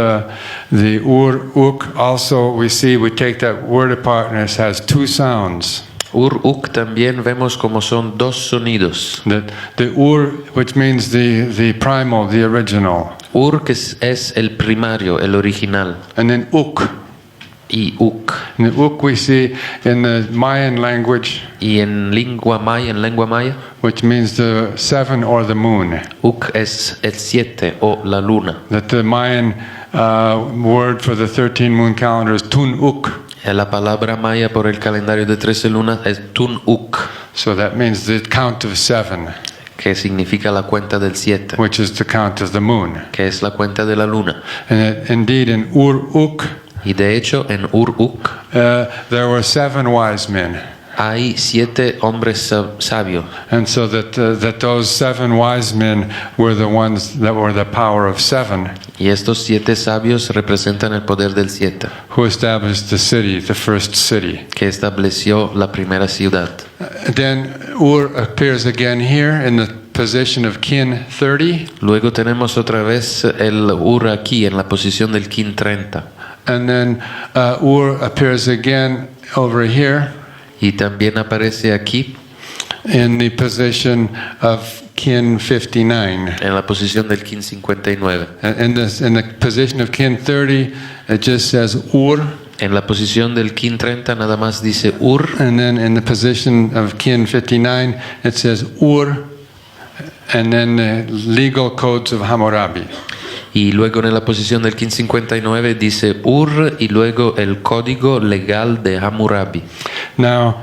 the Ur-Uk also we take that word apart and it has 2 sounds. Ur-Uk también vemos como son 2 sonidos. That the Ur, which means the primal, the original. Ur que es el primario, el original. And then Uk. Y Uk. And the Uk we see in the Mayan language. Y en lengua maya, Which means the 7 or the moon. Uk es el 7 o la luna. That the Mayan word for the 13 moon calendar is Tun-Uk. La palabra maya por el calendario de 13 lunas es Tun-Uk. So that means the count of 7. Que significa la cuenta del 7. Which is the count of the moon. Que es la cuenta de la luna. And indeed in Ur-Uk. Y de hecho en Ur-Uk there were 7 wise men. Hay 7 hombres sabios. And so that those 7 wise men were the ones that were the power of 7. Y estos 7 sabios representan el poder del 7. Who established the city, the first city. Que estableció la primera ciudad. Then Ur appears again here in the position of kin 30. Luego tenemos otra vez el Ur aquí en la posición del kin 30. And then Ur appears again over here. Y también aparece aquí in the position of kin 59. En la posición del kin 59. In the position of kin 30, it just says Ur. En la posición del kin 30 nada más dice Ur. And then in the position of kin 59, it says Ur. And then the legal codes of Hammurabi. Y luego en la posición del kin 59 dice Ur y luego el código legal de Hammurabi. Now,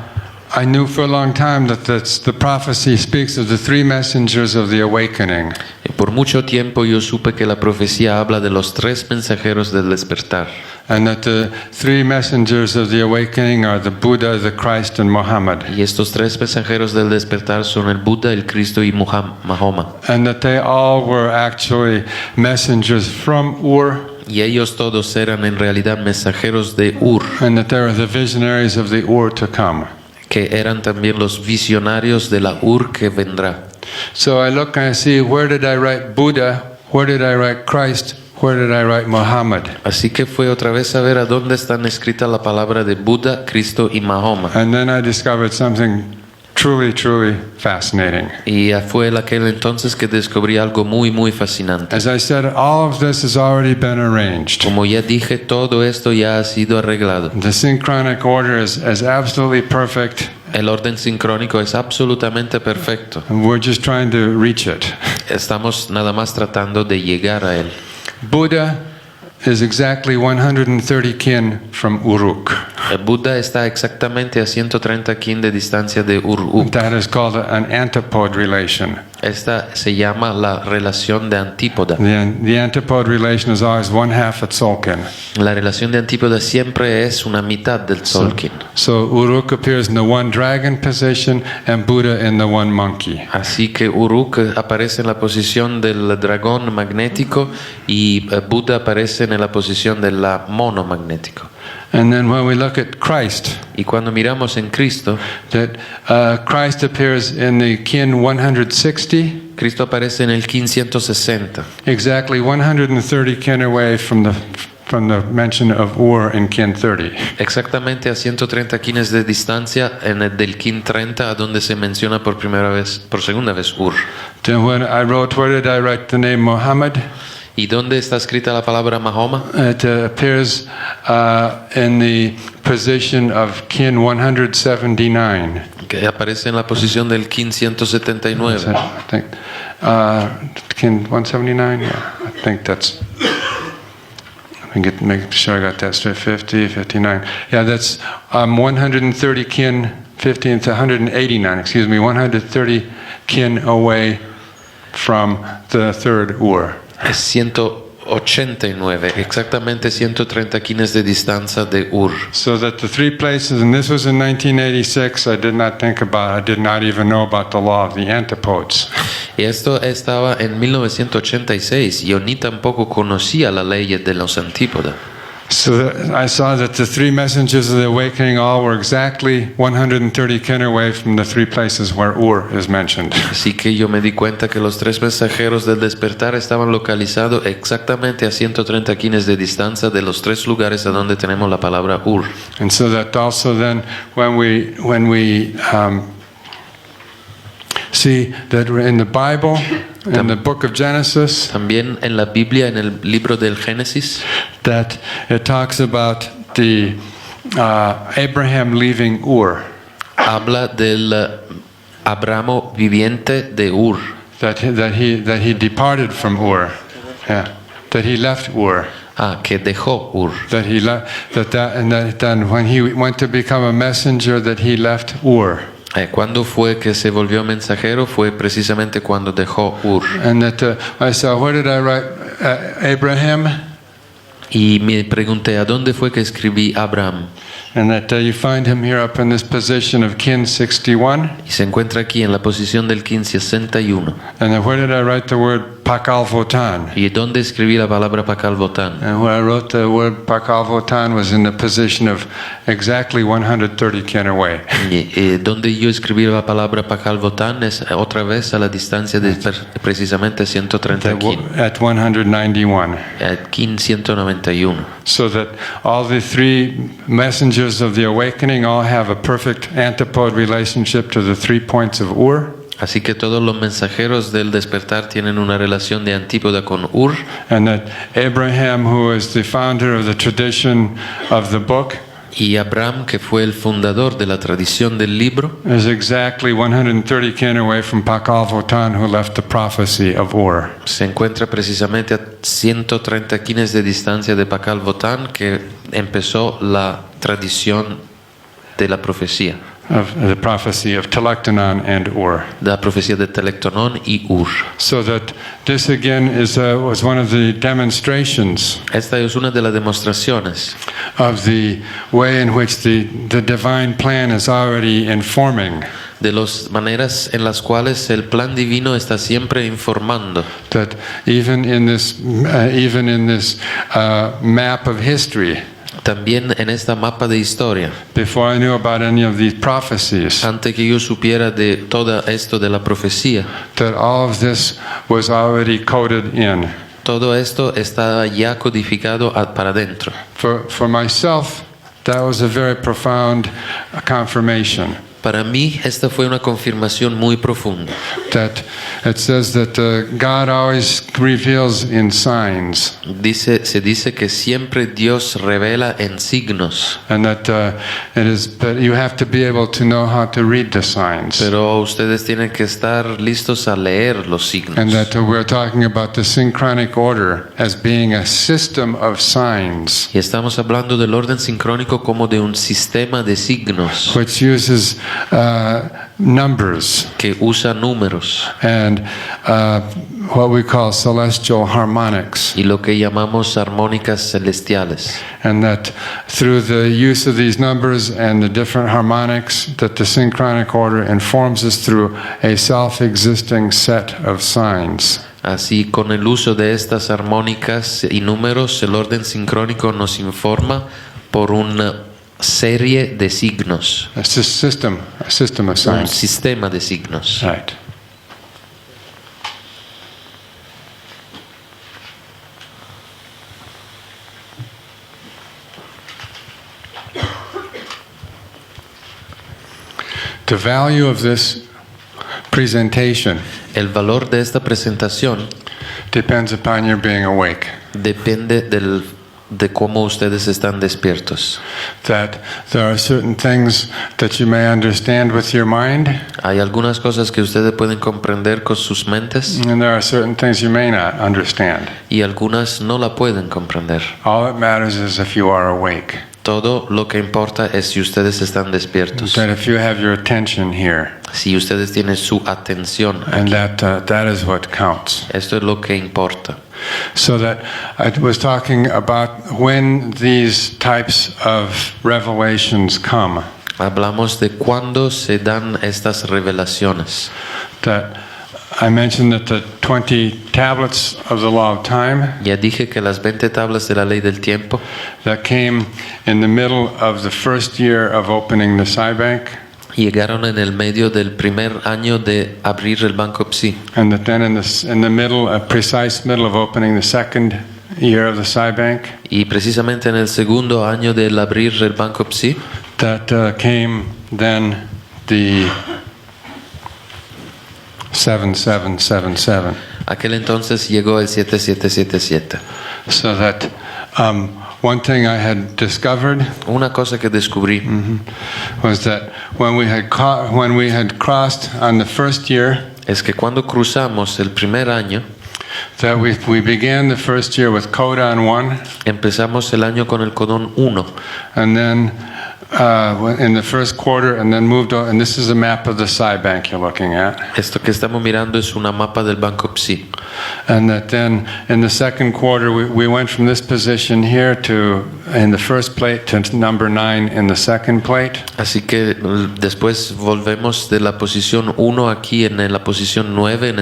I knew for a long time that the prophecy speaks of the three messengers of the awakening. Y por mucho tiempo yo supe que la profecía habla de los tres mensajeros del despertar. And that the three messengers of the awakening are the Buddha, the Christ, and Muhammad. Y estos tres mensajeros del despertar son el Buda, el Cristo y Mahoma. And that they all were actually messengers from Ur. Y ellos todos eran en realidad mensajeros de Ur, And that they were the visionaries of the Ur to come. que eran también los visionarios de la Ur que vendrá. So I look and I see, where did I write Buddha? Where did I write Christ? Where did I write Muhammad? Así que fue otra vez a ver a dónde están escritas la palabra de Buda, Cristo y Mahoma. And then I discovered something truly, truly fascinating. Y fue en aquel entonces que descubrí algo muy, muy fascinante. As I said, all of this has already been arranged. Como ya dije, todo esto ya ha sido arreglado. The synchronic order is absolutely perfect. El orden sincrónico es absolutamente perfecto. And we're just trying to reach it. Estamos nada más tratando de llegar a él. Buddha is exactly 130 kin from Uruk. El Buda está exactamente a 130 kin de distancia de Uruk. That is called an antipode relation. Esta se llama la relación de antípoda. The antipode relation is always one half a tzolkin. La relación de antípoda siempre es una mitad del tzolkin. So Uruk appears in the one dragon position and Buddha in the one monkey. Así que Uruk aparece en la posición del dragón magnético y Buda aparece en la posición del mono magnético. And then when we look at Christ, Y cuando miramos en Cristo, that Christ appears in the kin 160, Cristo aparece en el kin 160, exactly 130 kin away from the mention of Ur in kin 30. exactamente a 130 kines de distancia en el del kin 30, a donde se menciona por segunda vez Ur. Then when I wrote, where did I write the name Muhammad? ¿Y dónde está escrita la palabra Mahoma? It appears in the position of kin 179. Que aparece en la posición del kin 179. I think kin 179. Yeah, I think that's. Make sure I got that straight. 50, 59. Yeah, that's 130 kin 15 to 189. Excuse me, 130 kin away from the third Ur. Es 189, exactamente 130 kines de distancia de Ur. So that the three places, and this was in 1986, I did not even know about the law of the antipodes. Y esto estaba en 1986. Yo ni tampoco conocía la ley de los antípodas. So I saw that the three messengers of the awakening all were exactly 130 kin away from the three places where Ur is mentioned. Así que yo me di cuenta que los tres mensajeros del despertar estaban localizados exactamente a 130 kines de distancia de los tres lugares a donde tenemos la palabra Ur. And so that also then when we see that in the Bible, in the book of Genesis, También en la Biblia, en el libro del Génesis, that it talks about the Abraham leaving Ur. habla del Abramo viviente de Ur. That he departed from Ur. Yeah. That he left Ur. Que dejó Ur. That he left and that then when he went to become a messenger, that he left Ur. ¿Cuándo fue que se volvió mensajero? Fue precisamente cuando dejó Ur. And that I saw, where did I write Abraham? Y me pregunté, ¿a dónde fue que escribí Abraham? And that you find him here up in this position of kin 61. Y se encuentra aquí en la posición del kin 61. And then where did I write the word Pakalvotan. ¿Y dónde escribí la palabra Pakalvotan? And where I wrote the word Pakalvotan was in the position of exactly 130 kin away. Donde yo escribí la palabra Pakalvotan es otra vez a la distancia de precisamente 130 kin. At 191. Kin 191. So that all the three messengers of the awakening all have a perfect antipode relationship to the 3 points of Ur. Así que todos los mensajeros del despertar tienen una relación de antípoda con Ur. And that Abraham, who is the founder of the tradition of the book, Y Abraham, que fue el fundador de la tradición del libro, is exactly 130 kin away from Pakalvotan, who left the prophecy of Ur. se encuentra precisamente a 130 kines de distancia de Pakalvotan, que empezó la tradición de la profecía. Of the prophecy of Telektonon and Ur. La profecía de Telektonon y Ur. So that this again was one of the demonstrations Esta es una de las demostraciones of the way in which the divine plan is already informing. de las maneras en las cuales el plan divino está siempre informando. That even in this map of history, También en esta mapa de historia, before I knew about any of these prophecies, antes que yo supiera de todo esto de la profecía, that all of this was already coded in. todo esto está ya codificado para adentro. For myself, that was a very profound confirmation. Para mí esta fue una confirmación muy profunda. That it says that God always reveals in signs, Se dice que siempre Dios revela en signos, and that but you have to be able to know how to read the signs. pero ustedes tienen que estar listos a leer los signos. And that we're talking about the synchronic order as being a system of signs, Y estamos hablando del orden sincrónico como de un sistema de signos which uses numbers que usa números and what we call celestial harmonics. y lo que llamamos armónicas celestiales. And that through the use of these numbers and the different harmonics, that the synchronic order informs us through a self-existing set of signs. Así, con el uso de estas armónicas y números, el orden sincrónico nos informa por una serie de signos, A system of un signs. sistema de signos. Right. The value of this presentation El valor de esta presentación depends upon your being awake. depende de cómo ustedes están despiertos. That there are certain things that you may understand with your mind, Hay algunas cosas que ustedes pueden comprender con sus mentes and there are certain things you may not understand. y algunas no la pueden comprender. All that matters is if you are awake. Todo lo que importa es si ustedes están despiertos, That if you have your attention here, si ustedes tienen su atención and aquí. that is what counts. Esto es lo que importa. So that I was talking about when these types of revelations come. Hablamos de cuándo se dan estas revelaciones. That I mentioned that the 20 tablets of the law of time Ya dije que las 20 tablas de la ley del tiempo that came in the middle of the first year of opening the Psi Bank, llegaron en el medio del primer año de abrir el Banco Psi. and that then in the middle, a precise middle of opening the second year of the Psi Bank, Y precisamente en el segundo año del abrir el Banco Psi, that came then the 7777. aquel entonces llegó el 7777. So that one thing I had discovered Una cosa que descubrí was that when we had crossed on the first year, es que cuando cruzamos el primer año, that we began the first year with codon 1, empezamos el año con el codón 1 and then in the first quarter, and then moved on. And this is a map of the Psi Bank you're looking at. Esto que estamos mirando es una mapa del Banco Psi. And that then in the second quarter, we went from this position here to, in the first plate, to number 9 in the second plate. Así que después volvemos de la posición 1 aquí en la posición 9 en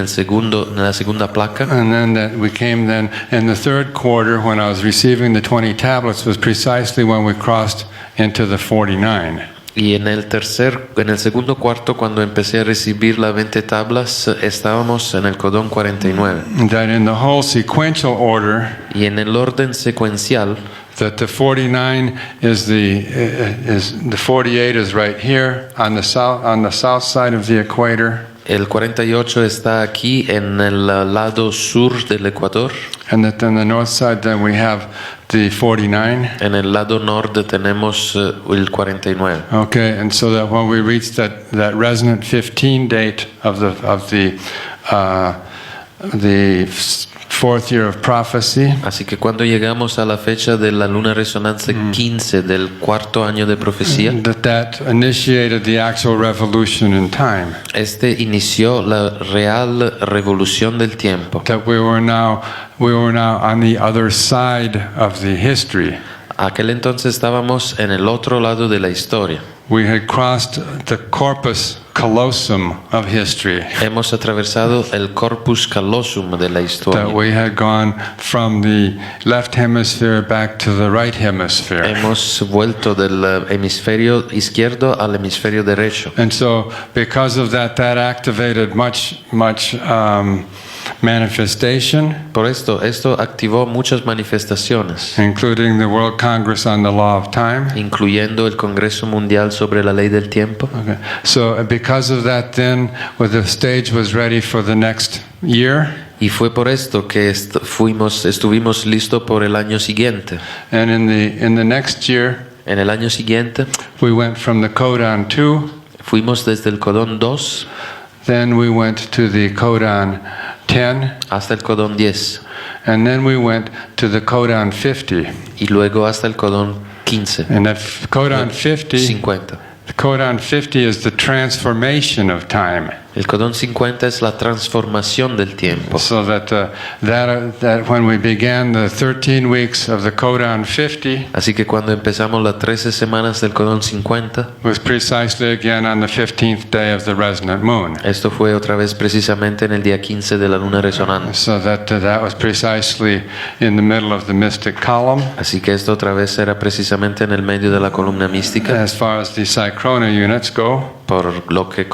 la segunda placa. And then that we came then in the third quarter when I was receiving the 20 tablets was precisely when we crossed into the 49. Y en el segundo cuarto, cuando empecé a recibir las 20 tablas, estábamos en el codón 49. That in the whole sequential order, Y en el orden secuencial, that the 49 is the 48 is right here on the south side of the equator. el 48 está aquí en el lado sur del Ecuador. And that on the north side then we have the 49. En el lado norte tenemos el 49. Okay, and so that when we reach that resonant 15 date of the fourth year of prophecy, Así que cuando llegamos a la fecha de la luna resonante 15 del cuarto año de profecía, that initiated the actual revolution in time. este inició la real revolución del tiempo. That we were now on the other side of the history. Aquel entonces estábamos en el otro lado de la historia. We had crossed the corpus callosum of history. Hemos atravesado el corpus callosum de la historia. That we had gone from the left hemisphere back to the right hemisphere. Hemos vuelto del hemisferio izquierdo al hemisferio derecho. And so, because of that activated much manifestation. Por esto activó muchas manifestaciones, Including the World Congress on the Law of Time. incluyendo el Congreso Mundial sobre la Ley del Tiempo. Okay. So, because of that, then, when the stage was ready for the next year. Y fue por esto que estuvimos listos por el año siguiente. And in the next year, En el año siguiente we went from the codon 2. fuimos desde el codón 2 Then we went to the codon 10. hasta el codón 10 And then we went to the codon 50. y luego hasta el codón 15. And that codon 50, 50. the codon 50 is the transformation of time. El codón 50 es la transformación del tiempo. So that when we began the 13 weeks of the codon 50, Así que cuando empezamos las 13 semanas del codón 50, was precisely again on the 15th day of the resonant moon. esto fue otra vez precisamente en el día 15 de la luna resonante. So that was precisely in the middle of the mystic column. Así que esto otra vez era precisamente en el medio de la columna mística, As far as the Synchrona units go, por lo que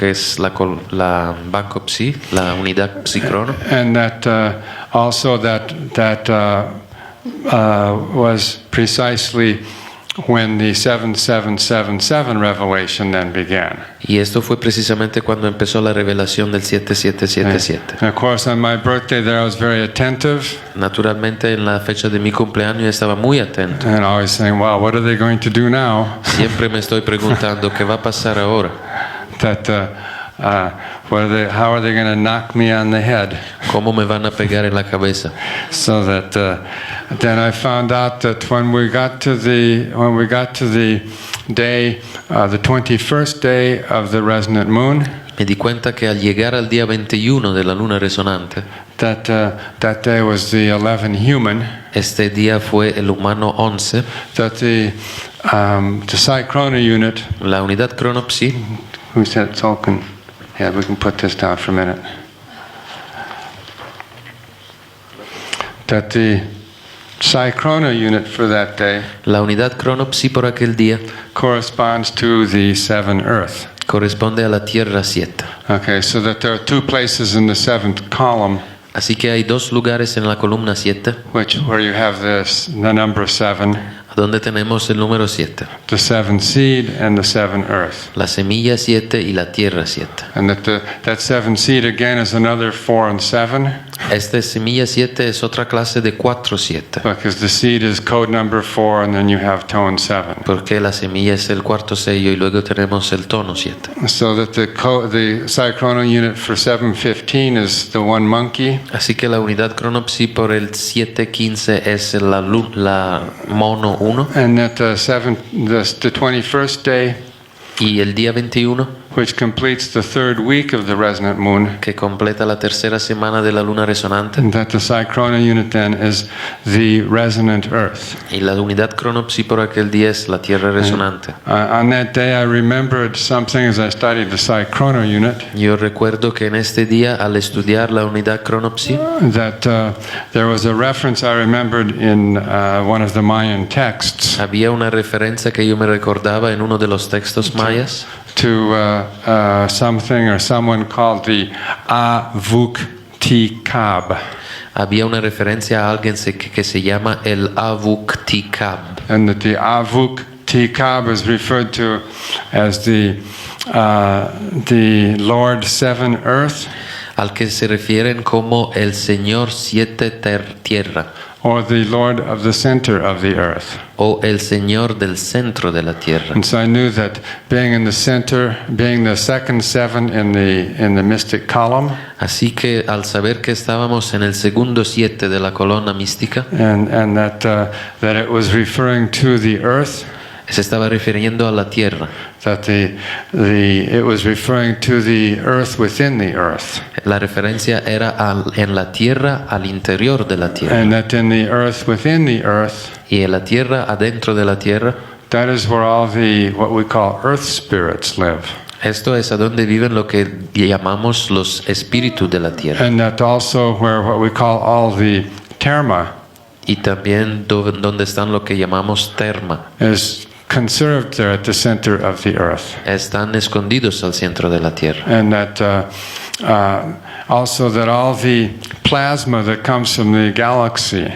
es la Banco Psi, la unidad psicrono. and that also that was precisely when the 7777 revelation then began. Y esto fue precisamente cuando empezó la revelación del 7777. And of course, on my birthday there I was very attentive Naturalmente en la fecha de mi cumpleaños estaba muy atento. and always saying, "Wow, what are they going to do now?" Siempre me estoy preguntando qué va a pasar ahora. That how are they going to knock me on the head? ¿Cómo me van a pegar en la cabeza? So that then I found out that when we got to the day, the 21st day of the resonant moon, Me di cuenta que al llegar al día 21 de la luna resonante, that day was the 11 human. este día fue el humano 11, That the Synchrona unit. la unidad cronopsi. Who said tzolkin? Yeah, we can put this down for a minute. That the Synchrona unit for that day La unidad cronopsi por aquel día corresponds to the 7 Earth. corresponde a la Tierra 7. Okay, so that there are 2 places in the 7th column Así que hay dos lugares en la columna 7 where you have the number 7, donde tenemos el número 7, the 7 seed and the 7 Earth. la semilla 7 y la Tierra 7. And that 7 seed again is another 4 and 7. Esta semilla 7 es otra clase de 4-7. because the seed is code number 4 and then you have tone 7. Porque la semilla es el cuarto sello y luego tenemos el tono 7. So that the psychronal unit for 715 is the one monkey. Así que la unidad cronopsi por el 7-15 es la mono 1. And that the 21st day, Y el día 21, which completes the third week of the resonant moon, que completa la tercera semana de la luna resonante. and that the psychronal unit then is the resonant earth. Y la unidad cronopsi por aquel día es la tierra resonante. On that day I remembered something as I studied the psychronal unit, Yo recuerdo que en este día, al estudiar la unidad cronopsi, that there was a reference I remembered in one of the Mayan texts había una referencia que yo me recordaba en uno de los textos mayas to something or someone called the Avuk-Tikab. había una referencia a alguien que se llama el Avuk-Tikab. And that the Avuk-Tikab is referred to as the Lord Seven Earth, al que se refieren como el Señor siete tierra, or the Lord of the center of the earth. o el Señor del centro de la tierra. And so I knew that being in the center, being the second seven in the mystic column, Así que al saber que estábamos en el segundo 7 de la columna mística, and that it was referring to the earth, se estaba refiriendo a la tierra. that it was referring to the earth within the earth, La referencia era en la tierra, al interior de la tierra. and that in the earth within the earth, Y en la tierra, adentro de la tierra, that is where all the what we call earth spirits live. esto es a donde viven lo que llamamos los espíritus de la tierra. And that also where what we call all the terma Y también donde están lo que llamamos terma. is conserved there at the center of the earth. Están escondidos al centro de la tierra. And that also that all the plasma that comes from the galaxy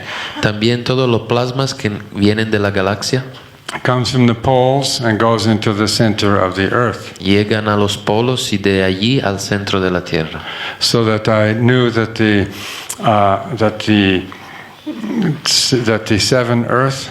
También todos los plasmas que vienen de la galaxia comes from the poles and goes into the center of the earth. llegan a los polos y de allí al centro de la tierra. So that I knew that the seven earth,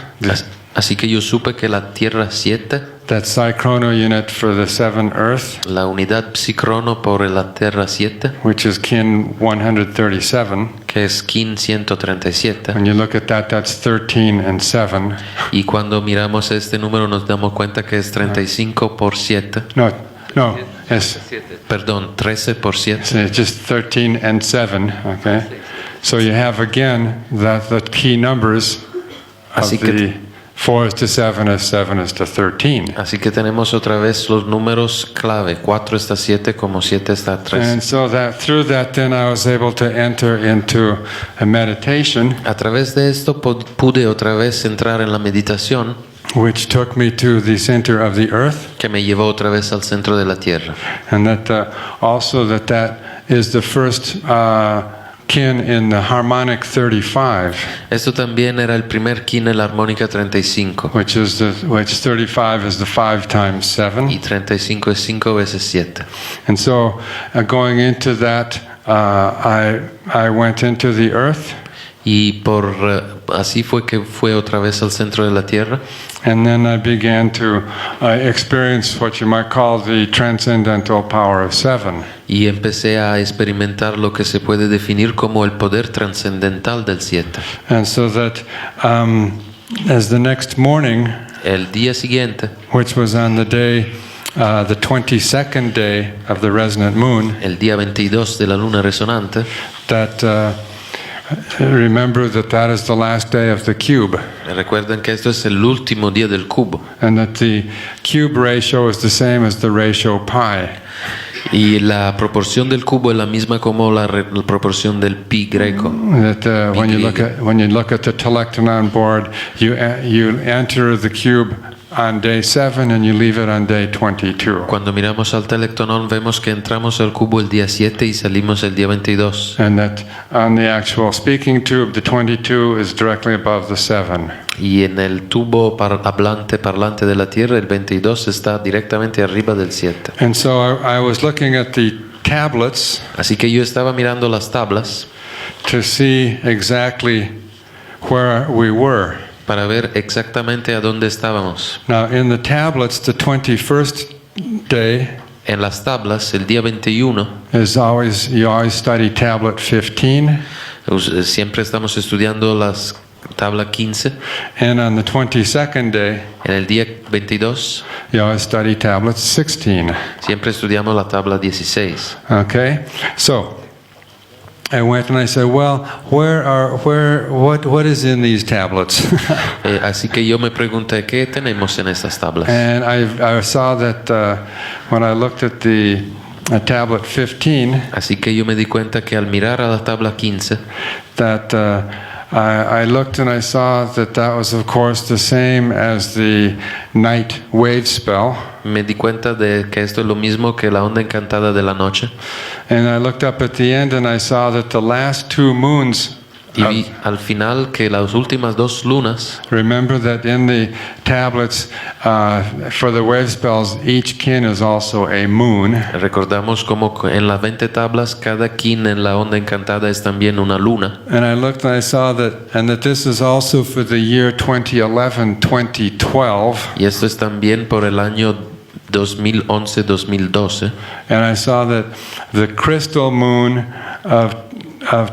Así que yo supe que la tierra 7, that psychronal unit for the seven earth, la unidad psicrono por la tierra 7, which is kin 137. que es Kin 137, When you look at that, that's 13 and 7. y cuando miramos este número nos damos cuenta que es 35 por 7, No, it's, perdón, 13 por 7. it's just 13 and 7, okay? So you have again the key numbers of Así que- the 4 is to 7 is 7 is to 13. Así que tenemos otra vez los números clave, 4 está 7 como 7 está 3. And so that through that then I was able to enter into a meditation A través de esto pude otra vez entrar en la meditación which took me to the center of the earth, que me llevó otra vez al centro de la tierra. and that also that is the first kin in the harmonic 35, Esto también era el primer kin en la armónica 35, which 35 is the 5 times 7. y 35 es 5 veces 7. And so going into that, I went into the earth, Y así fue que fue otra vez al centro de la tierra. and then I began to experience what you might call the transcendental power of 7. Y empecé a experimentar lo que se puede definir como el poder trascendental del 7. And so that as the next morning, El día siguiente, which was on the day, the 22nd day of the resonant moon, el día 22 de la luna resonante, that remember that is the last day of the cube, recuerden que esto es el último día del cubo. and that the cube ratio is the same as the ratio pi. Y la proporción del cubo es la misma como la proporción del pi greco. That when you look at the telectronon board, you enter the cube on day 7 and you leave it on day 22. Cuando miramos al telectonón vemos que entramos al cubo el día 7 y salimos el día 22. And that on the actual speaking tube, the 22 is directly above the 7. Y en el tubo parlante de la Tierra, el 22 está directamente arriba del 7. And so I was looking at the tablets Así que yo estaba mirando las tablas to see exactly where we were. para ver exactamente a dónde estábamos. Now, in the tablets, the 21st day En las tablas, el día 21, is always, you always study tablet 15, siempre estamos estudiando las tabla 15. and on the 22nd day, En el día 22, you always study tablet 16. siempre estudiamos la tabla 16. Okay? So, I went and I said, well, what is in these tablets? Así que yo me pregunté, ¿qué tenemos en estas tablas? And I saw that when I looked at the tablet 15, Así que yo me di cuenta que al mirar a la tabla 15, that I looked and I saw that was, of course, the same as the night wave spell. me di cuenta de que esto es lo mismo que la onda encantada de la noche. And I looked up at the end and I saw that the last two moons, Y vi al final que las últimas dos lunas, remember that in the tablets for the wave spells, each kin is also a moon. recordamos como en las 20 tablas, cada kin en la onda encantada es también una luna. And I looked and I saw that this is also for the year 2011-2012. Y esto es también por el año 2011-2012. And I saw that the crystal moon of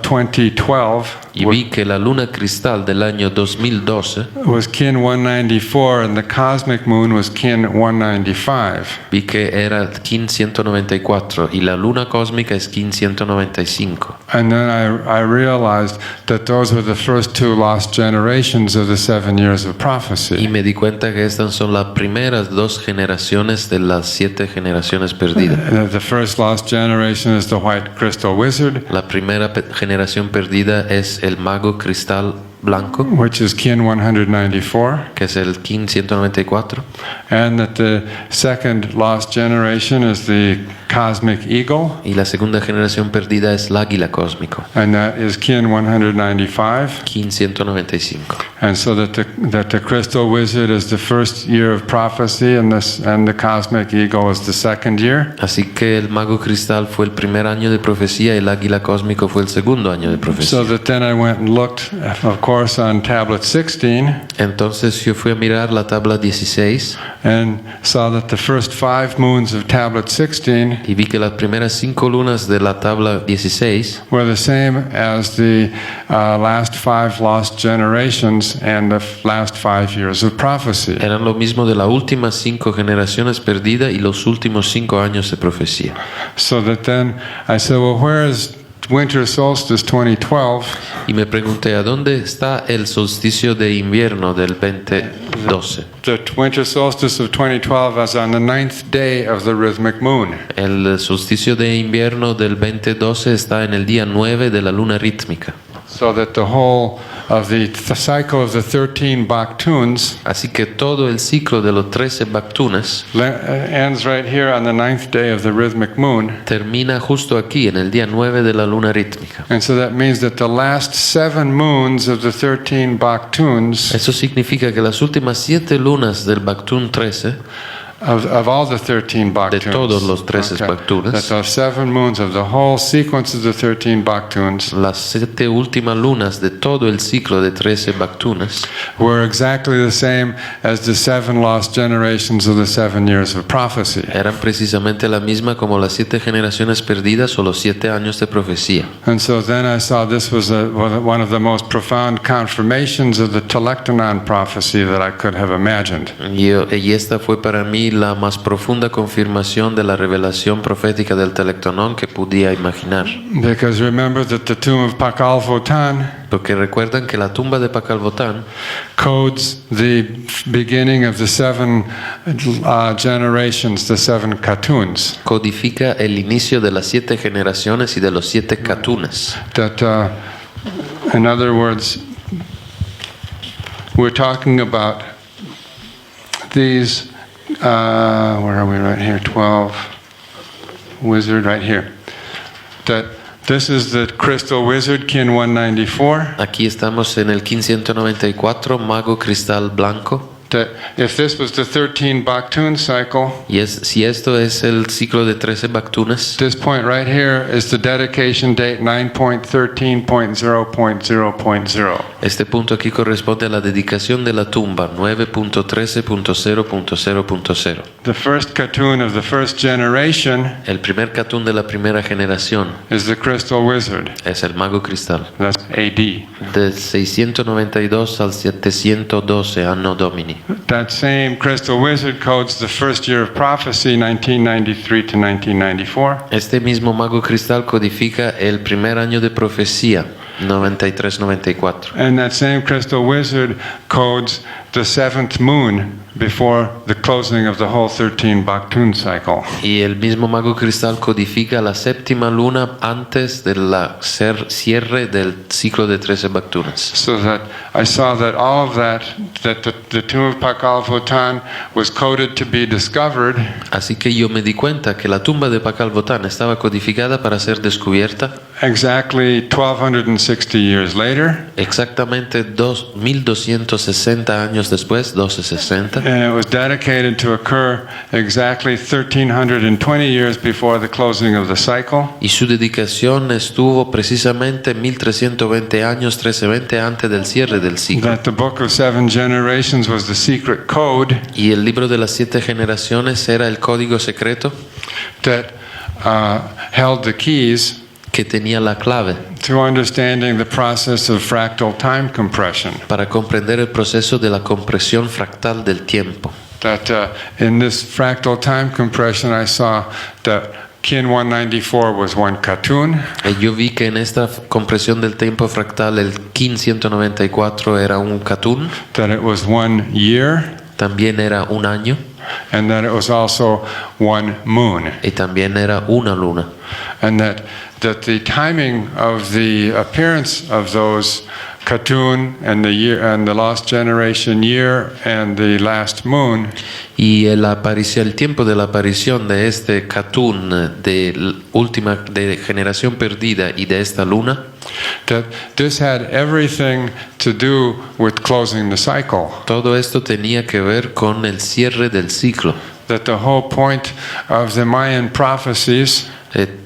2012 Y vi que la luna cristal del año 2012, was kin 194 and the cosmic moon was kin 195. vi que era kin 194 y la luna cósmica es kin 195. And then I realized that those were the first two lost generations of the 7 years of Y prophecy. me di cuenta que estas son las primeras dos generaciones de las 7 generaciones perdidas. The first lost generation is the white crystal wizard, La primera generación perdida es el mago cristal blanco, which is kin 194. que es el kin 194. And that the second lost generation is the cosmic eagle, Y la segunda generación perdida es el águila cósmico, and that is kin 195. kin 195. And so that the crystal wizard is the first year of prophecy, and the cosmic eagle is the second year. Así que el mago cristal fue el primer año de profecía y el águila cósmico fue el segundo año de profecía. So that then I went and looked, of course, on tablet 16, Entonces yo fui a mirar la tabla 16 and saw that the first 5 moons of tablet 16 y vi que las primeras 5 lunas de la tabla 16 were the same as the last 5 lost generations and the last 5 years of prophecy. eran lo mismo de las últimas 5 generaciones perdidas y los últimos 5 años de profecía. So that then I said, well, where is winter solstice 2012? Y me pregunté, ¿a dónde está el solsticio de invierno del 2012? The winter solstice of 2012 is on the 9th day of the rhythmic moon. El solsticio de invierno del 2012 está en el día 9 de la luna rítmica. So that the whole of the cycle of the 13 Baktuns Así que todo el ciclo de los 13 Baktunas ends right here on the 9th day of the rhythmic moon. termina justo aquí, en el día 9 de la luna rítmica. And so that means that the last 7 moons of the 13 Baktuns, Eso significa que las últimas 7 lunas del Baktun 13, of all the 13 Baktuns, de todos los 13 that Baktunas, those 7 moons of the whole sequence of the 13 Baktuns las 7 últimas lunas de todo el ciclo de 13 Baktunas, were exactly the same as the 7 lost generations of the 7 years of prophecy. eran precisamente la misma como las 7 generaciones perdidas o los 7 años de profecía. And so then I saw this was one of the most profound confirmations of the Telektonon prophecy that I could have imagined. Y esta fue para mí la más profunda confirmación de la revelación profética del Telectonón que podía imaginar. Because remember that the tomb of Pakalvotan Porque recuerdan que la tumba de Pakalvotán codes the beginning of the 7 generations, the 7 Katuns. codifica el inicio de las 7 generaciones y de los 7 Katunas. That, in other words, we're talking about these, where are we right here, 12, wizard right here. That this is the crystal wizard, kin 194. Aquí estamos en el 1594, mago cristal blanco. that if this was the 13 Baktun cycle, Si esto es el ciclo de 13 Baktunas, this point right here is the dedication date 9.13.0.0.0. este punto aquí corresponde a la dedicación de la tumba 9.13.0.0.0. The first Katun of the first generation El primer Katun de la primera generación is the crystal wizard. es el mago cristal. That's AD. Del 692 al 712 Anno Domini. That same crystal wizard codes the first year of prophecy, 1993 to 1994. Este mismo mago cristal codifica el primer año de profecía, 93-94. And that same crystal wizard codes the seventh moon before the closing of the whole 13 Baktun cycle. Y el mismo mago cristal codifica la séptima luna antes del cierre del ciclo de 13 Baktunas. So that I saw that all of that the tomb of Pakal Votan was coded to be discovered. Así que yo me di cuenta que la tumba de Pakal Votan estaba codificada para ser descubierta Exactly 1260 years later. exactamente 1260 años después, 1260. And it was dedicated to occur exactly 1320 years before the closing of the cycle. Y su dedicación estuvo precisamente 1320 años, 1320 antes del cierre del ciclo. That the book of seven generations was the secret code Y el libro de las 7 generaciones era el código secreto that held the keys que tenía la clave to understanding the process of fractal time compression. para comprender el proceso de la compresión fractal del tiempo. That in this fractal time compression I saw that Kin 194 was one Katun, Yo vi que en esta compresión del tiempo fractal el Kin 194 era un Katun, that it was 1 year, también era un año and that it was also one moon. y también era una luna. And that the timing of the appearance of those Katun and the year and the lost generation year and the last moon Y el tiempo de la aparición de este Katun de generación perdida y de esta luna, that this had everything to do with closing the cycle. todo esto tenía que ver con el cierre del ciclo. That the whole point of the Mayan prophecies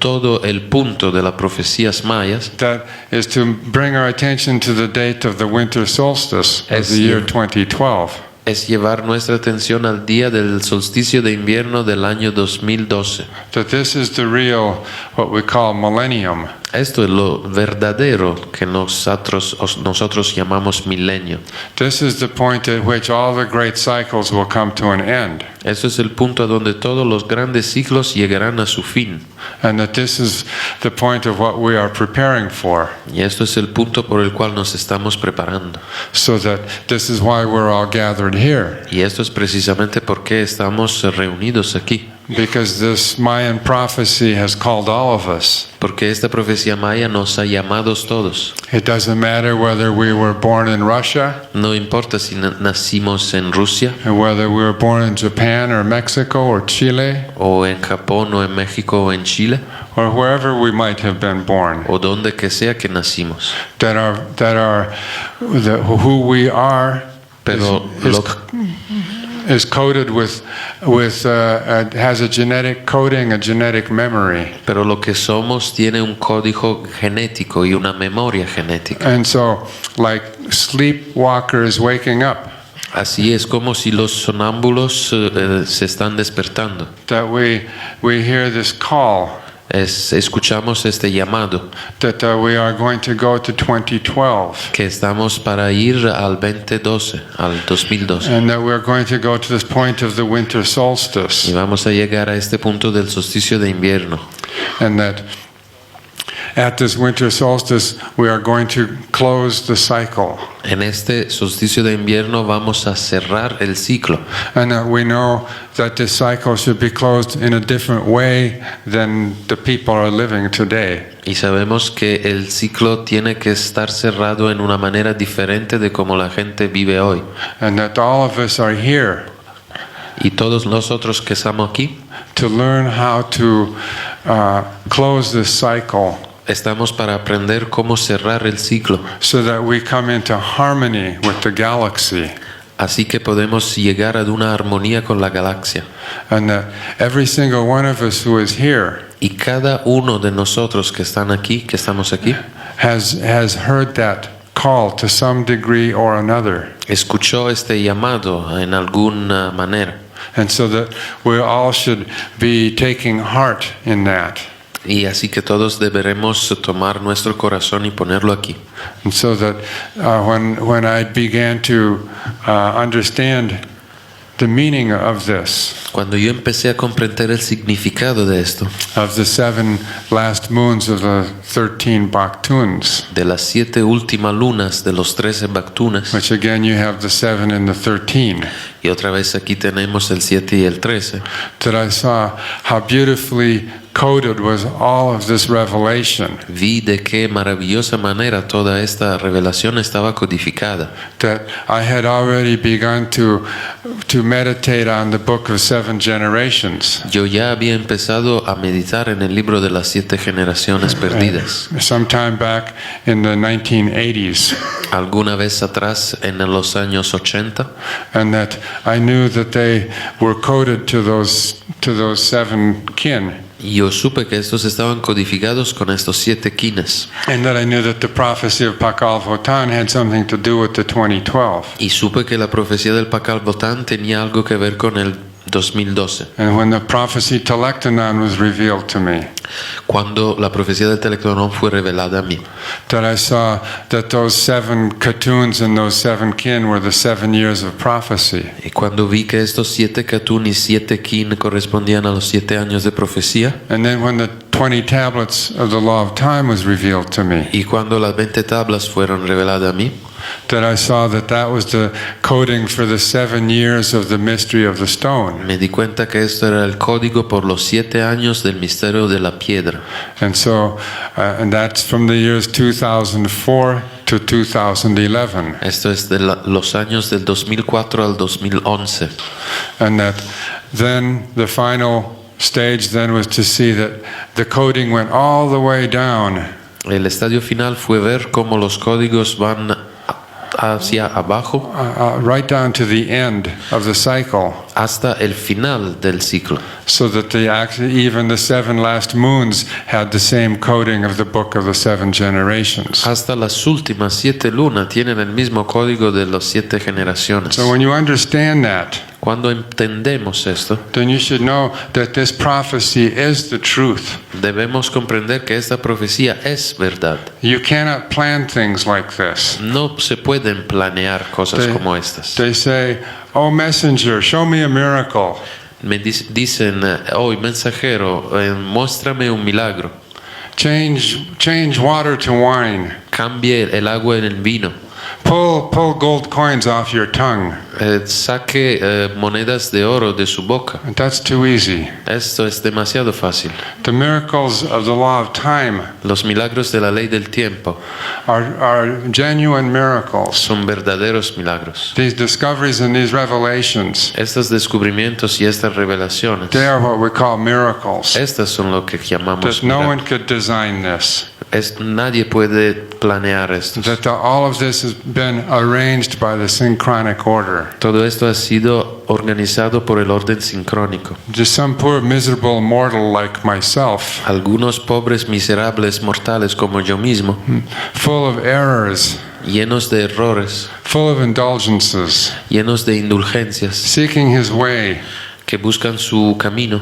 Todo el punto de las profecías mayas that is to bring our attention to the date of the winter solstice of Es the year cierto. 2012. es llevar nuestra atención al día del solsticio de invierno del año 2012. That this is the real, what we call millennium. Esto es lo verdadero que nosotros llamamos milenio. This is the point at which all the great cycles will come to an end. Esto es el punto a donde todos los grandes ciclos llegarán a su fin. And that this is the point of what we are preparing for. Y esto es el punto por el cual nos estamos preparando. So that this is why we're all gathered here. Y esto es precisamente por qué estamos reunidos aquí. Because this Mayan prophecy has called all of us. Porque esta profecía maya nos ha llamados todos. It doesn't matter whether we were born in Russia, No importa si nacimos en Rusia, and whether we were born in Japan or Mexico or Chile, o en Japón, o en México, o en Chile, or wherever we might have been born. o donde que sea que nacimos. Who we are Pero is coded with has a genetic coding, a genetic memory. Pero lo que somos tiene un código genético y una memoria genética. And so, like sleepwalkers waking up, Así es como si los sonámbulos se están despertando. that we hear this call Escuchamos este llamado, that we are going to go to 2012, que estamos para ir al 2012, al 2012. and that we're going to go to this point of the winter Y solstice, vamos a llegar a este punto del solsticio de invierno. and that at this winter solstice we are going to close the cycle, En este solsticio de invierno vamos a cerrar el ciclo. and that we know that this cycle should be closed in a different way than the people are living today. Y sabemos que el ciclo tiene que estar cerrado en una manera diferente de como la gente vive hoy. And that all of us are here Y todos nosotros que estamos aquí, to learn how to close this cycle, estamos para aprender cómo cerrar el ciclo, so that we come into harmony with the galaxy. Así que podemos llegar a una armonía con la galaxia. And that every single one of us who is here Y cada uno de nosotros que estamos aquí, has heard that call to some degree or another. escuchó este llamado en alguna manera. And so that we all should be taking heart in that. Y así que todos deberemos tomar nuestro corazón y ponerlo aquí. And so that when I began to understand the meaning of this, Cuando yo empecé a comprender el significado de esto, of the 7 last moons of the 13 Baktuns, de las 7 últimas lunas de los 13 Baktunas, which again you have the 7 and the 13, y otra vez aquí tenemos el 7 y el 13, that I saw how beautifully coded was all of this revelation, vi de qué maravillosa manera toda esta revelación estaba codificada. that I had already begun to meditate on the book of 7 generations. Yo ya había empezado a meditar en el libro de las 7 generaciones perdidas. Sometime back in the 1980s, Alguna vez atrás en los años 80, and that I knew that they were coded to those 7 kin, y yo supe que estos estaban codificados con estos 7 quines. and that I knew that the prophecy of Pakal Votan had something to do with the 2012. Y supe que la profecía del Pakal Botán tenía algo que ver con el 2012. And when the prophecy Telektanon was revealed to me, Cuando la profecía del Telectonón fue revelada a mí, that I saw that those 7 Katuns and those 7 kin were the 7 years of prophecy. y cuando vi que estos 7 Katun y 7 Kin correspondían a los 7 años de profecía, And then when the 20 tablets of the law of time was revealed to me, y cuando las 20 tablas fueron reveladas a mí, that I saw that was the coding for the 7 years of the mystery of the stone. me di cuenta que esto era el código por los 7 años del misterio de la piedra. And so, and that's from the years 2004 to 2011. Esto es de los años del 2004 al 2011. And that then the final stage then was to see that the coding went all the way down El estadio final fue ver cómo los códigos van hacia abajo right down to the end of the cycle, hasta el final del ciclo, so that even the 7 last moons had the same coding of the book of the 7 generations. hasta las últimas 7 lunas tienen el mismo código de las 7 generaciones. So when you understand that, Cuando entendemos esto, then you should know that this prophecy is the truth. debemos comprender que esta profecía es verdad. You cannot plan things like this. No se pueden planear cosas como estas. They say, "Oh messenger, show me a miracle." Me dicen, oh mensajero, muéstrame un milagro. Change water to wine. Cambie el agua en el vino. Pull gold coins off your tongue. Saque monedas de oro de su boca. That's too easy. Esto es demasiado fácil. The miracles of the law of time Los milagros de la ley del tiempo are genuine miracles. son verdaderos milagros. These discoveries and these revelations, Estos descubrimientos y estas revelaciones, they are what we call miracles. estas son lo que llamamos That no one milagros. could design this. Nadie puede planear esto. That all of this has been arranged by the synchronic order. Todo esto ha sido organizado por el orden sincrónico. Just some poor miserable mortal like myself, Algunos pobres miserables mortales como yo mismo, full of errors, llenos de errores, full of indulgences, llenos de indulgencias, seeking his way, que buscan su camino,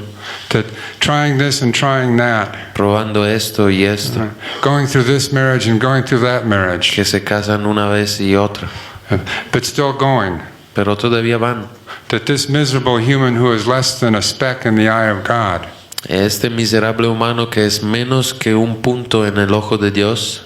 that trying this and trying that, probando esto y esto, going through this marriage and going through that marriage, que se casan una vez y otra, but still going. pero todavía van. That this miserable human who is less than a speck in the eye of God, Este miserable humano que es menos que un punto en el ojo de Dios,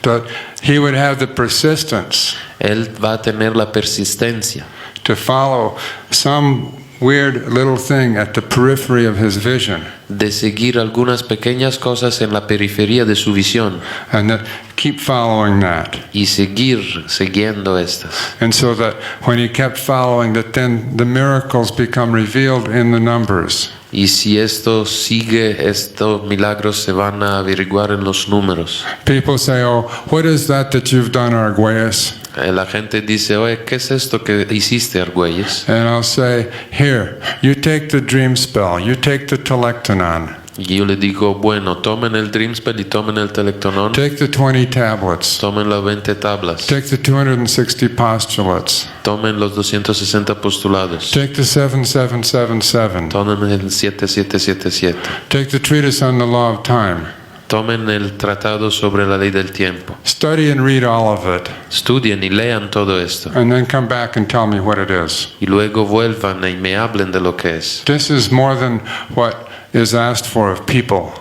that he would have the persistence él va a tener la persistencia to follow some weird little thing at the periphery of his vision, de seguir algunas pequeñas cosas en la periferia de su visión and that keep following that. y seguir siguiendo estas. And so that when he kept following, that then the miracles become revealed in the numbers. Y si esto sigue, estos milagros se van a averiguar en los números. People say, "Oh, what is that you've done, Arguelles?" La gente dice, oye, ¿qué es esto que hiciste, Argüelles? And I'll say, here, you take the dream spell, you take the telectonon, Y yo le digo, bueno, tomen el Dreamspell y tomen el Telectonon, take the 20 tablets, tomen las 20 tablas, take the 260 postulates, tomen los 260 postulados, take the 7777, tomen el 7777, take the treatise on the law of time. tomen el tratado sobre la ley del tiempo, Study and read all of it, estudien y lean todo esto, and then come back and tell me what it is. y luego vuelvan y me hablen de lo que es. This is more than what is asked for of people.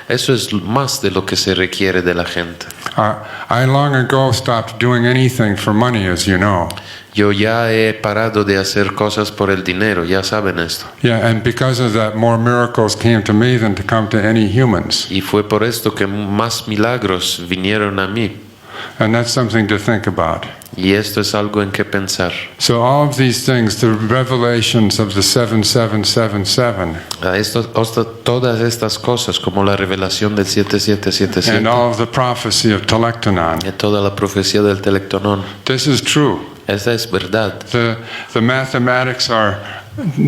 Eso es más de lo que se requiere de la gente. I long ago stopped doing anything for money, as you know. Yo ya he parado de hacer cosas por el dinero, ya saben esto. Yeah, and because of that, more miracles came to me than to come to any humans. Y fue por esto que más milagros vinieron a mí. And that's something to think about. Y esto es algo en que pensar. So all of these things, the revelations of the 7777, Todas estas cosas, como la revelación del and 7777, all of the prophecy of telectonon, y toda la profecía del Telectonón, this is true. esa es verdad. The mathematics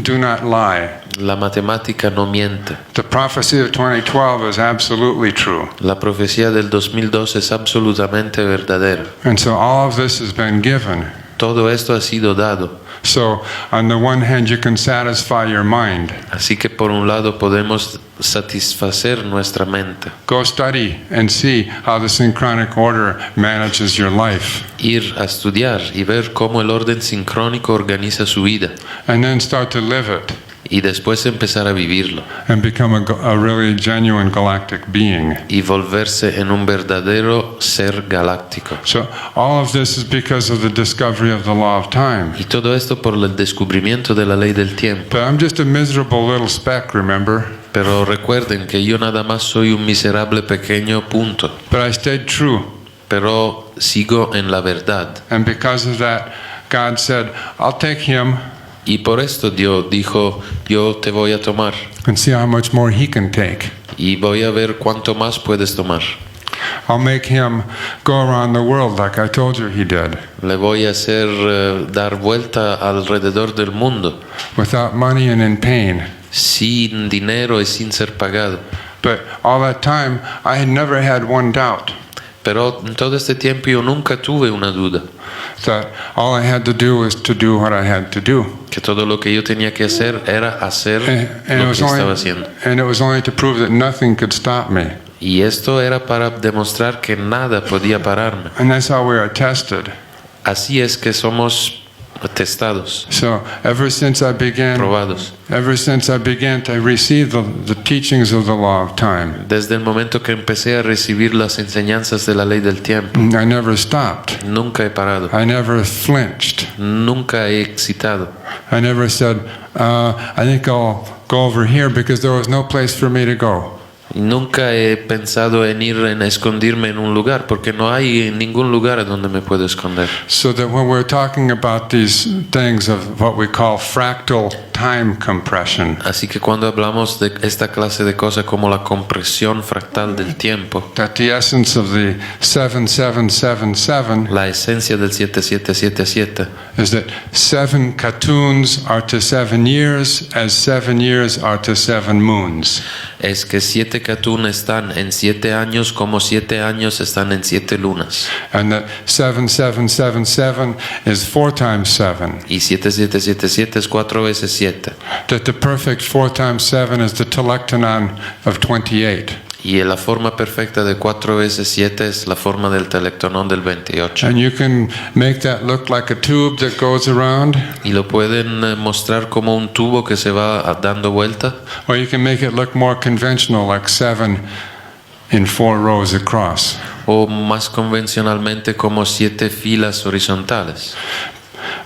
do not lie. La matemática no miente. The prophecy of 2012 is absolutely true. La profecía del 2012 es absolutamente verdadera. And so all of this has been given. Todo esto ha sido dado. So on the one hand, you can satisfy your mind. Así que por un lado podemos satisfacer nuestra mente. Go study and see how the synchronic order manages your life. Ir a estudiar y ver cómo el orden sincrónico organiza su vida. And then start to live it. Y después empezar a vivirlo. And become a really genuine galactic being. Y volverse en un verdadero ser galáctico. So all of this is because of the discovery of the law of time. Y todo esto por el descubrimiento de la ley del tiempo. But I'm just a miserable little speck, remember? Pero recuerden que yo nada más soy un miserable pequeño punto. But I stayed true. Pero sigo en la verdad. And because of that, God said, I'll take him. Y por esto Dios dijo, yo te voy a tomar. And see how much more he can take. Y voy a ver cuánto más puedes tomar. I'll make him go around the world like I told you he did. Le voy a hacer dar vuelta alrededor del mundo. Without money and in pain. Sin dinero y sin ser pagado. But all that time, I had never had one doubt. Pero en todo este tiempo yo nunca tuve una duda. That all I had to do was to do what I had to do. Que todo lo que yo tenía que hacer era hacer And lo que estaba haciendo. it was only to prove that nothing could stop me. Y esto era para demostrar que nada podía pararme. And that's how we are tested. Así es que somos testados, So ever since I began to receive the teachings of the law of time, desde el momento que empecé a recibir las enseñanzas de la ley del tiempo, I never stopped. nunca he parado, I never flinched. nunca he excitado. I never said, I think I'll go over here because there was no place for me to go. Nunca he pensado en ir a esconderme en un lugar porque no hay ningún lugar a donde me puedo esconder. So that when we're talking about these things of what we call fractal time compression, Así que cuando hablamos de esta clase de cosas como la compresión fractal del tiempo, that the essence of the 7777 la esencia del 7777 is that 7 katuns are to 7 years as 7 years are to 7 moons. es que 7 Katun están en 7 años como 7 años están en 7 lunas. And that 7777 is 4 times 7. Y 7777 es 4 veces 7. That the perfect 4 times 7 is the telectonon of 28. Y la forma perfecta de 4 veces 7 es la forma del telectonón del 28. And you can make that look like a tube that goes around, Y lo pueden mostrar como un tubo que se va dando vuelta. or you can make it look more conventional like 7 in 4 rows across. O más convencionalmente como 7 filas horizontales.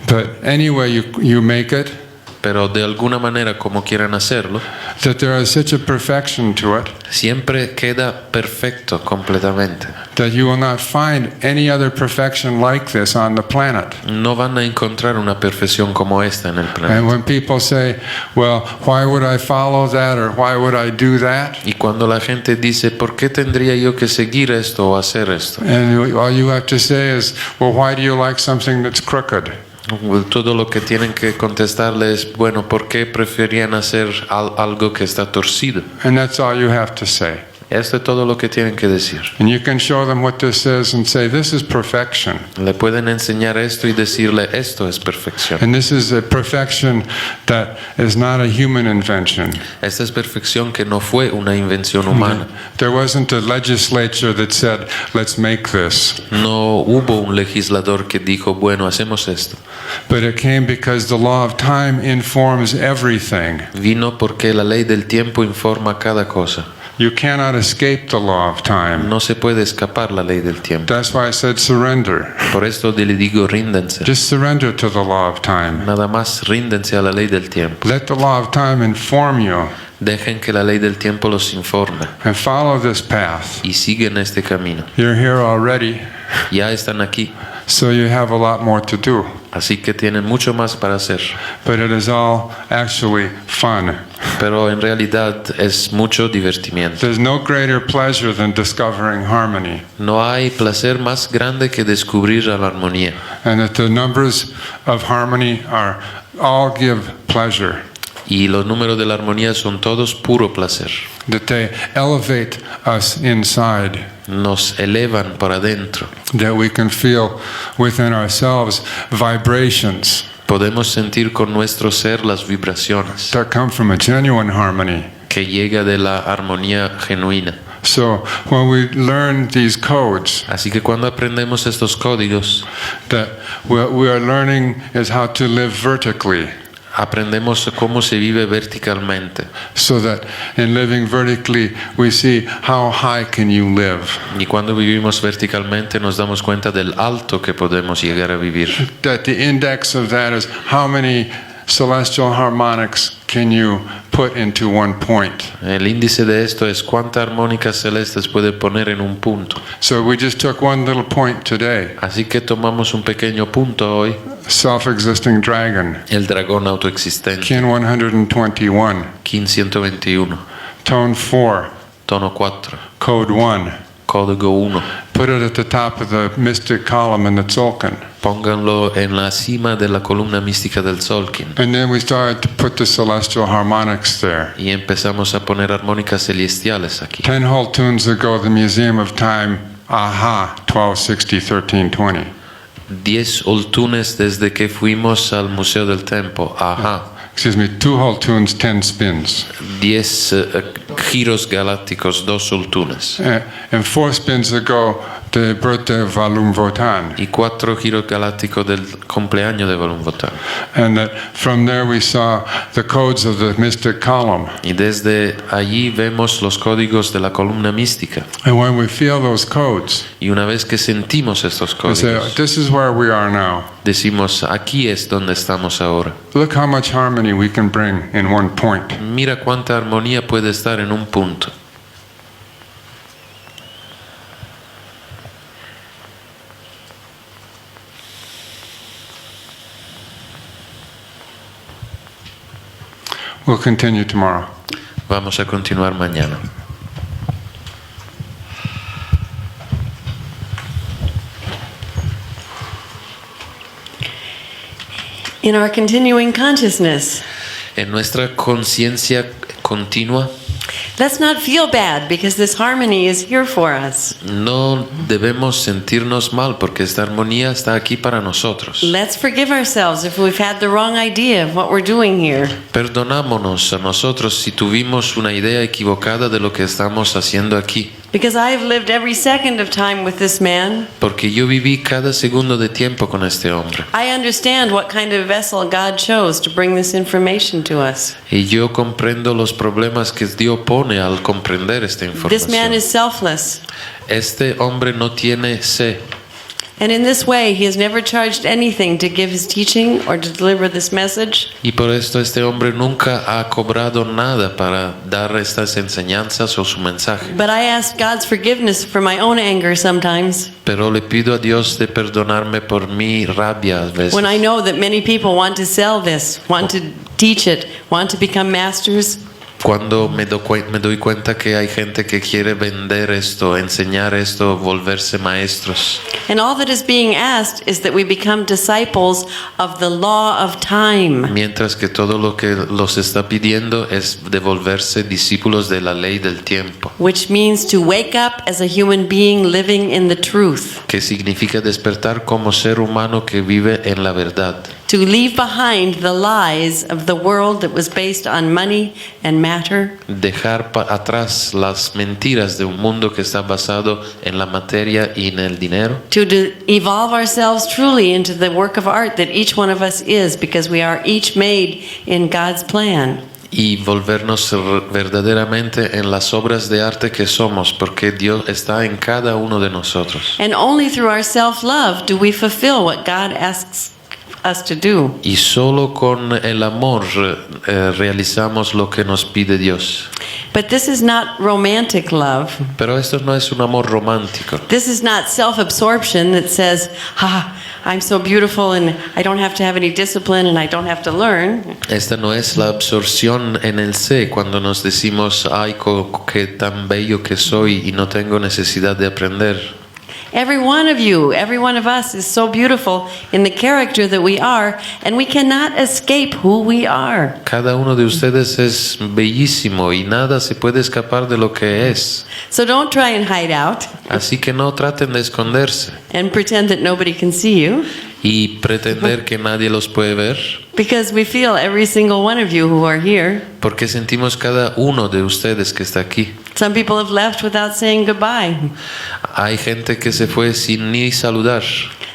But anyway you make it, Pero de alguna manera como quieran hacerlo, that there is such a perfection to it, siempre queda perfecto completamente. that you will not find any other perfection like this on the planet. No van a encontrar una perfección como esta en el And planeta. when people say, well, why would I follow that or why would I do that? Y cuando la gente dice, ¿por qué tendría yo que seguir esto o hacer esto? And all you have to say is, well, why do you like something that's crooked? Todo lo que tienen que contestarle es, bueno, ¿por qué preferían hacer algo que está torcido? And that's all you have to say. Esto es todo lo que tienen que decir. And you can show them what this is and say, this is perfection. Le pueden enseñar esto y decirle, esto es perfección. And this is a perfection that is not a human invention. Esta es perfección que no fue una invención humana. There wasn't a legislature that said, let's make this. No hubo un legislador que dijo, bueno, hacemos esto. But it came because the law of time informs everything. Vino porque la ley del tiempo informa cada cosa. You cannot escape the law of time. No se puede escapar la ley del tiempo. That's why I said surrender. Por esto le digo, ríndense. Just surrender to the law of time. Nada más ríndense a la ley del tiempo. Let the law of time inform you Dejen que la ley del tiempo los informe and follow this path. y siguen este camino. You're here already, Ya están aquí, so you have a lot more to do. así que tienen mucho más para hacer. But it is all actually fun. Pero en realidad es mucho divertimiento. There's no greater pleasure than discovering harmony. No hay placer más grande que descubrir la armonía. And that the numbers of harmony are all give pleasure. Y los números de la armonía son todos puro placer. That they elevate us inside. Nos elevan para adentro. That we can feel within ourselves vibrations Podemos sentir con nuestro ser las vibraciones that come from a genuine harmony. que llega de la armonía genuina. So when we learn these codes, Así que cuando aprendemos estos códigos, that what we are learning is how to live vertically. aprendemos cómo se vive verticalmente. So that in living vertically, we see how high can you live. Y cuando vivimos verticalmente nos damos cuenta del alto que podemos llegar a vivir. That the index of that is how many celestial harmonics can you put into one point. El índice de esto es cuántas armónicas celestes puede poner en un punto. So we just took one little point today. Así que tomamos un pequeño punto hoy, Self-existing dragon, el dragón autoexistente, kin 121, Kin 121, tone 4, tono 4, code 1. código 1. Put it at the top of the mystic column in the tzolkin. Pónganlo en la cima de la columna mística del tzolkin. And then we started to put the celestial harmonics there. Y empezamos a poner armónicas celestiales aquí. 10 whole tunes ago, the Museum of Time, aha, 1260, 1320. 10 ultunes desde que fuimos al Museo del Tiempo. Ajá. Excuse me, 2 whole tunes, 10 spins. 10 giros galácticos, 2 ultunes. And 4 spins ago, the birthday of Valum Votan. Y 4 giros galácticos del cumpleaños de Valum Votan. And that from there we saw the codes of the mystic column. Y desde allí vemos los códigos de la columna mística. And when we feel those codes, Y una vez que sentimos estos we say, códigos, this is where we are now. decimos, aquí es donde estamos ahora. Look how much harmony we can bring in one point. Mira cuánta armonía puede estar en un punto. We'll continue tomorrow. Vamos a continuar mañana. In our continuing consciousness, En nuestra conciencia continua, let's not feel bad because this harmony is here for us. no debemos sentirnos mal porque esta armonía está aquí para nosotros. Let's forgive ourselves if we've had the wrong idea of what we're doing here. Perdonámonos a nosotros si tuvimos una idea equivocada de lo que estamos haciendo aquí. Because I have lived every second of time with this man. Porque yo viví cada segundo de tiempo con este hombre. I understand what kind of vessel God chose to bring this information to us. Y yo comprendo los problemas que Dios pone al comprender esta This man información. is selfless. Este hombre no tiene sé. And in this way, he has never charged anything to give his teaching or to deliver this message. Y por esto este hombre nunca ha cobrado nada para dar estas enseñanzas o su mensaje. But I ask God's forgiveness for my own anger sometimes Pero le pido a Dios de perdonarme por mi rabia a veces. when I know that many people want to sell this, want to teach it, want to become masters. Cuando me doy cuenta que hay gente que quiere vender esto, enseñar esto, volverse maestros. And all that is being asked is that we become disciples of the law of time. Mientras que todo lo que los está pidiendo es de volverse discípulos de la ley del tiempo. Which means to wake up as a human being living in the truth. Que significa despertar como ser humano que vive en la verdad. To leave behind the lies of the world that was based on money and matter. Dejar atrás las mentiras de un mundo que está basado en la materia y en el dinero. To evolve ourselves truly into the work of art that each one of us is, because we are each made in God's plan. Y volvernos verdaderamente en las obras de arte que somos, porque Dios está en cada uno de nosotros. And only through our self-love do we fulfill what God asks us to do. Y solo con el amor realizamos lo que nos pide Dios. But this is not romantic love. Pero esto no es un amor romántico. This is not self-absorption that says, I'm so beautiful and I don't have to have any discipline and I don't have to learn. Esta no es la absorción en el sé cuando nos decimos, ay, qué tan bello que soy y no tengo necesidad de aprender. Every one of you, every one of us is so beautiful in the character that we are, and we cannot escape who we are. Cada uno de ustedes es bellísimo y nada se puede escapar de lo que es. So don't try and hide out Así que no traten de esconderse and pretend that nobody can see you, y pretender que nadie los puede ver, because we feel every single one of you who are here. porque sentimos cada uno de ustedes que está aquí. Some people have left without saying goodbye. Hay gente que se fue sin ni saludar.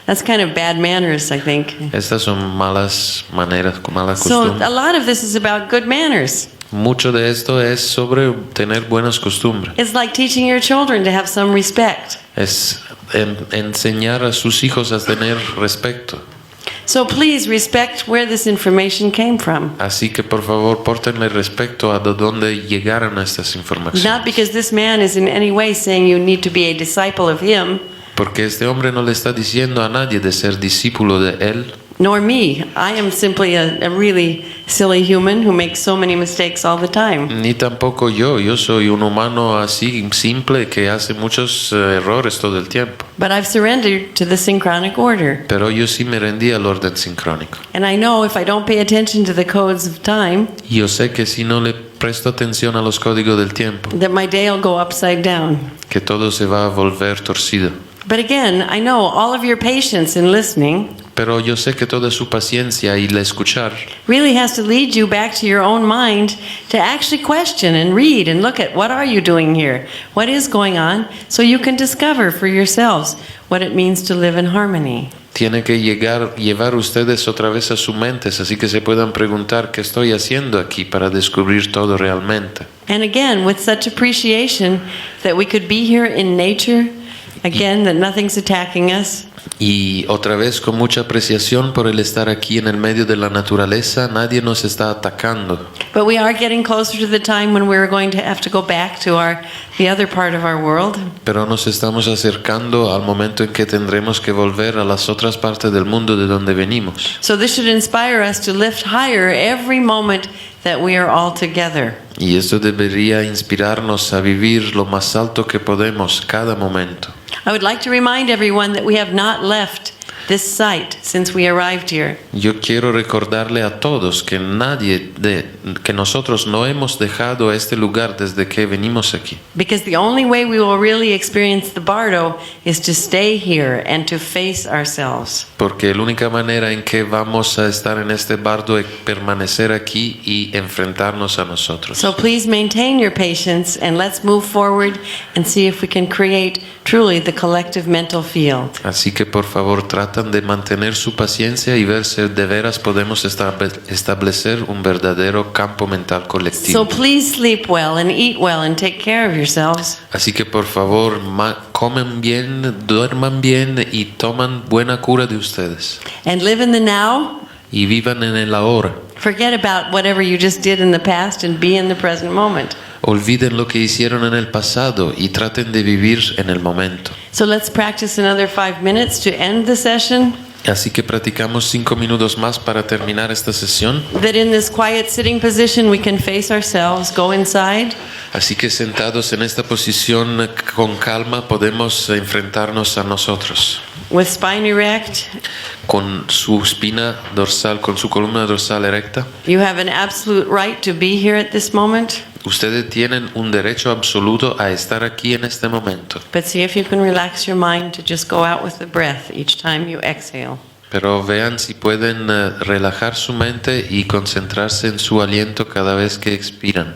That's kind of bad manners, I think. Estas son malas maneras, malas So a costumbres. lot of this is about good manners. Mucho de esto es sobre tener buenas costumbres. It's like teaching your children to have some respect. Es enseñar a sus hijos a tener respeto. So please respect where this information came from. Así que por favor, pórtenle respeto a de dónde llegaron estas informaciones. Not because this man is in any way saying you need to be a disciple of him, Porque este hombre no le está diciendo a nadie de ser discípulo de él, nor me. I am simply a really silly human who makes so many mistakes all the time. ni tampoco yo. Yo soy un humano así simple que hace muchos errores todo el tiempo. But I've surrendered to the synchronic order. Pero yo sí me rendí al orden sincrónico. And I know if I don't pay attention to the codes of time, Y yo sé que si no le presto atención a los códigos del tiempo, that my day will go upside down. que todo se va a volver torcido. But again, I know all of your patience in listening Pero yo sé que toda su paciencia y el escuchar really has to lead you back to your own mind to actually question and read and look at what are you doing here? What is going on? So you can discover for yourselves what it means to live in harmony. tiene que llevar ustedes otra vez a sus mentes, así que se puedan preguntar qué estoy haciendo aquí para descubrir todo realmente. And again, with such appreciation that we could be here in nature, again, that nothing's attacking us. Y otra vez con mucha apreciación por el estar aquí en el medio de la naturaleza, nadie nos está atacando. But we are getting closer to the time when we're going to have to go back to the other part of our world. Pero nos estamos acercando al momento en que tendremos que volver a las otras partes del mundo de donde venimos. So this should inspire us to lift higher every moment that we are all together. Y esto debería inspirarnos a vivir lo más alto que podemos cada momento. I would like to remind everyone that we have not left this site since we arrived here. Yo quiero recordarle a todos que que nosotros no hemos dejado este lugar desde que venimos aquí. Because the only way we will really experience the bardo is to stay here and to face ourselves. Porque la única manera en que vamos a estar en este bardo es permanecer aquí y enfrentarnos a nosotros. So please maintain your patience and let's move forward and see if we can create truly the collective mental field. Así que por favor traten tratan de mantener su paciencia y ver si de veras podemos establecer un verdadero campo mental So colectivo. please sleep well and eat well and take care of yourselves. Así que por favor, comen bien, duerman bien y toman buena cura de ustedes. And live in the now. Y vivan en el ahora. Forget about whatever you just did in the past and be in the present moment. Olviden lo que hicieron en el pasado y traten de vivir en el momento. So let's practice another 5 minutes to end the session. Así que practicamos 5 minutos más para terminar esta sesión. That in this quiet sitting position we can face ourselves, go inside, Así que sentados en esta posición con calma podemos enfrentarnos a nosotros. with spine erect. Con su espina dorsal, con su columna dorsal erecta. You have an absolute right to be here at this moment, Ustedes tienen un derecho absoluto a estar aquí en este momento. but see if you can relax your mind to just go out with the breath each time you exhale. Pero vean si pueden relajar su mente y concentrarse en su aliento cada vez que expiran.